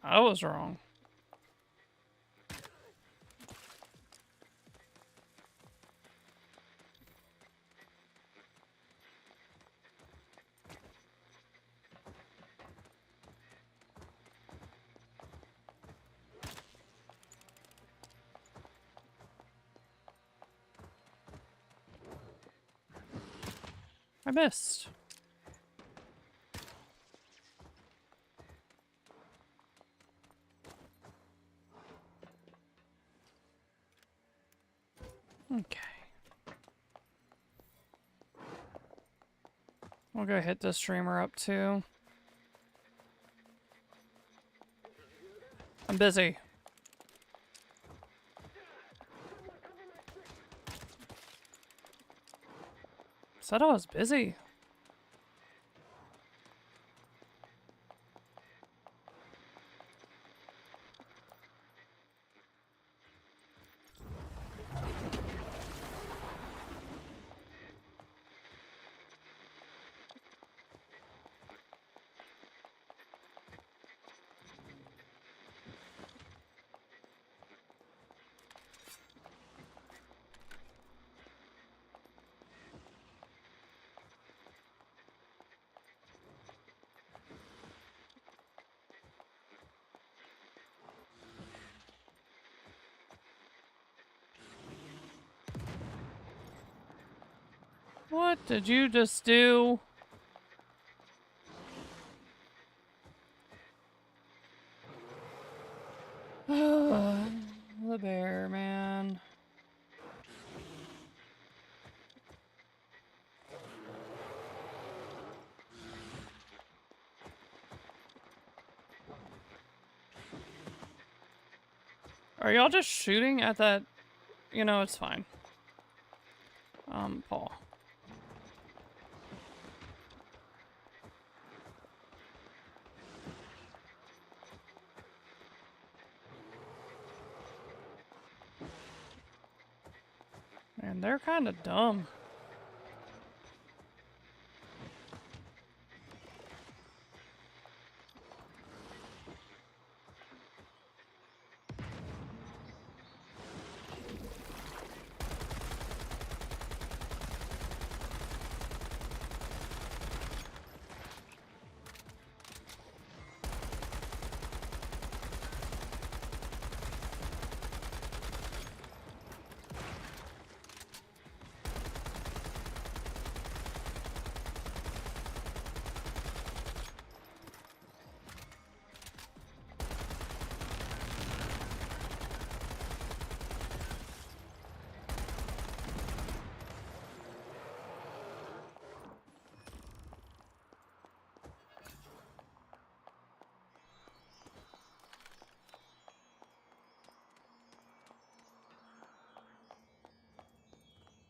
A: I was wrong. I missed. Okay. We'll go hit this streamer up too. I'm busy. Said I was busy. What did you just do? The bear, man. Are y'all just shooting at that? You know, it's fine. Paul. Man, they're kind of dumb.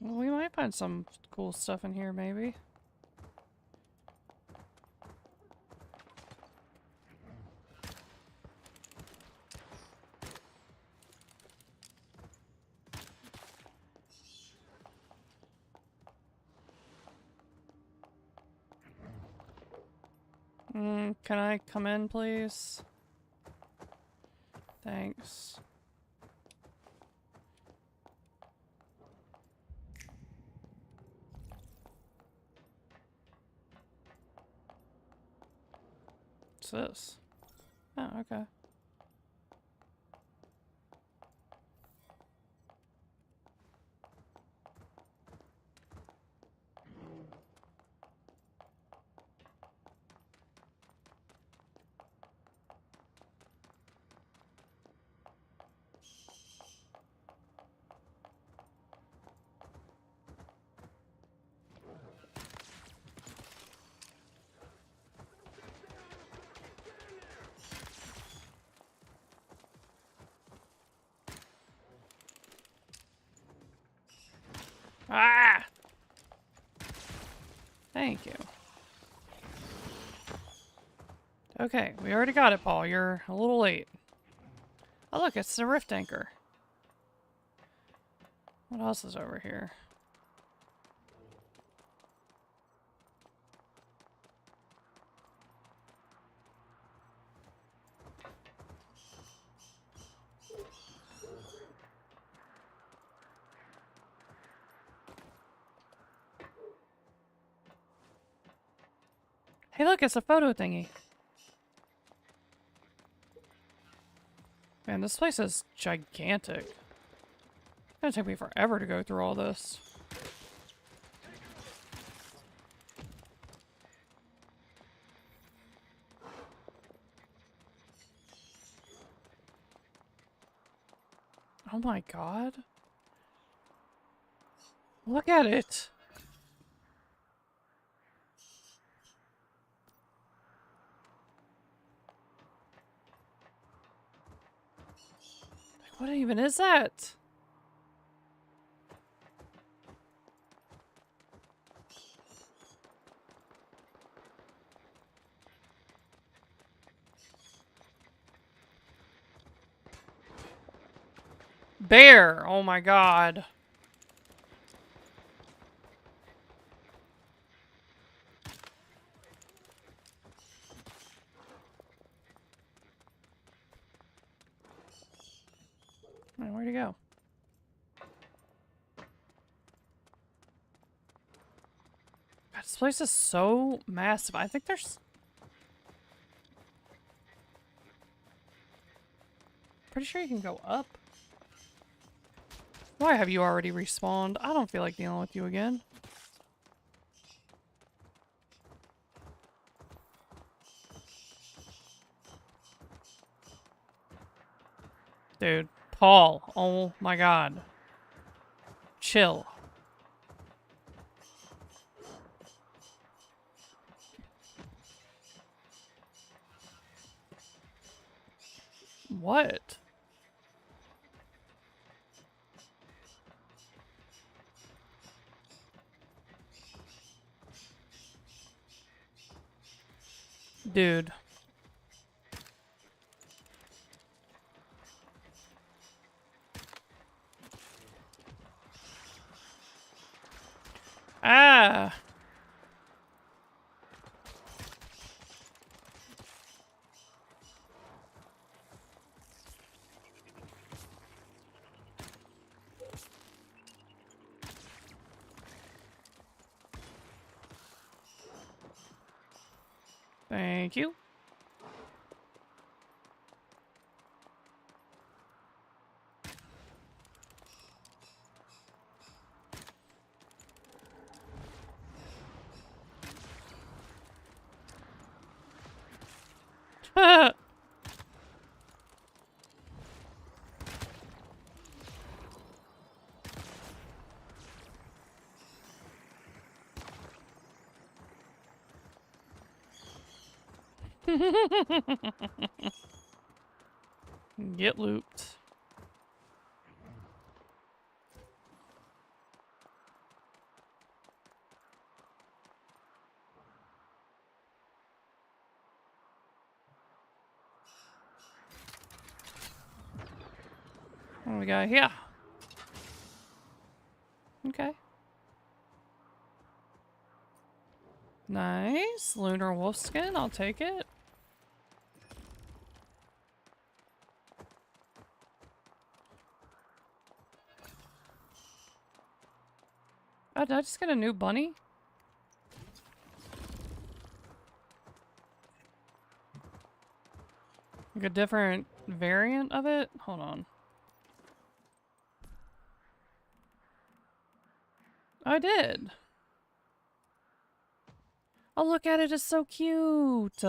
A: Well, we might find some cool stuff in here, maybe. Can I come in, please? Thanks. What's this? Oh, okay. Ah! Thank you. Okay, we already got it, Paul. You're a little late. Oh, look, it's the rift anchor. What else is over here? Hey, look, it's a photo thingy. Man, this place is gigantic. It's gonna take me forever to go through all this. Oh my god. Look at it! Like, what even is that? Bear! Oh my god. Man, where'd he go? God, this place is so massive. I think there's... Pretty sure you can go up. Why have you already respawned? I don't feel like dealing with you again. Dude, Paul. Oh my god. Chill. What? Dude. Ah! Thank you. Get looped. What do we got here? Okay. Nice. Lunar wolf skin. I'll take it. Oh, did I just get a new bunny? Like a different variant of it? Hold on. I did. Oh, look at it. It's so cute.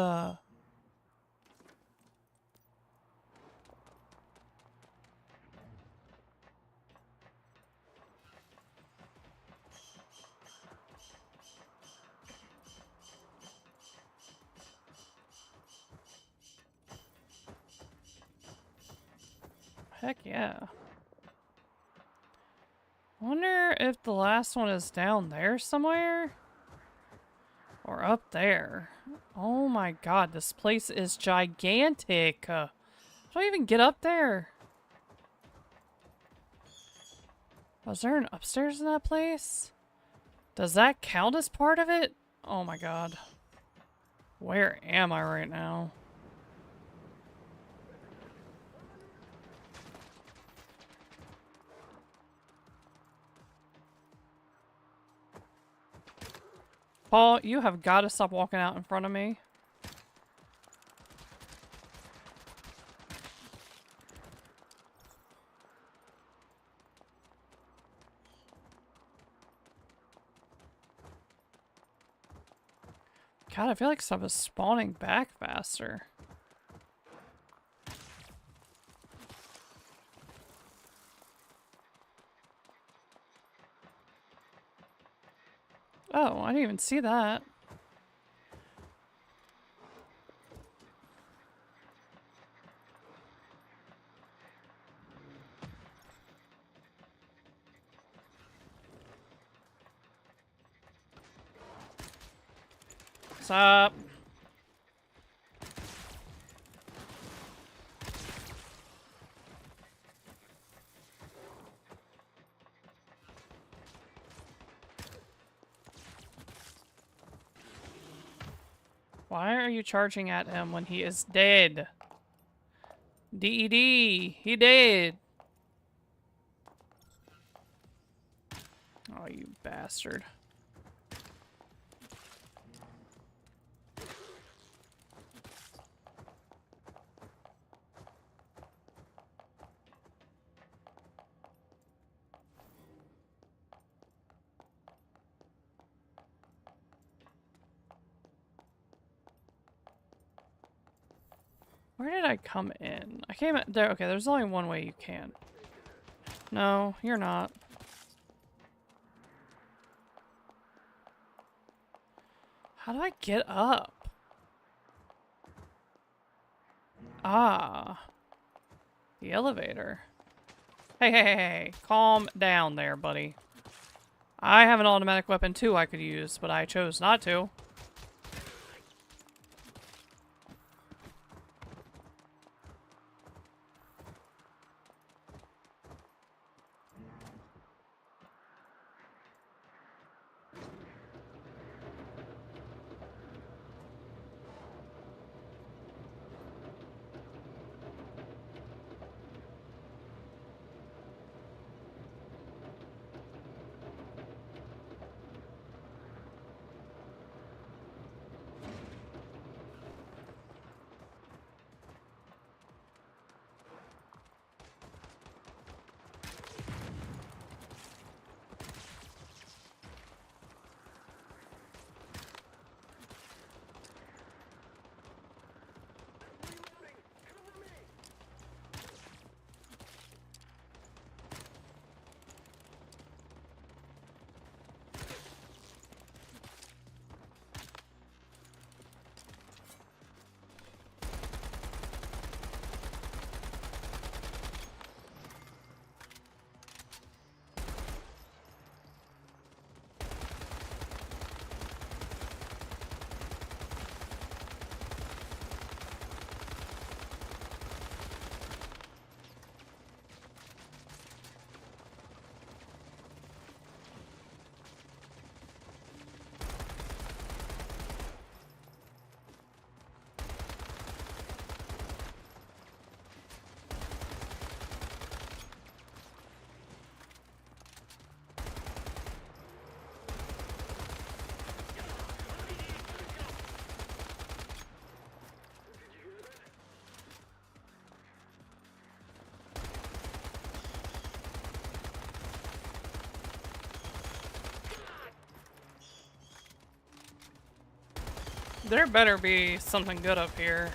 A: Heck yeah. Wonder if the last one is down there somewhere? Or up there? Oh my god, this place is gigantic. How do I even get up there? Was there an upstairs in that place? Does that count as part of it? Oh my god. Where am I right now? Paul, you have got to stop walking out in front of me. God, I feel like stuff is spawning back faster. Oh, I didn't even see that. What's up? Why are you charging at him when he is dead? DED, he dead. Oh, you bastard. Where did I come in? I came in there. Okay, there's only one way you can. No, you're not. How do I get up? Ah. The elevator. Hey, hey, hey, hey. Calm down there, buddy. I have an automatic weapon too I could use, but I chose not to. There better be something good up here.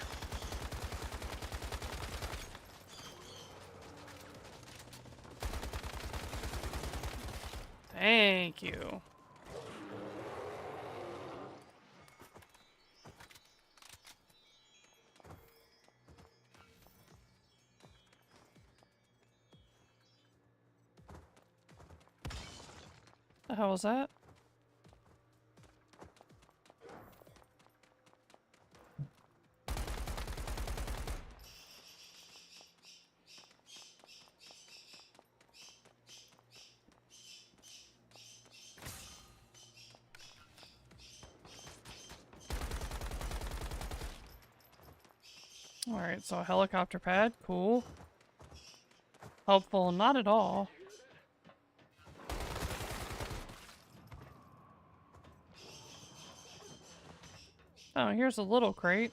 A: Thank you. The hell was that? Alright, so a helicopter pad. Cool. Helpful, not at all. Oh, here's a little crate.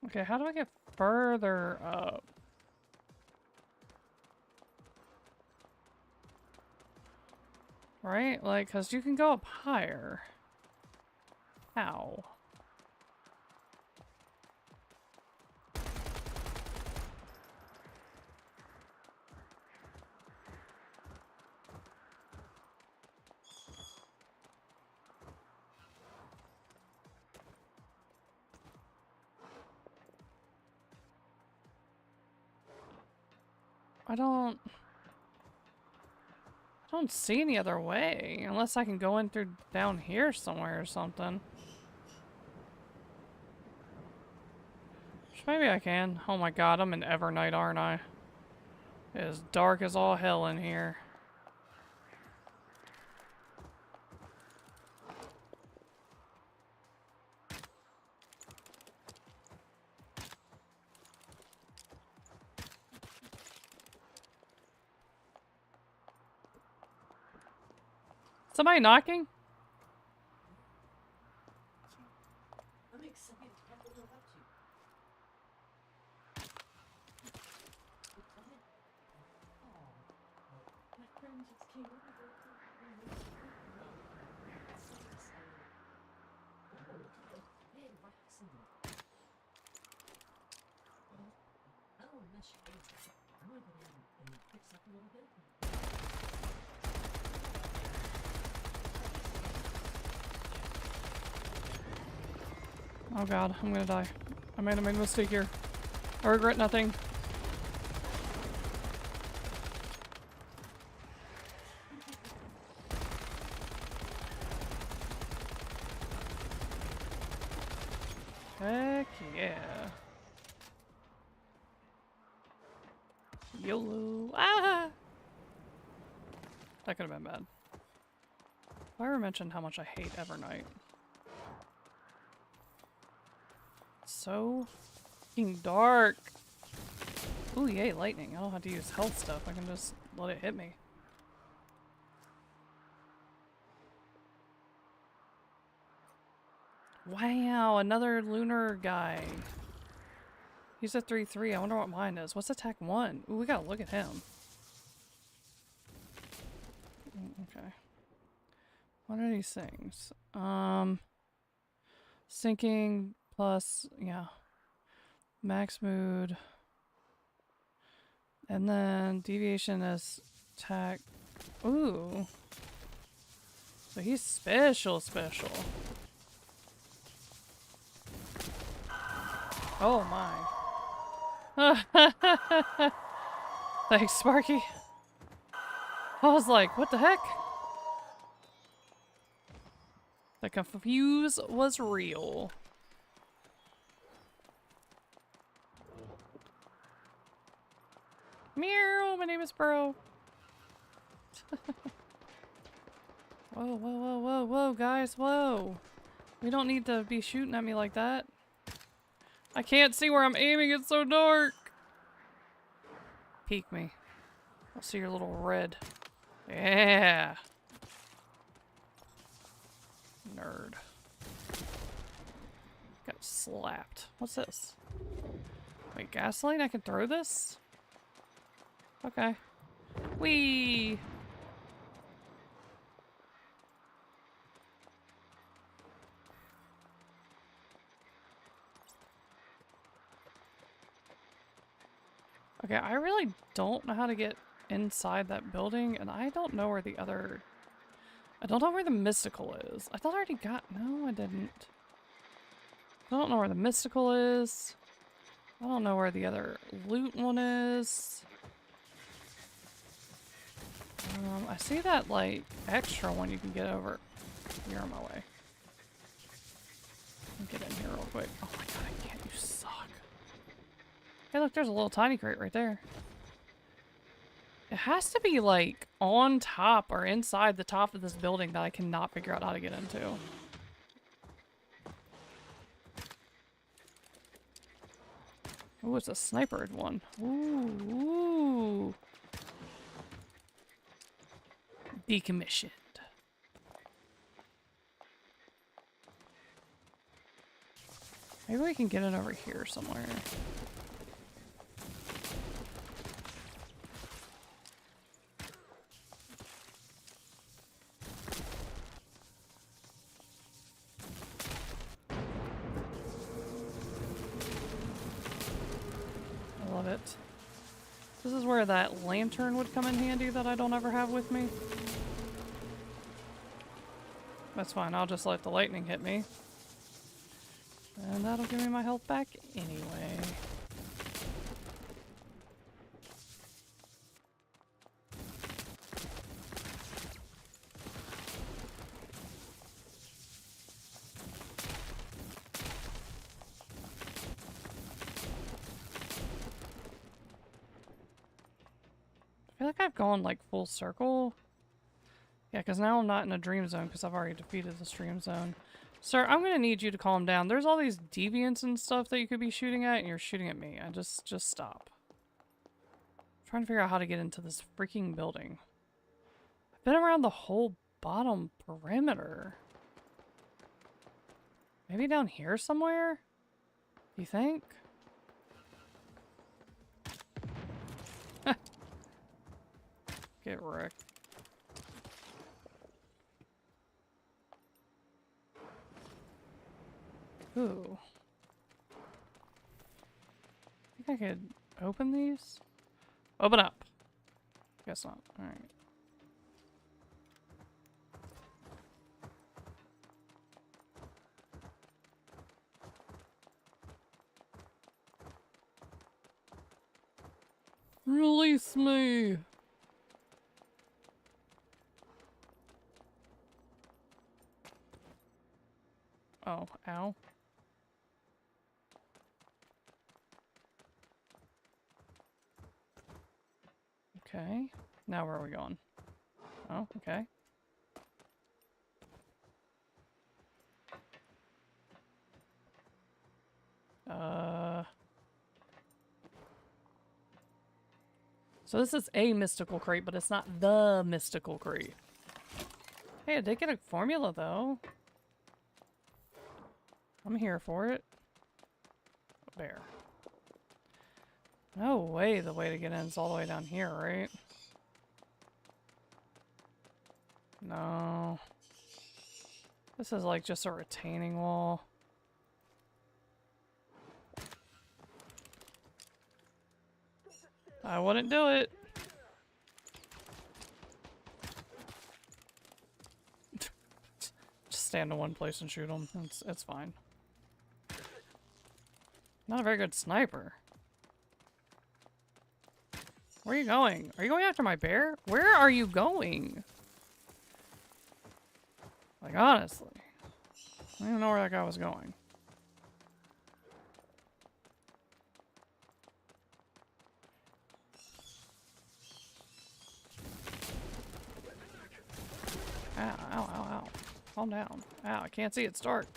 A: Okay, how do I get further up? Right? Like, because you can go up higher. How? I don't see any other way, unless I can go in through down here somewhere or something. Which maybe I can. Oh my god, I'm in Evernight, aren't I? It is dark as all hell in here. Somebody knocking?
C: I'm excited to have what you're up to. Oh, my friend just came over. So excited. Hey, relaxing. Oh, unless you want to. I'm gonna go down and fix up a little bit.
A: Oh god, I'm gonna die. I made a mistake here. I regret nothing. Heck yeah. YOLO. Ah! That could have been bad. Have I ever mentioned how much I hate Evernight? So fucking dark. Ooh, yay, lightning. I don't have to use health stuff. I can just let it hit me. Wow, another lunar guy. He's a 3-3. I wonder what mine is. What's attack 1? Ooh, we gotta look at him. Okay. What are these things? Sinking plus, yeah. Max mood. And then deviation is attack. Ooh. So he's special. Oh my. Thanks, Sparky. I was like, what the heck? The confuse was real. Meow, my name is Burrow. Whoa, guys, whoa. We don't need to be shooting at me like that. I can't see where I'm aiming, it's so dark. Peek me. I'll see your little red. Yeah. Nerd. Got get slapped. What's this? Wait, gasoline? I can throw this? Okay. Whee! Okay, I really don't know how to get inside that building, and I don't know where the other... I don't know where the mystical is. I thought I already got... No, I didn't. I don't know where the mystical is. I don't know where the other loot one is. I see that, like, extra one you can get over. You're on my way. Let me get in here real quick. Oh my god, I can't. You suck. Hey, look, there's a little tiny crate right there. It has to be, like, on top or inside the top of this building that I cannot figure out how to get into. Ooh, it's a snipered one. Ooh. Decommissioned. Maybe we can get it over here somewhere. I love it. This is where that lantern would come in handy that I don't ever have with me. That's fine, I'll just let the lightning hit me. And that'll give me my health back anyway. I feel like I've gone like full circle. Yeah, because now I'm not in a dream zone because I've already defeated this dream zone. Sir, I'm going to need you to calm down. There's all these deviants and stuff that you could be shooting at, and you're shooting at me. Just stop. I'm trying to figure out how to get into this freaking building. I've been around the whole bottom perimeter. Maybe down here somewhere? Do you think? Get wrecked. Ooh. I think I could open these? Open up. Guess not. Alright. Release me! Oh, ow. Okay. Now where are we going? Oh, okay. So this is a mystical crate, but it's not the mystical crate. Hey, I did get a formula, though. I'm here for it. A bear. No way the way to get in is all the way down here, right? No. This is like just a retaining wall. I wouldn't do it. Just stand in one place and shoot them. It's fine. Not a very good sniper. Where are you going? Are you going after my bear? Where are you going? Like, honestly. I don't even know where that guy was going. Ow, ow, ow, ow. Calm down. Ow, I can't see it start.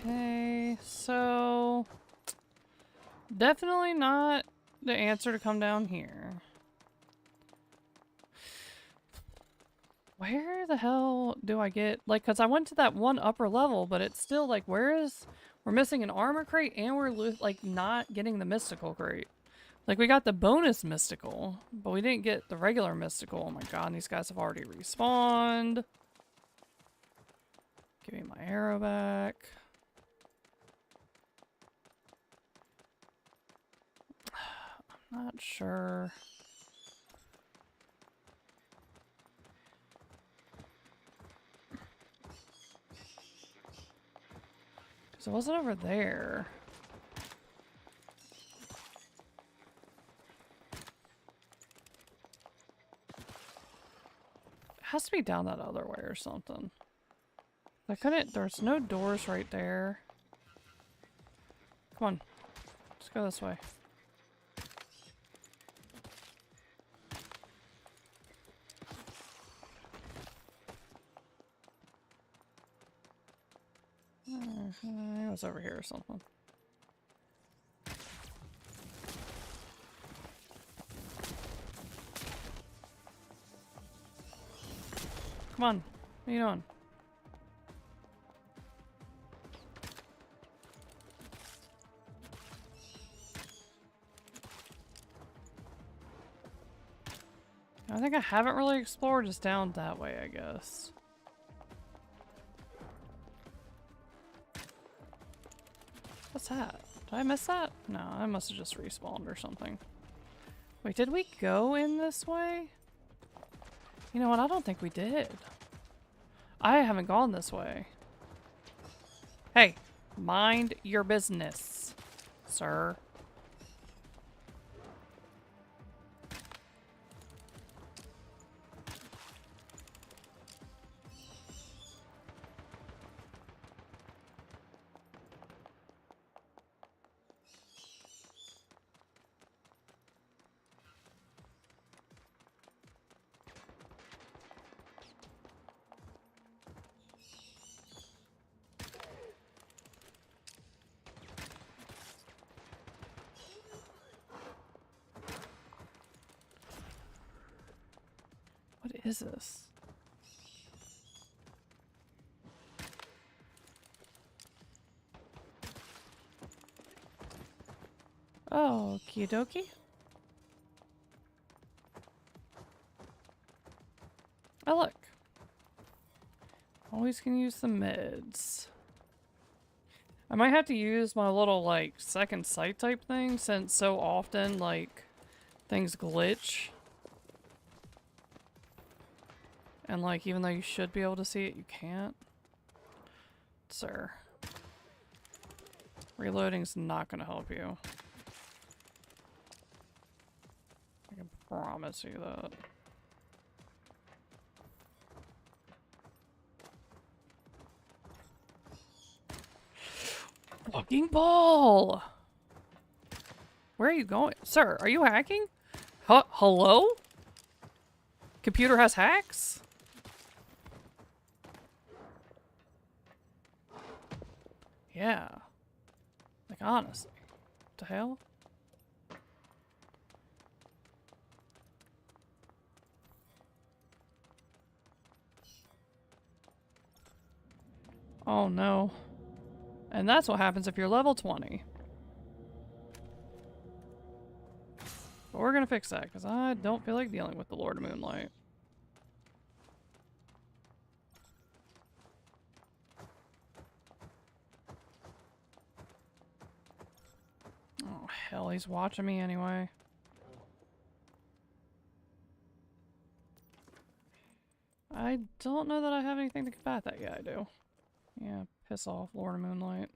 A: Okay, so Definitely not the answer to come down here. Where the hell do I get... Like, because I went to that one upper level, but it's still like, where is... We're missing an armor crate and we're, like, not getting the mystical crate. Like, we got the bonus mystical, but we didn't get the regular mystical. Oh my god, and these guys have already respawned. Give me my arrow back. I'm not sure. Because it wasn't over there. It has to be down that other way or something. I couldn't... There's no doors right there. Come on. Let's go this way. It was over here or something. Come on. What are you doing? I think I haven't really explored just down that way, I guess. What's that? Did I miss that? No, I must have just respawned or something. Wait, did we go in this way? You know what? I don't think we did. I haven't gone this way. Hey, mind your business, sir. What is this? Oh, okie dokie. Oh, look. Always can use the meds. I might have to use my little, like, second sight type thing, since so often, like, things glitch. And, like, even though you should be able to see it, you can't. Sir. Reloading's not gonna help you. I can promise you that. Fucking ball! Where are you going? Sir, are you hacking? Hello? Computer has hacks? Yeah. Like, honestly. What the hell? Oh no. And that's what happens if you're level 20. But we're gonna fix that, because I don't feel like dealing with the Lord of Moonlight. Oh hell, he's watching me anyway. I don't know that I have anything to combat that. Yeah, I do. Yeah, piss off, Lord of Moonlight.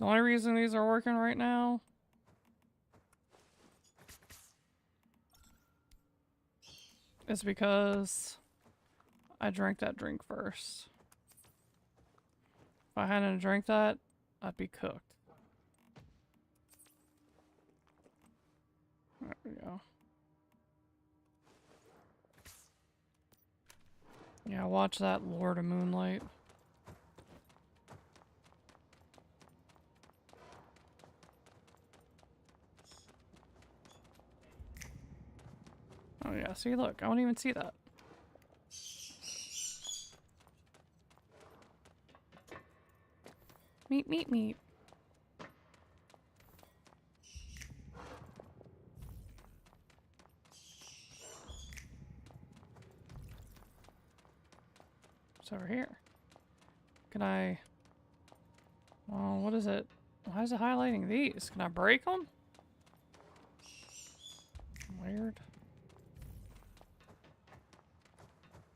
A: The only reason these are working right now is because I drank that drink first. If I hadn't drank that, I'd be cooked. There we go. Yeah, watch that, Lord of Moonlight. Oh yeah, see, look, I won't even see that. Meep, meep, meep. It's over here. Can I... Oh, what is it? Why is it highlighting these? Can I break them? Weird.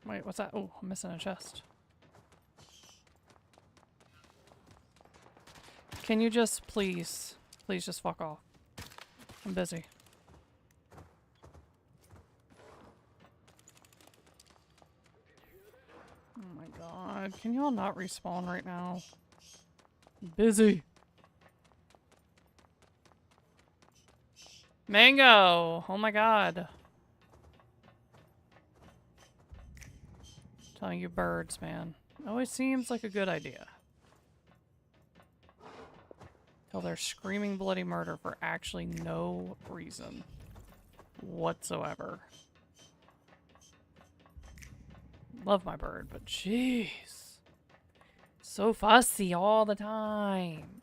A: Wait, what's that? Oh, I'm missing a chest. Can you just please just fuck off? I'm busy. Oh my god. Can you all not respawn right now? I'm busy. Mango! Oh my god. Telling you birds, man. Always seems like a good idea. Till they're screaming bloody murder for actually no reason whatsoever. Love my bird, but jeez. So fussy all the time.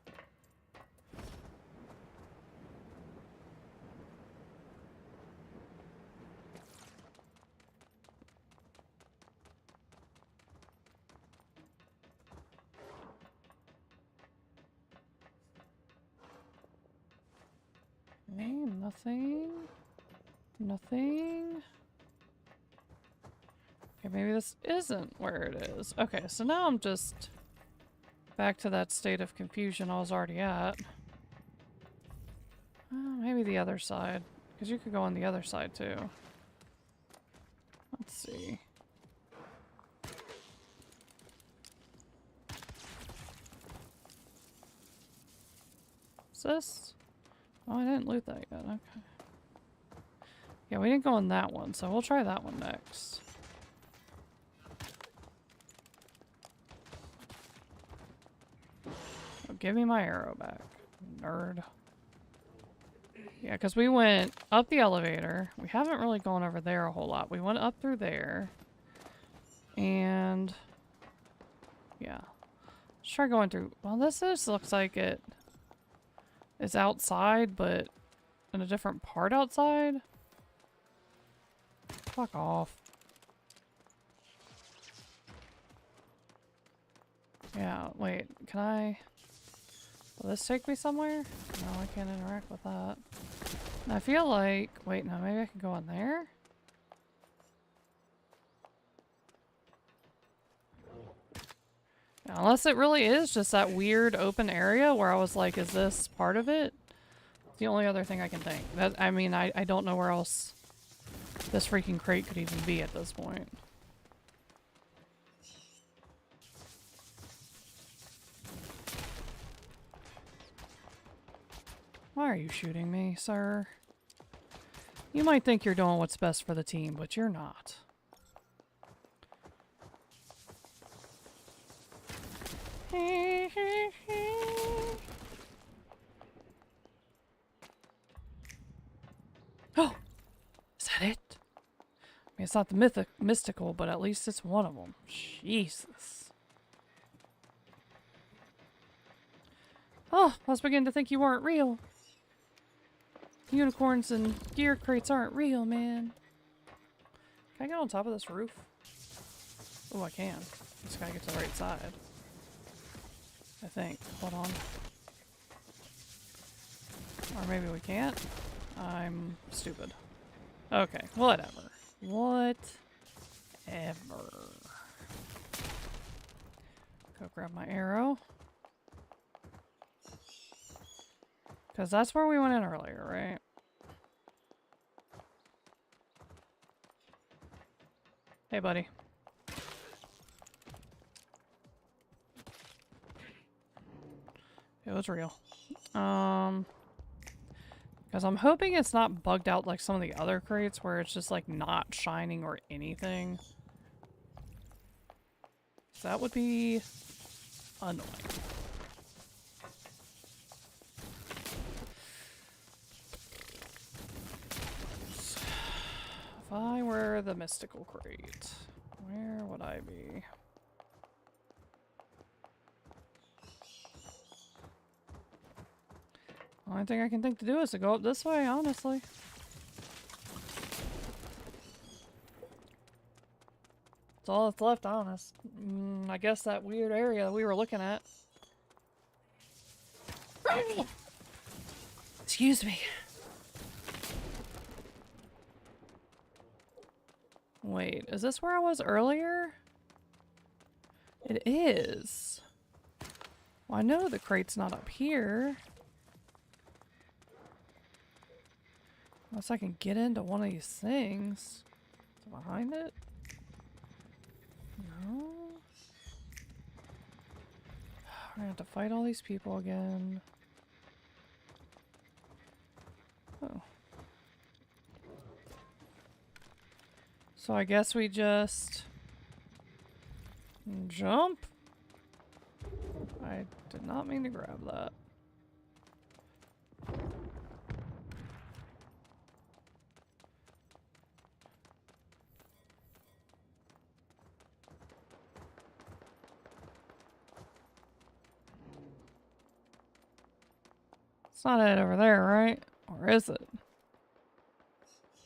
A: Okay, nothing. Nothing. Okay, maybe this isn't where it is. Okay, so now I'm just back to that state of confusion I was already at. Maybe the other side. Because you could go on the other side too. Let's see. What's this? Oh, I didn't loot that yet. Okay. Yeah, we didn't go on that one, so we'll try that one next. Oh, give me my arrow back, nerd. Yeah, because we went up the elevator. We haven't really gone over there a whole lot. We went up through there. And... yeah. Let's try going through... Well, this just looks like it is outside, but in a different part outside. Fuck off. Yeah, wait. Can I... Will this take me somewhere? No, I can't interact with that. I feel like... Wait, no, maybe I can go in there? Yeah, unless it really is just that weird open area where I was like, is this part of it? It's the only other thing I can think. That, I mean, I don't know where else this freaking crate could even be at this point. Why are you shooting me, sir? You might think you're doing what's best for the team, but you're not. Oh! Is that it? I mean, it's not the mystical, but at least it's one of them. Jesus. Oh, I was beginning to think you weren't real. Unicorns and gear crates aren't real, man. Can I get on top of this roof? Oh, I can. Just gotta get to the right side. I think. Hold on. Or maybe we can't. I'm stupid. Okay, whatever. Whatever. Go grab my arrow. Because that's where we went in earlier, right? Hey, buddy. It was real. Because I'm hoping it's not bugged out like some of the other crates where it's just like not shining or anything. that would be annoying. If I were the mystical crate, where would I be? Only thing I can think to do is to go up this way, honestly. That's all that's left, honest. I guess that weird area we were looking at. Excuse me. Wait, is this where I was earlier? It is. Well, I know the crate's not up here. Unless I can get into one of these things. Is it behind it? No. We're gonna have to fight all these people again. Oh. So I guess we just jump? I did not mean to grab that. It's not it over there, right? Or is it?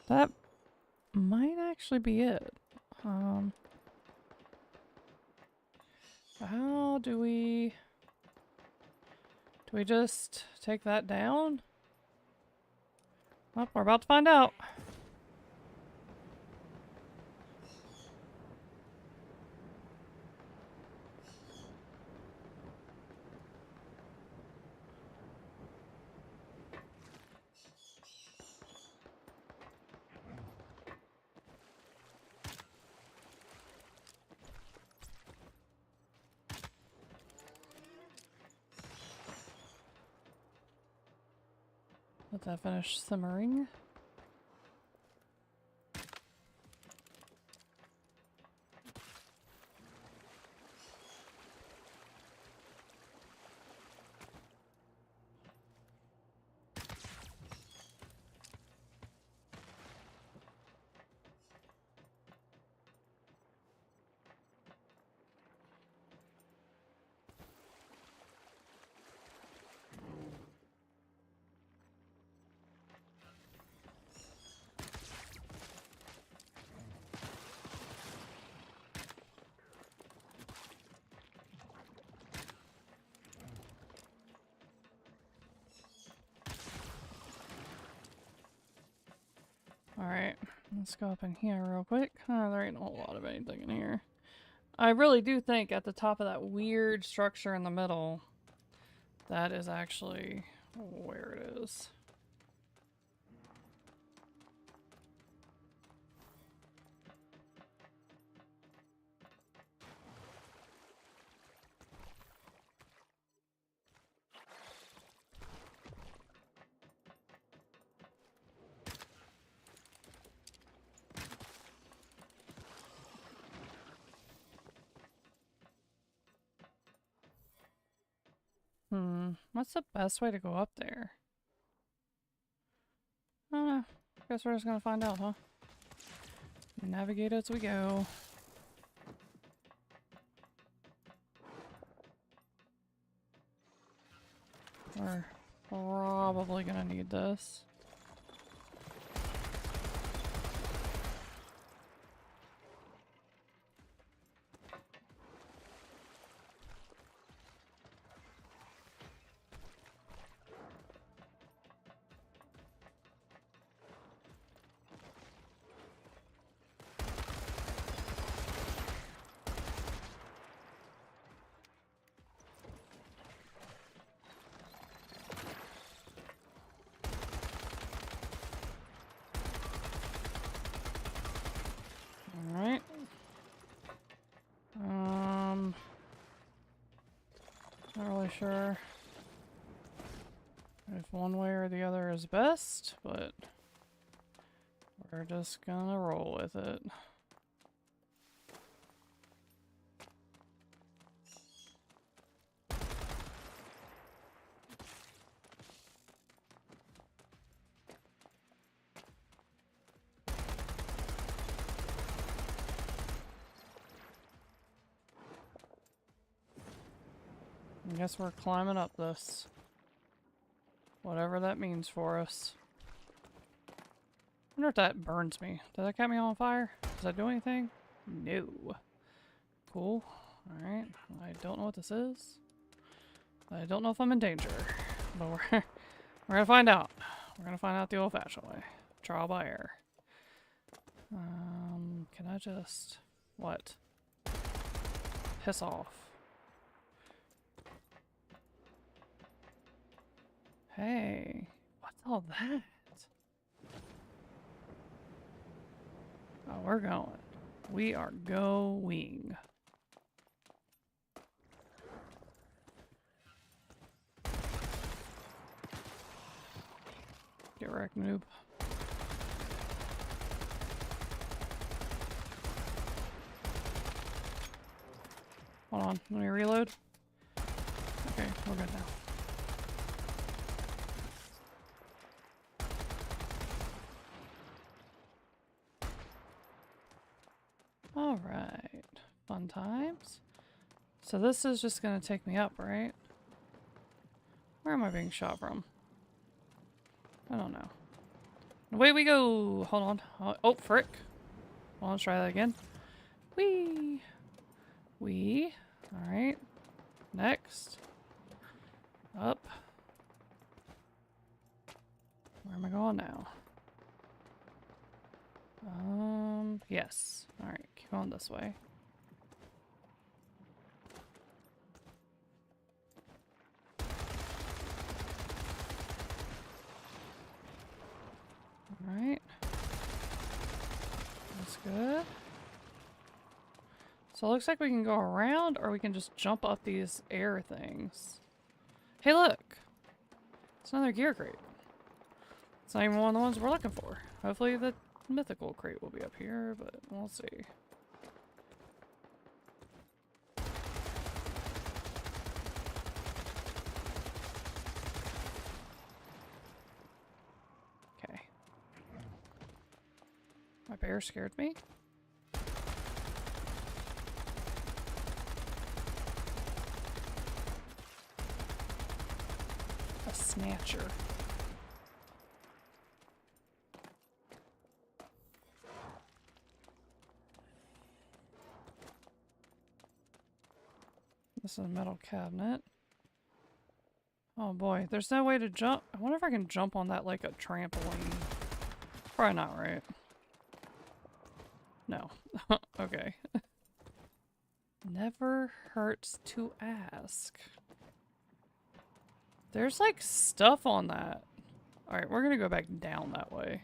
A: That might actually be it. How do we... Do we just take that down? Well, we're about to find out. Let that finish simmering. Alright, let's go up in here real quick. There ain't a whole lot of anything in here. I really do think at the top of that weird structure in the middle, that is actually where it is. What's the best way to go up there? I don't know. Guess we're just gonna find out, huh? Navigate as we go. We're probably gonna need this. Alright. Not really sure if one way or the other is best, but we're just gonna roll with it. I guess we're climbing up this. Whatever that means for us. I wonder if that burns me. Does that catch me on fire? Does that do anything? No. Cool. Alright. I don't know what this is. I don't know if I'm in danger. But we're gonna find out. We're gonna find out the old-fashioned way. Trial by error. Can I just... What? Piss off. Hey. What's all that? Oh, we're going. We are going. Get wrecked, noob. Hold on, let me reload. Okay, we're good now. Alright. Fun times. So this is just gonna take me up, right? Where am I being shot from? I don't know. Away we go! Hold on. Oh, frick. Well, let's try that again. Whee! Whee. Alright. Next. Up. Where am I going now? Yes. Alright, keep going this way. Alright. That's good. So it looks like we can go around, or we can just jump up these air things. Hey, look! It's another gear crate. It's not even one of the ones we're looking for. Hopefully the mythical crate will be up here, but we'll see. Okay. My bear scared me. A snatcher. This is a metal cabinet. Oh boy, there's no way to jump. I wonder if I can jump on that like a trampoline. Probably not, right? No. Okay. Never hurts to ask. There's like stuff on that. Alright, we're gonna go back down that way.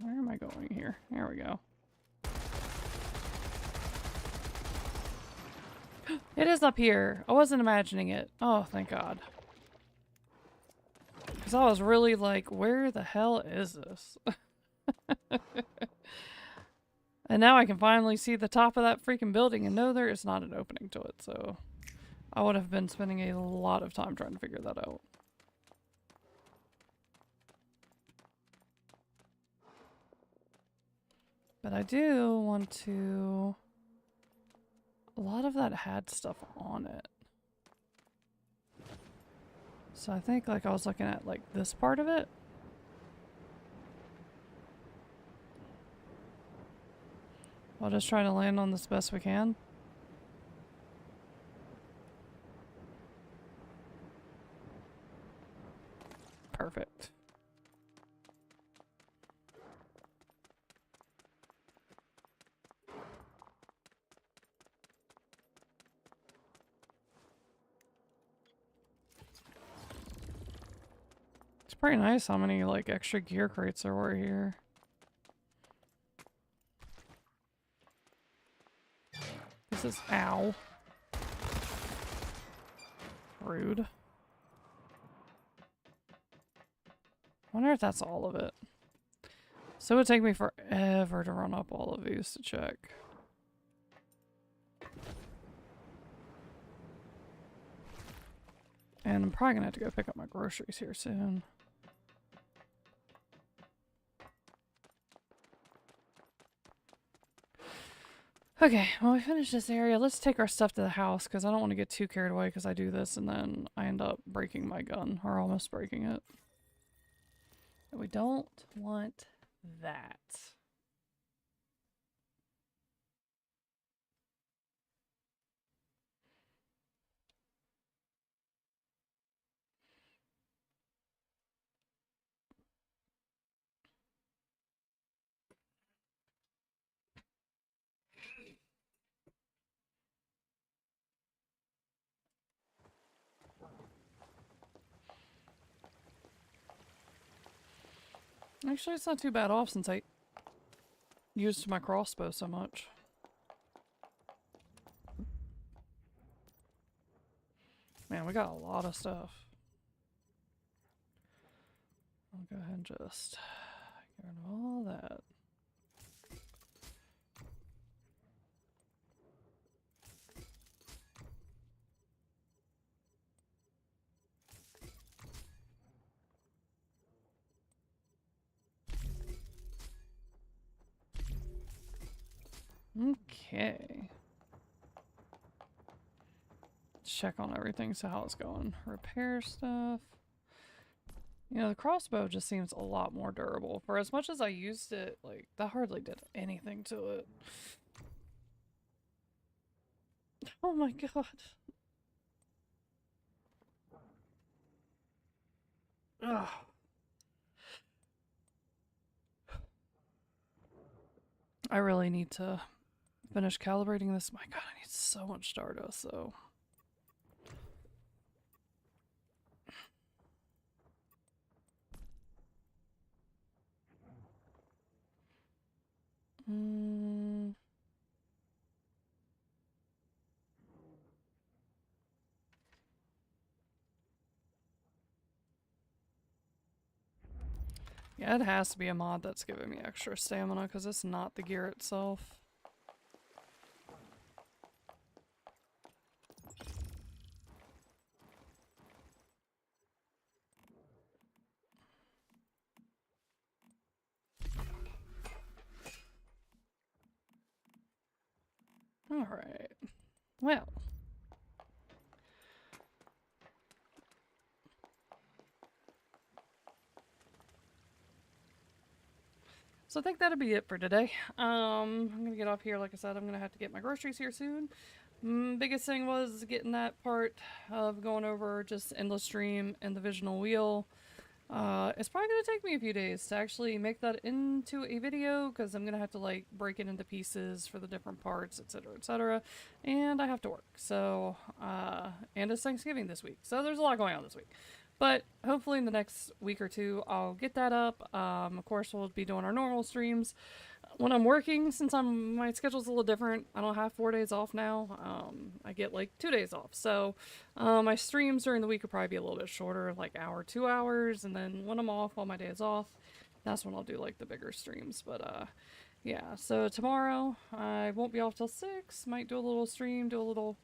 A: Where am I going here? There we go. It is up here. I wasn't imagining it. Oh, thank God. Because I was really like, where the hell is this? And now I can finally see the top of that freaking building, and no, there is not an opening to it, so I would have been spending a lot of time trying to figure that out. But I do want to... A lot of that had stuff on it. So I think like I was looking at like this part of it. I'll just try to land on this best we can. Perfect. It's pretty nice how many like extra gear crates there were here. This is ow. Rude. Wonder if that's all of it. So it would take me forever to run up all of these to check. And I'm probably gonna have to go pick up my groceries here soon. Okay, well, we finished this area. Let's take our stuff to the house because I don't want to get too carried away because I do this and then I end up breaking my gun or almost breaking it. And we don't want that. Actually, it's not too bad off since I used my crossbow so much. Man, we got a lot of stuff. I'll go ahead and just get rid of all that. Okay. Check on everything, so how it's going. Repair stuff. You know, the crossbow just seems a lot more durable. For as much as I used it, like, that hardly did anything to it. Oh my god. Ugh. I really need to finish calibrating this. My god, I need so much Stardust, though. Yeah, it has to be a mod that's giving me extra stamina because it's not the gear itself. Alright. Well. So I think that'll be it for today. I'm gonna get off here. Like I said, I'm gonna have to get my groceries here soon. Biggest thing was getting that part of going over just endless stream and the visional wheel. It's probably gonna take me a few days to actually make that into a video because I'm gonna have to like break it into pieces for the different parts, etc., etc. And I have to work. So, and it's Thanksgiving this week, so there's a lot going on this week. But hopefully in the next week or two, I'll get that up. Of course, we'll be doing our normal streams. When I'm working, since my schedule's a little different, I don't have 4 days off now. I get like 2 days off. So my streams during the week will probably be a little bit shorter, like hour, 2 hours. And then when I'm off, while my day is off, that's when I'll do like the bigger streams. But yeah, so tomorrow I won't be off till 6. Might do a little stream, do a little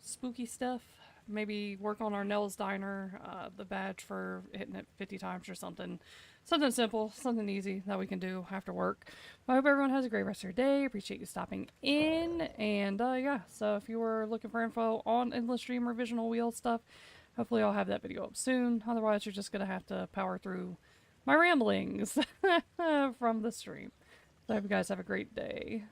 A: spooky stuff. Maybe work on our Nell's Diner, the badge for hitting it 50 times or something. Something simple, something easy that we can do after work. I hope everyone has a great rest of your day. Appreciate you stopping in. And yeah, so if you were looking for info on Endless Stream or Visional Wheel stuff, hopefully I'll have that video up soon. Otherwise, you're just going to have to power through my ramblings from the stream. So I hope you guys have a great day.